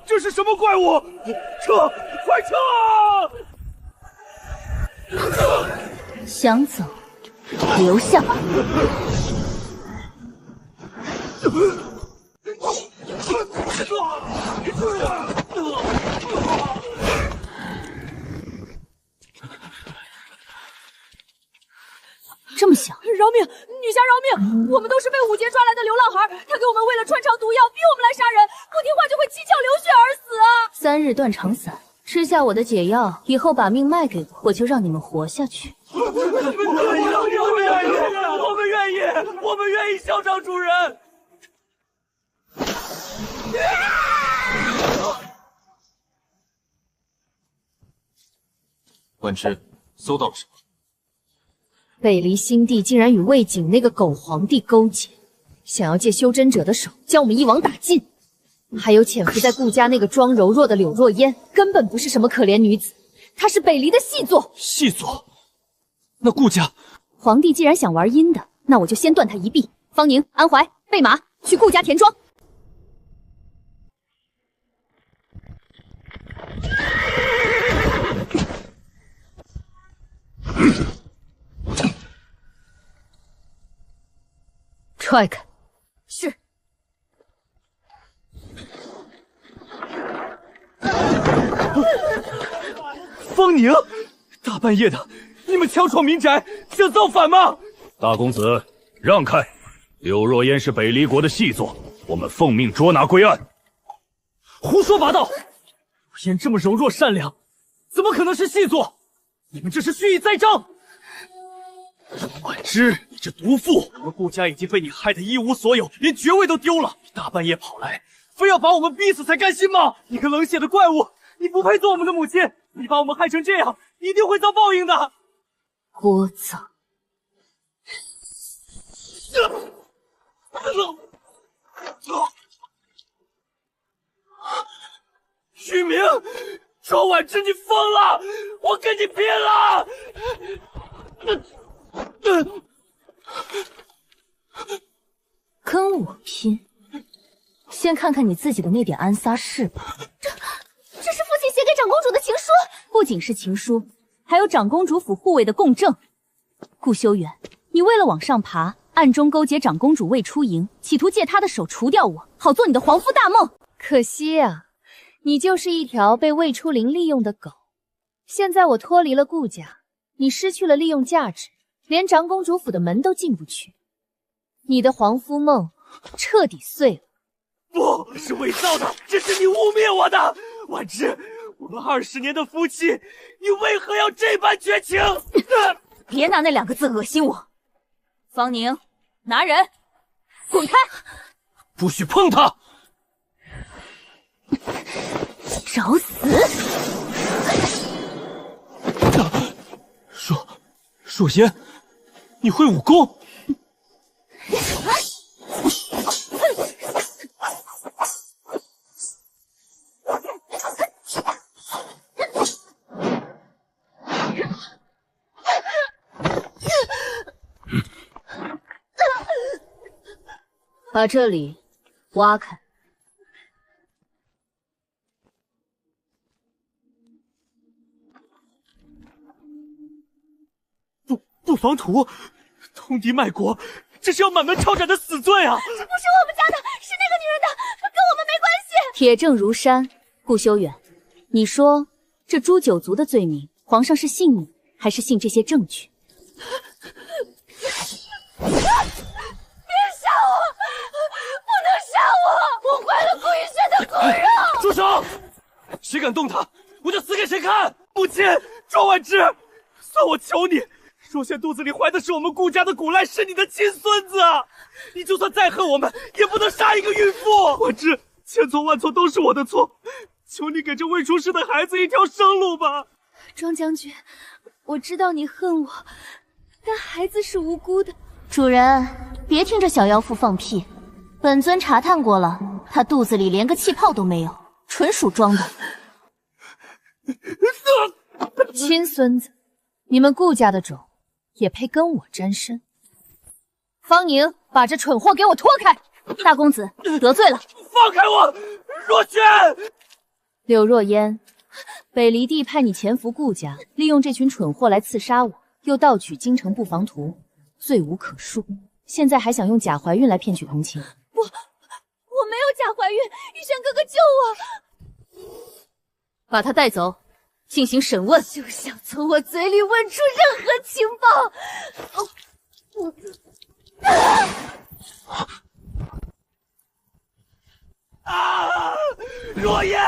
K: 这是什么怪物？撤！快撤！
J: 想走，留下吧。这么小，
I: 饶命！女侠饶命！我们都是被武杰抓来的流浪孩，他给我们喂了穿肠毒药，逼我们来杀人，不听话就会七窍流血而死啊
J: ！3日断肠散，吃下我的解药，以后把命卖给我，我就让你们活下去。
K: 我们愿意效忠主人。
L: 婉之，搜到了什么？
D: 北离新帝竟然与魏景那个狗皇帝勾结，想要借修真者的手将我们一网打尽。还有潜伏在顾家那个装柔弱的柳若烟，根本不是什么可怜女子，她是北离的细作。
B: 细作？那顾家……
D: 皇帝既然想玩阴的，那我就先断他一臂。方宁、安怀、备马，去顾家田庄。踹开！
A: 是。
K: 方宁，大半夜的，你们强闯民宅，想造反吗？
M: 大公子，让开！柳若烟是北离国的细作，我们奉命捉拿归案。
K: 胡说八道！若烟这么柔弱善良，怎么可能是细作？你们这是蓄意栽赃！婉之，你这毒妇！我们顾家已经被你害得一无所有，连爵位都丢了。你大半夜跑来，非要把我们逼死才甘心吗？你个冷血的怪物！你不配做我们的母亲！你把我们害成这样，一定会遭报应的！
J: 聒噪！
K: 许明，庄婉之，你疯了！我跟你拼了！
J: 跟我拼？先看看你自己的那点安撒氏吧。
A: 这是父亲写给长公主的情书，
J: 不仅是情书，还有长公主府护卫的供证。顾修远，你为了往上爬，暗中勾结长公主魏出营，企图借她的手除掉我，好做你的皇夫大梦。
D: 可惜啊，你就是一条被魏出灵利用的狗。现在我脱离了顾家，你失去了利用价值，连长公主府的门都进不去，你的皇夫梦彻底碎了。
K: 不是伪造的，这是你污蔑我的，婉之，我们20年的夫妻，你为何要这般绝情？
A: 别拿那2个字恶心我！方宁，拿人，滚开！
K: 不许碰他！
A: 找死！
K: 若烟，你会武功？
J: 把这里挖开。
K: 不防土，通敌卖国，这是要满门抄斩的死罪啊！
A: 这不是我们家的，是那个女人的，跟我们没关系。
J: 铁证如山，顾修远，你说这诛九族的罪名，皇上是信你，还是信这些证据？
A: 别杀我！不能杀我！我怀了顾一轩的骨肉！
K: 住手！谁敢动他，我就死给谁看！母亲，庄婉之，算我求你。若轩肚子里怀的是我们顾家的古赖，是你的亲孙子啊！你就算再恨我们，也不能杀一个孕妇。婉之，千错万错都是我的错，求你给这未出世的孩子一条生路吧。
D: 庄将军，我知道你恨我，但孩子是无辜的。
J: 主人，别听这小妖妇放屁，本尊查探过了，他肚子里连个气泡都没有，纯属装的。
D: 亲孙子，你们顾家的种也配跟我沾身？方宁，把这蠢货给我拖开！
J: 大公子得罪了，
K: 放开我，若萱！
D: 柳若烟，北离地派你潜伏顾家，利用这群蠢货来刺杀我，又盗取京城布防图，罪无可恕。现在还想用假怀孕来骗取同情？
I: 我没有假怀孕，玉轩哥哥救我！
D: 把他带走，进行审问。
I: 就想从我嘴里问出任何情报。
K: 若烟，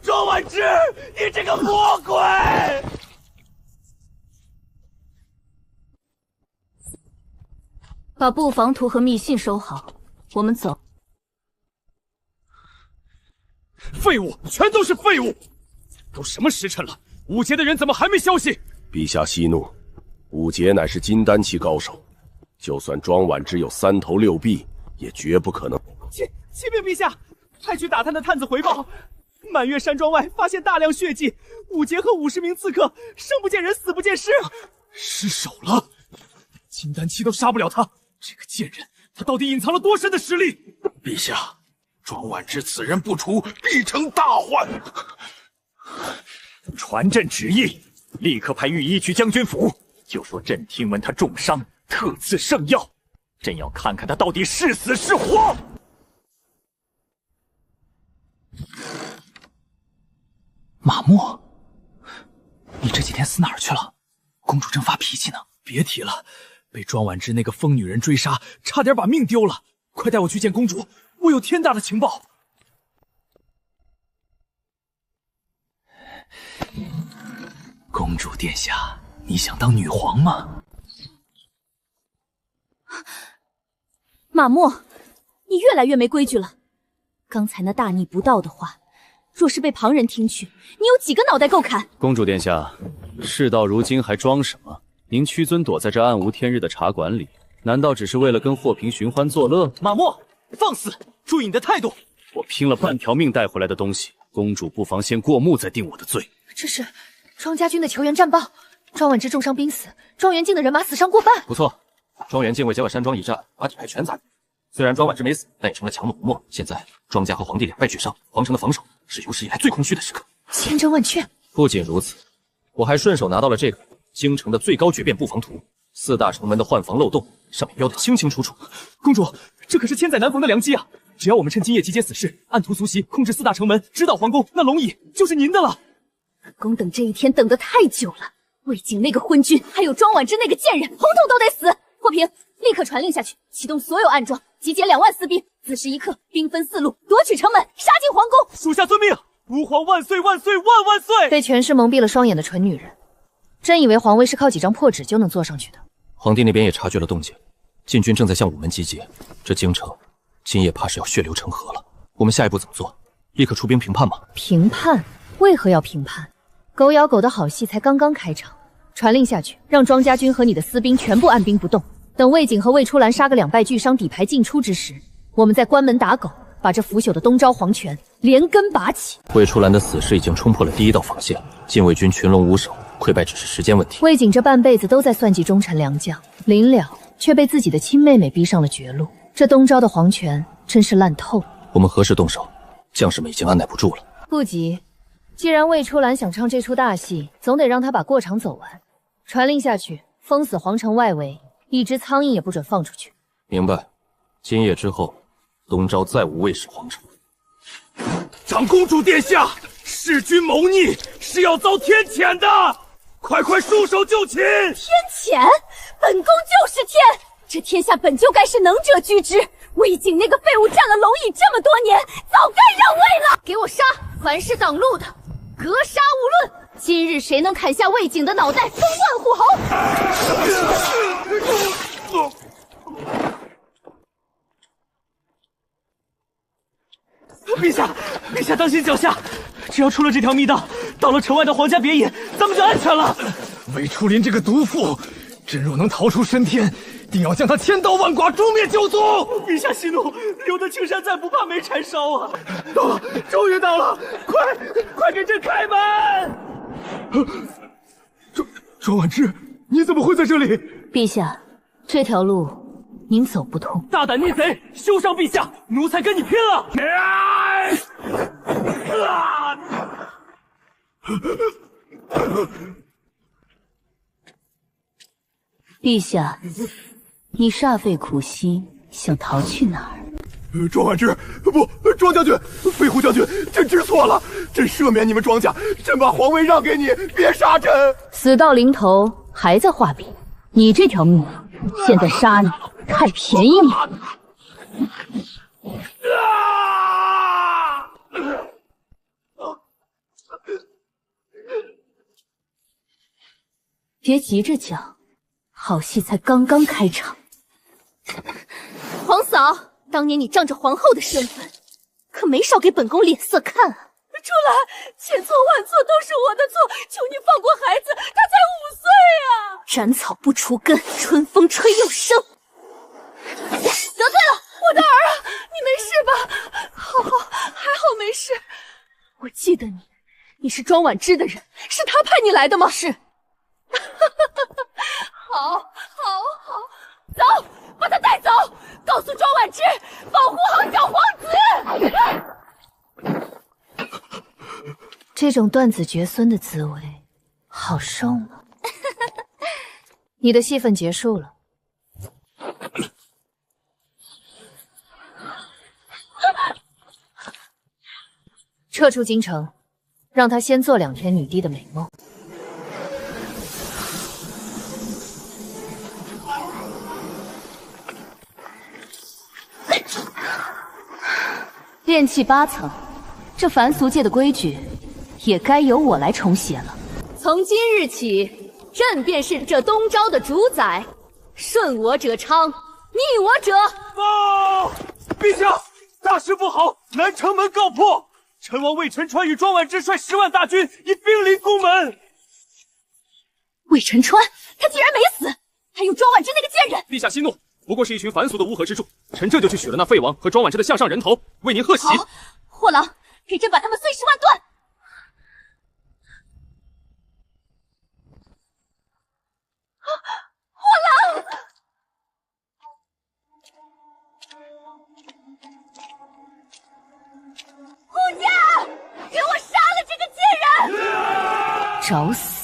K: 庄婉之，你这个魔鬼！
J: 把布防图和密信收好，我们走。
K: 废物，全都是废物！都什么时辰了，武杰的人怎么还没消息？
F: 陛下息怒，武杰乃是金丹期高手，就算庄婉之有3头6臂，也绝不可能。
B: 启禀陛下，派去打探的探子回报，满月山庄外发现大量血迹，武杰和50名刺客生不见人，死不见尸，
K: 失手了。金丹期都杀不了他，这个贱人，他到底隐藏了多深的实力？
M: 陛下，庄婉之此人不除，必成大患。
O: 传朕旨意，立刻派御医去将军府，就说朕听闻他重伤，特赐圣药。朕要看看他到底是死是活。
B: 马莫，你这几天死哪儿去了？公主正发脾气呢。别提了，被庄婉之那个疯女人追杀，差点把命丢了。快带我去见公主，我有天大的情报。公主殿下，你想当女皇吗？
J: 马莫，你越来越没规矩了。刚才那大逆不道的话，若是被旁人听去，你有几个脑袋够砍？
N: 公主殿下，事到如今还装什么？您屈尊躲在这暗无天日的茶馆里，难道只是为了跟霍平寻欢作乐？
B: 马莫，放肆！注意你的态度！
N: 我拼了半条命带回来的东西，公主不妨先过目再定我的罪。
D: 这是庄家军的求援战报，庄婉之重伤濒死，庄园境的人马死伤过半。
L: 不错，庄园境为结果山庄一战，把底牌全砸。虽然庄婉之没死，但也成了强弩无末。现在庄家和皇帝2败俱伤，皇城的防守是有史以来最空虚的时刻。
D: 千真万确。
L: 不仅如此，我还顺手拿到了这个京城的最高绝变布防图，4大城门的换防漏洞上面标得清清楚楚。
B: 公主，这可是千载难逢的良机啊！只要我们趁今夜集结死士，按图速袭，控制4大城门，直捣皇宫，那龙椅就是您的了。
J: 本宫等这一天等得太久了，魏景那个昏君，还有庄婉之那个贱人，统统都得死！霍平，立刻传令下去，启动所有暗桩，集结2万私兵，子时一刻，兵分4路，夺取城门，杀进皇宫。
B: 属下遵命。吾皇万岁万岁万万岁！
D: 被权势蒙蔽了双眼的蠢女人，真以为皇位是靠几张破纸就能坐上去的？
L: 皇帝那边也察觉了动静，禁军正在向午门集结，这京城今夜怕是要血流成河了。我们下一步怎么做？立刻出兵平叛吗？
D: 平叛？为何要平叛？狗咬狗的好戏才刚刚开场，传令下去，让庄家军和你的私兵全部按兵不动，等魏景和魏初兰杀个2败俱伤，底牌尽出之时，我们再关门打狗，把这腐朽的东昭皇权连根拔起。
L: 魏初兰的死士已经冲破了第1道防线，禁卫军群龙无首，溃败只是时间问题。
D: 魏景这半辈子都在算计忠臣良将，临了却被自己的亲妹妹逼上了绝路。这东昭的皇权真是烂透了。
L: 我们何时动手？将士们已经按耐不住了。
D: 不急，既然魏初兰想唱这出大戏，总得让她把过场走完。传令下去，封死皇城外围，一只苍蝇也不准放出去。
L: 明白。今夜之后，东昭再无魏氏皇城。
K: 长公主殿下，弑君谋逆是要遭天谴的，快束手就擒！
I: 天谴？本宫就是天，这天下本就该是能者居之。魏景那个废物占了龙椅这么多年，早该让位了。
J: 给我杀！凡是挡路的，格杀勿论。今日谁能砍下魏景的脑袋，封万户侯！
B: 陛下，陛下当心脚下！只要出了这条密道，到了城外的皇家别野，咱们就安全了。
M: 魏初林这个毒妇，朕若能逃出升天，
C: 定要将他千刀万剐，诛灭九族！
K: 陛下息怒，留得青山在，不怕没柴烧啊！到了，终于到了，快给朕开门！
C: 庄婉之，你怎么会在这里？
J: 陛下，这条路您走不通。
K: 大胆逆贼，休伤陛下，奴才跟你拼了！
J: 陛下，你煞费苦心，想逃去哪儿？
T: 庄婉之，不，庄将军，飞虎将军，朕知错了，朕赦免你们庄家，朕把皇位让给你，别杀朕！
J: 死到临头还在画饼，你这条命，现在杀你太便宜你。别急着讲，好戏才刚刚开场。
A: 皇嫂，当年你仗着皇后的身份，可没少给本宫脸色看啊！
I: 初兰，千错万错都是我的错，求你放过孩子，他才5岁啊！
A: 斩草不除根，春风吹又生。得罪了
I: 我的儿啊，你没事吧？好，还好没事。
A: 我记得你是庄婉之的人，是他派你来的吗？是。
I: 好，走，把他带走，告诉庄婉之，保护好小皇子。
E: 这种断子绝孙的滋味，好受吗？你的戏份结束了。撤出京城，让他先做2天女帝的美梦。
J: 炼气8层，这凡俗界的规矩，也该由我来重写了。
A: 从今日起，朕便是这东昭的主宰，顺我者昌，逆我者
K: 报！陛下，大事不好，南城门告破，陈王魏晨川与庄婉之率10万大军已兵临宫门。
A: 魏晨川，他竟然没死，还有庄婉之那个贱人！
O: 陛下息怒，不过是一群凡俗的乌合之众，臣这就去取了那废王和庄婉之的项上人头，为您贺喜。
A: 好，货郎，给朕把他们碎尸万段！货郎，护驾，给我杀了这个贱人！
J: 找死！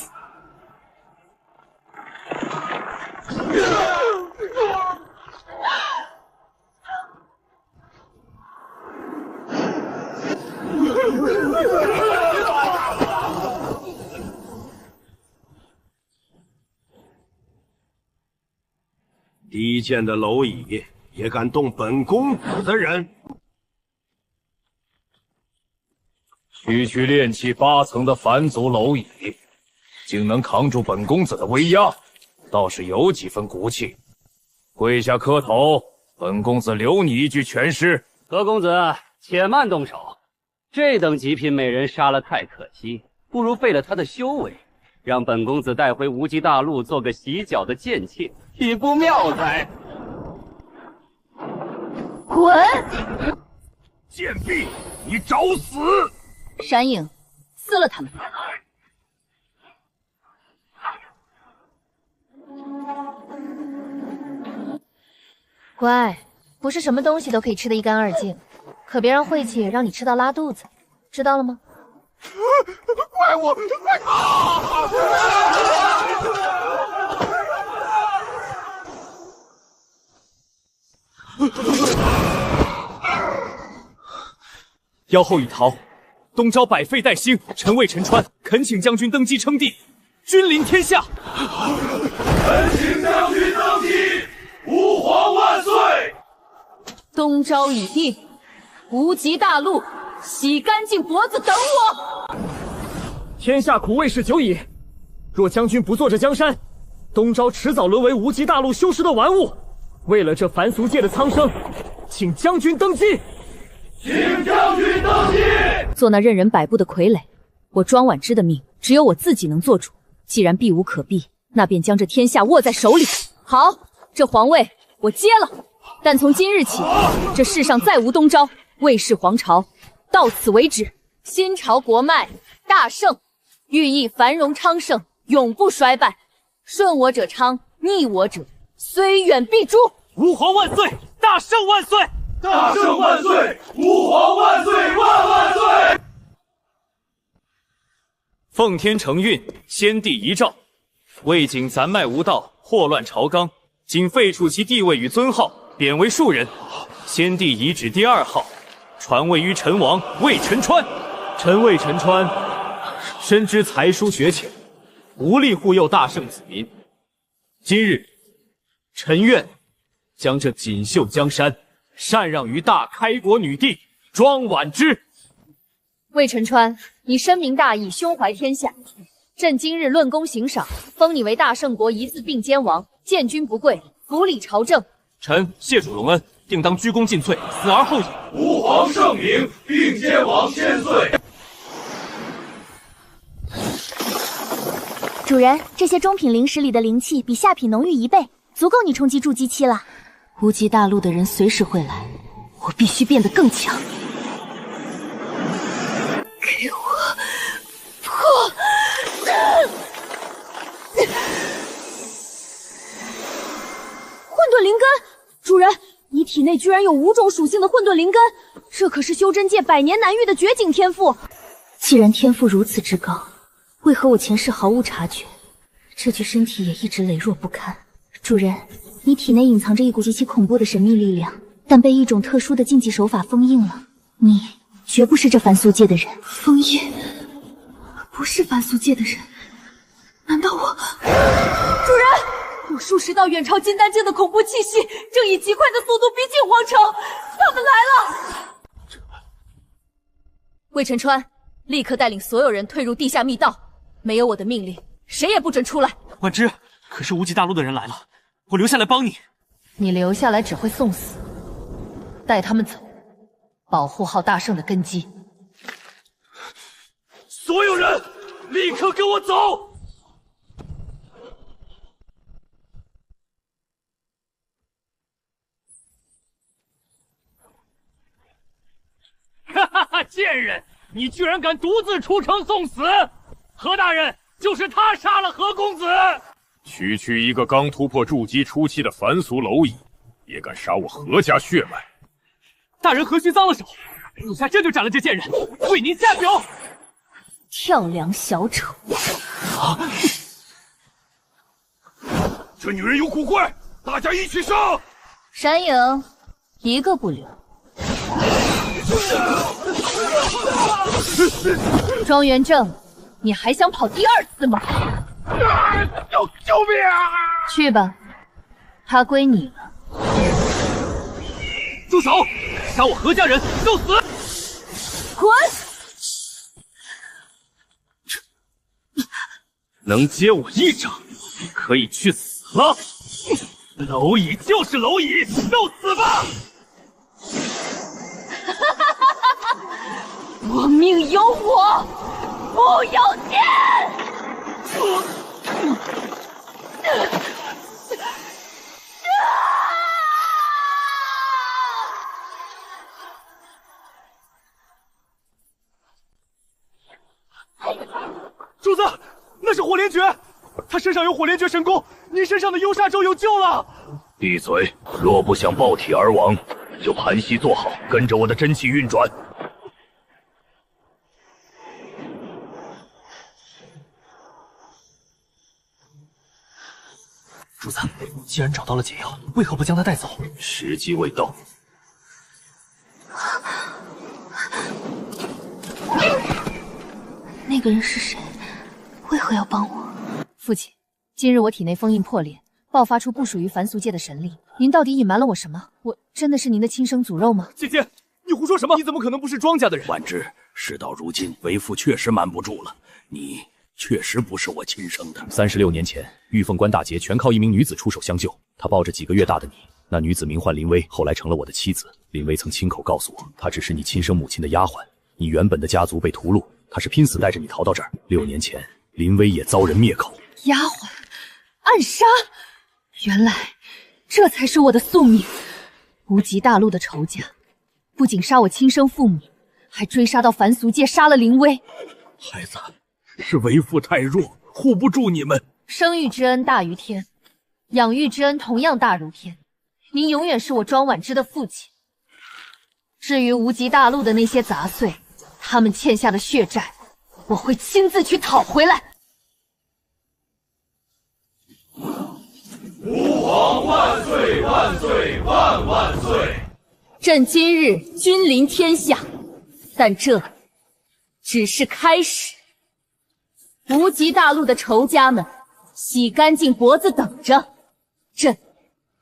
F: 低贱的蝼蚁也敢动本公子的人！
N: 区炼气8层的凡族蝼蚁，竟能扛住本公子的威压，倒是有几分骨气。跪下磕头，本公子留你一句全尸。
U: 何公子，且慢动手，这等极品美人杀了太可惜，不如废了她的修为，让本公子带回无极大陆做个洗脚的贱妾，岂不妙哉？
J: 滚！
M: 贱婢，你找死！
J: 闪影，撕了他们！
E: 乖，不是什么东西都可以吃得一干二净，可别让晦气让你吃到拉肚子，知道了吗？
T: 怪我，快逃！
B: 妖后已逃，东昭百废待兴，臣魏晨川恳请将军登基称帝，君临天下。
K: 恳请将军登基，吾皇万岁！
A: 东昭已定，无极大陆，洗干净脖子等我！
O: 天下苦未逝久矣，若将军不坐这江山，东昭迟早沦为无极大陆修士的玩物。为了这凡俗界的苍生，请将军登基。
K: 请将军登基！
J: 做那任人摆布的傀儡，我庄婉之的命只有我自己能做主。既然避无可避，那便将这天下握在手里。好，
D: 这皇位我接了，但从今日起，这世上再无东昭，魏氏皇朝到此为止。新朝国脉大盛，寓意繁荣昌盛，永不衰败。顺我者昌，逆我者虽远必诛。
K: 吾皇万岁！大圣万岁！大圣万岁！吾皇万岁！万万岁！
O: 奉天承运，先帝遗诏，魏景咱脉无道，祸乱朝纲，仅废除其地位与尊号，贬为庶人。先帝遗旨第2号，传位于陈王魏陈川。臣魏陈川，深知才疏学浅，无力护佑大圣子民。今日，臣愿将这锦绣江山禅让于大开国女帝庄婉之。
D: 魏陈川，你深明大义，胸怀天下。朕今日论功行赏，封你为大圣国一字并肩王，见君不跪，辅理朝政。
O: 臣谢主隆恩，定当鞠躬尽瘁，死而后已。
K: 吾皇圣明，并肩王千岁。
G: 主人，这些中品灵石里的灵气比下品浓郁1倍，足够你冲击筑基期了。
J: 无极大陆的人随时会来，我必须变得更强。给我破！
A: 混沌灵根，主人，你体内居然有5种属性的混沌灵根，这可是修真界100年难遇的绝景天赋。
J: 既然天赋如此之高，为何我前世毫无察觉？这具身体也一直羸弱不堪。主人，你体内隐藏着一股极其恐怖的神秘力量，但被一种特殊的禁忌手法封印了。你绝不是这凡俗界的人。
A: 封印？不是凡俗界的人？难道我……主人，我数10道远超金丹境的恐怖气息，正以极快的速度逼近皇城，他们来了！
D: 魏陈川，立刻带领所有人退入地下密道，没有我的命令，谁也不准出来。
O: 婉之，可是无极大陆的人来了，我留下来帮你。
E: 你留下来只会送死，带他们走，保护好大圣的根基。
K: 所有人，立刻跟我走！
H: 哈哈哈！贱人，你居然敢独自出城送死！何大人，就是他杀了何公子。
M: 区一个刚突破筑基初期的凡俗蝼蚁，也敢杀我何家血脉？
B: 大人何须脏了手？属下这就斩了这贱人，为您下酒。
J: 跳梁小丑！
M: 这女人有古怪，大家一起上！
J: 闪影，一个不留。
D: 庄元正，你还想跑第2次吗？
M: 救命啊！
J: 去吧，他归你了。
B: 住手！杀我何家人，受死！
D: 滚！
H: 能接我一掌，可以去死了。蝼蚁就是蝼蚁，受死吧！
A: 我命由我，不由天！
B: 主子，那是火莲诀，他身上有火莲诀神功，您身上的幽煞咒有救了。
M: 闭嘴！若不想爆体而亡，就盘膝坐好，跟着我的真气运转。
O: 主子，既然找到了解药，为何不将他带走？
M: 时机未到。
J: 那个人是谁？为何要帮我？
D: 父亲，今日我体内封印破裂，爆发出不属于凡俗界的神力。您到底隐瞒了我什么？我真的是您的亲生祖肉吗？
B: 姐姐，你胡说什么？你怎么可能不是庄家的人？
M: 婉之，事到如今，为父确实瞒不住了，你确实不是我亲生的。
N: 36年前，玉凤关大劫全靠一名女子出手相救，她抱着几个月大的你。那女子名唤林薇，后来成了我的妻子。林薇曾亲口告诉我，她只是你亲生母亲的丫鬟。你原本的家族被屠戮，她是拼死带着你逃到这儿。6年前，林薇也遭人灭口。
D: 丫鬟暗杀，
J: 原来
E: 这才是我的宿命。无极大陆的仇家，不仅杀我亲生父母，还追杀到凡俗界，杀了林薇。
M: 孩子，是为父太弱，护不住你们。
E: 生育之恩大于天，养育之恩同样大如天。您永远是我庄婉之的父亲。至于无极大陆的那些杂碎，他们欠下的血债，我会亲自去讨回来。
K: 吾皇万岁万岁万万岁！
E: 朕今日君临天下，但这只是开始。无极大陆的仇家们，洗干净脖子等着，朕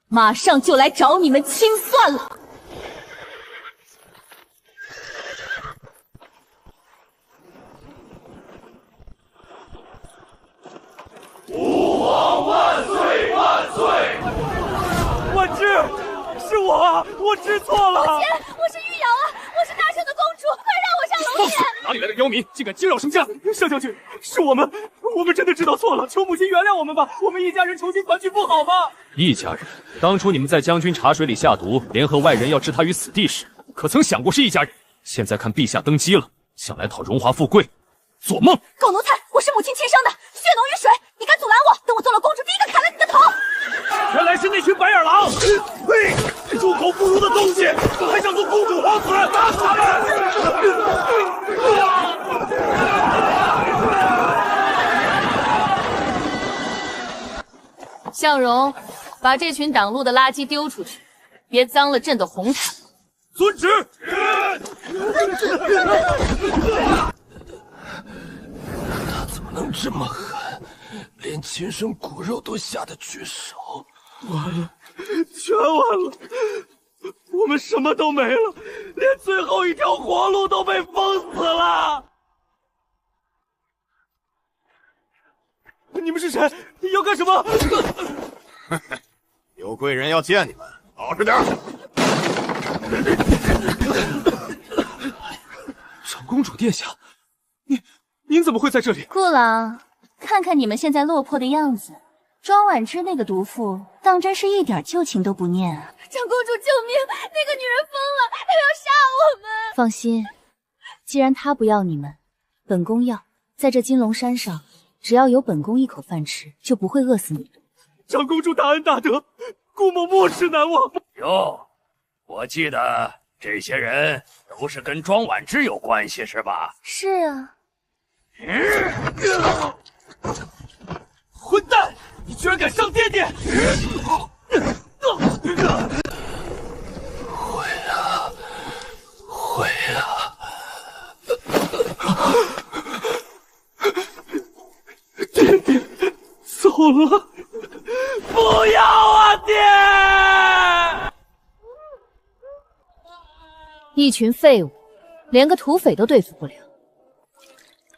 E: 马上就来找你们清算了。
K: 吾皇万岁万岁！
C: 婉之，是我啊，我知错了。
I: 父亲，我是玉瑶啊，我是大圣的公主，快让我上楼去！
C: 哪里来的刁民，竟敢惊扰圣驾！萧将军，是我们真的知道错了，求母亲原谅我们吧，我们一家人重新团聚不好吗？
N: 一家人？当初你们在将军茶水里下毒，联合外人要置他于死地时，可曾想过是一家人？现在看陛下登基了，想来讨荣华富贵，做梦！
I: 狗奴才，我是母亲亲生的，血浓于水，你敢阻拦我？等我做了公主，第一个砍了你的头！
K: 原来是那群白眼狼！呸！猪口不如的东西，还想做公主皇子？打死他们！
E: 向荣，把这群挡路的垃圾丢出去，别脏了朕的红毯。
K: 遵旨。
F: 他怎么能这么狠，连亲生骨肉都下得去手？
C: 完了，全完了，我们什么都没了，连最后一条活路都被封死了。你们是谁？要干什么？
T: 有贵人要见你们，老实点。
C: 长公主殿下，您怎么会在这里？
J: 顾郎，看看你们现在落魄的样子，庄婉之那个毒妇，当真是一点旧情都不念啊！
I: 长公主救命！那个女人疯了，她要杀我们！
J: 放心，既然她不要你们，本宫要。在这金龙山上，只要有本宫一口饭吃，就不会饿死你。
C: 长公主大恩大德，顾某没齿难忘。
M: 哟，我记得这些人都是跟庄婉之有关系是吧？
J: 是啊。
C: 混蛋！你居然敢伤爹爹！
F: 会啊！
C: 爹爹走了，不要啊，爹！
E: 一群废物，连个土匪都对付不了。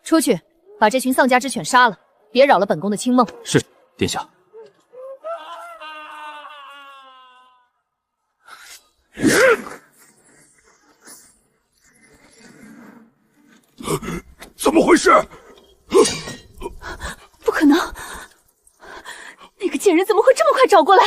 E: 出去，把这群丧家之犬杀了，别扰了本宫的清梦。
L: 是，殿下。
T: 怎么回事？
I: 不可能！那个贱人怎么会这么快找过来？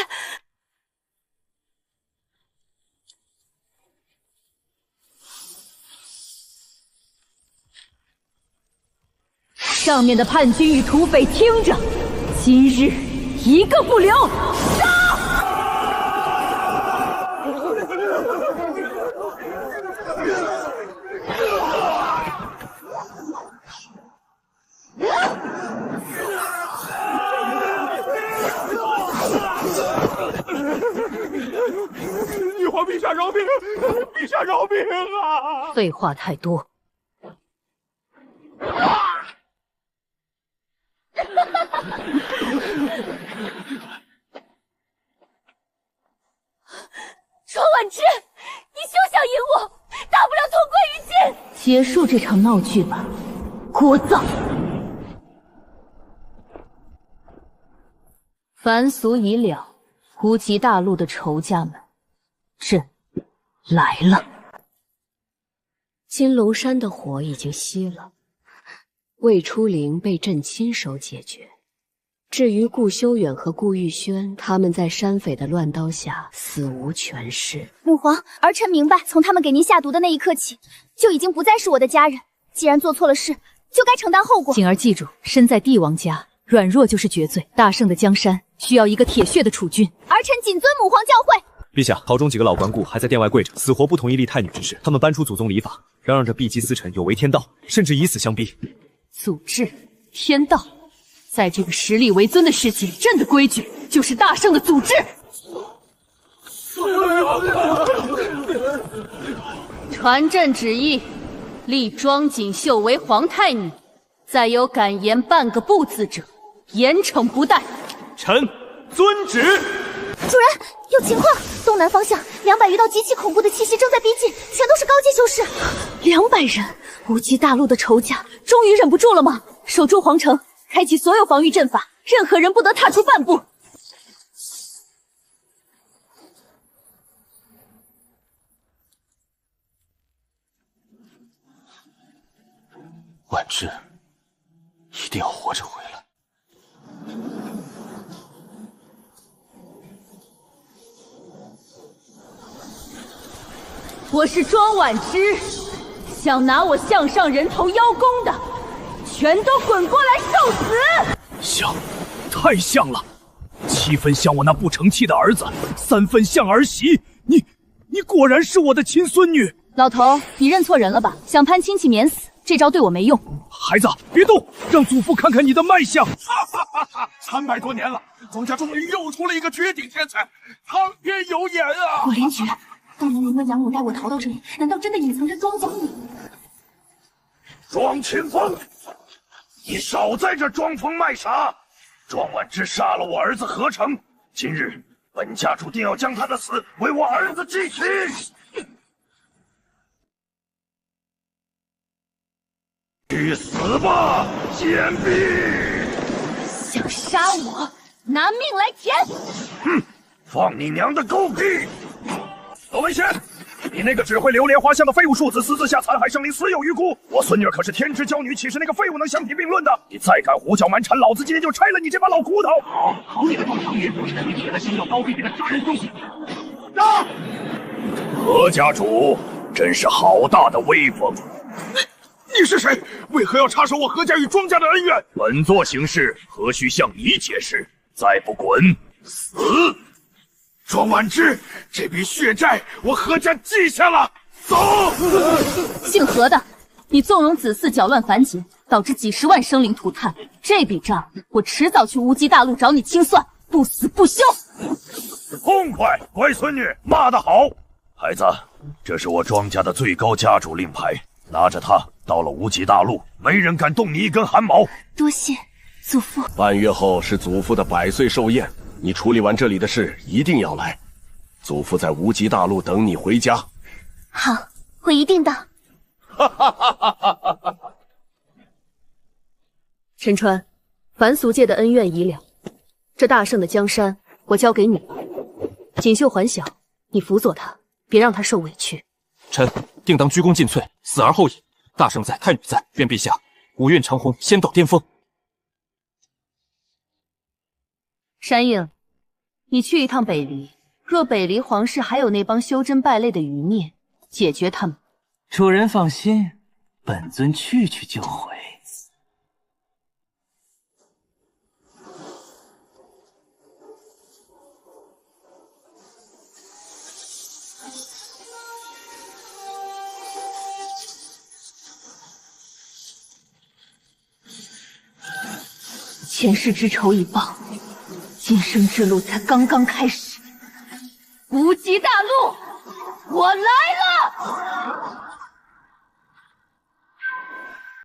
E: 上面的叛军与土匪听着，今日一个不留！杀！
C: 女皇陛下饶命！陛下饶命啊！
E: 废话太多。
I: 庄婉之，你休想赢我，大不了同归于尽。
J: 结束这场闹剧吧，聒噪！凡俗已了，无极大陆的仇家们，朕来了。
R: 金龙山的火已经熄了，魏初灵被朕亲手解决，
E: 至于顾修远和顾玉轩，他们在山匪的乱刀下死无全尸。
A: 母皇，儿臣明白，从他们给您下毒的那一刻起，就已经不再是我的家人。既然做错了事，就该承担后果。
D: 景儿记住，身在帝王家，软弱就是绝罪。大圣的江山需要一个铁血的储君。
A: 儿臣谨遵母皇教诲。
O: 陛下，朝中几个老关顾还在殿外跪着，死活不同意立太女之事。他们搬出祖宗礼法，嚷嚷着避姬私臣有违天道，甚至以死相逼。
E: 祖制、天道，在这个实力为尊的世界，朕的规矩就是大圣的祖制。传朕旨意，立庄锦绣为皇太女，再有敢言半个不字者，严惩不贷。
O: 臣遵旨。
A: 主人，有情况！东南方向200余道极其恐怖的气息正在逼近，全都是高阶修士。200人，无极大陆的仇家终于忍不住了吗？守住皇城，开启所有防御阵法，任何人不得踏出半步。
L: 婉之，一定要活着回来。
E: 我是庄婉之，想拿我项上人头邀功的，全都滚过来受死！
C: 像，太像了，7分像我那不成器的儿子，3分像儿媳。你果然是我的亲孙女。
D: 老头，你认错人了吧？想攀亲戚免死，这招对我没用。
C: 孩子，别动，让祖父看看你的脉象。
M: 300多年了，庄家终于又出了一个绝顶天才，苍天有眼啊！
J: 我连觉。当年您和养母带我逃到这里，难道真的隐藏着庄家吗？
M: 庄清风，你少在这装疯卖傻！庄婉之杀了我儿子何成，今日本家注定要将他的死为我儿子记起。去死吧，贱婢！
E: 想杀我，拿命来填！
M: 哼，放你娘的狗屁！罗文贤，你那个只会流连花香的废物庶子，私自下残害生灵，死有余辜。我孙女儿可是天之娇女，岂是那个废物能相提并论的？你再敢胡搅蛮缠，老子今天就拆了你这把老骨头！好你个庄长爷，是你铁了心要刀毙你的杀人凶器！杀！何家主真是好大的威风！你是谁？为何要插手我何家与庄家的恩怨？本座行事何须向你解释？再不滚，死！庄婉之，这笔血债我何家记下了。走！
E: 姓何的，你纵容子嗣搅乱凡劫，导致几10万生灵涂炭，这笔账我迟早去无极大陆找你清算，不死不休！
M: 痛快，乖孙女，骂得好！孩子，这是我庄家的最高家主令牌，拿着它到了无极大陆，没人敢动你一根汗毛。
A: 多谢祖父。
F: 半月后是祖父的100岁寿宴。你处理完这里的事，一定要来。祖父在无极大陆等你回家。
A: 好，我一定到。
E: 陈川，凡俗界的恩怨已了，这大圣的江山我交给你了。锦绣还小，你辅佐他，别让他受委屈。
L: 臣定当鞠躬尽瘁，死而后已。大圣在，太女在，愿陛下五运长虹，仙道巅峰。
E: 山映，你去一趟北离，若北离皇室还有那帮修真败类的余孽，解决他们。
S: 主人放心，本尊去就回。
E: 前世之仇已报，今生之路才刚刚开始。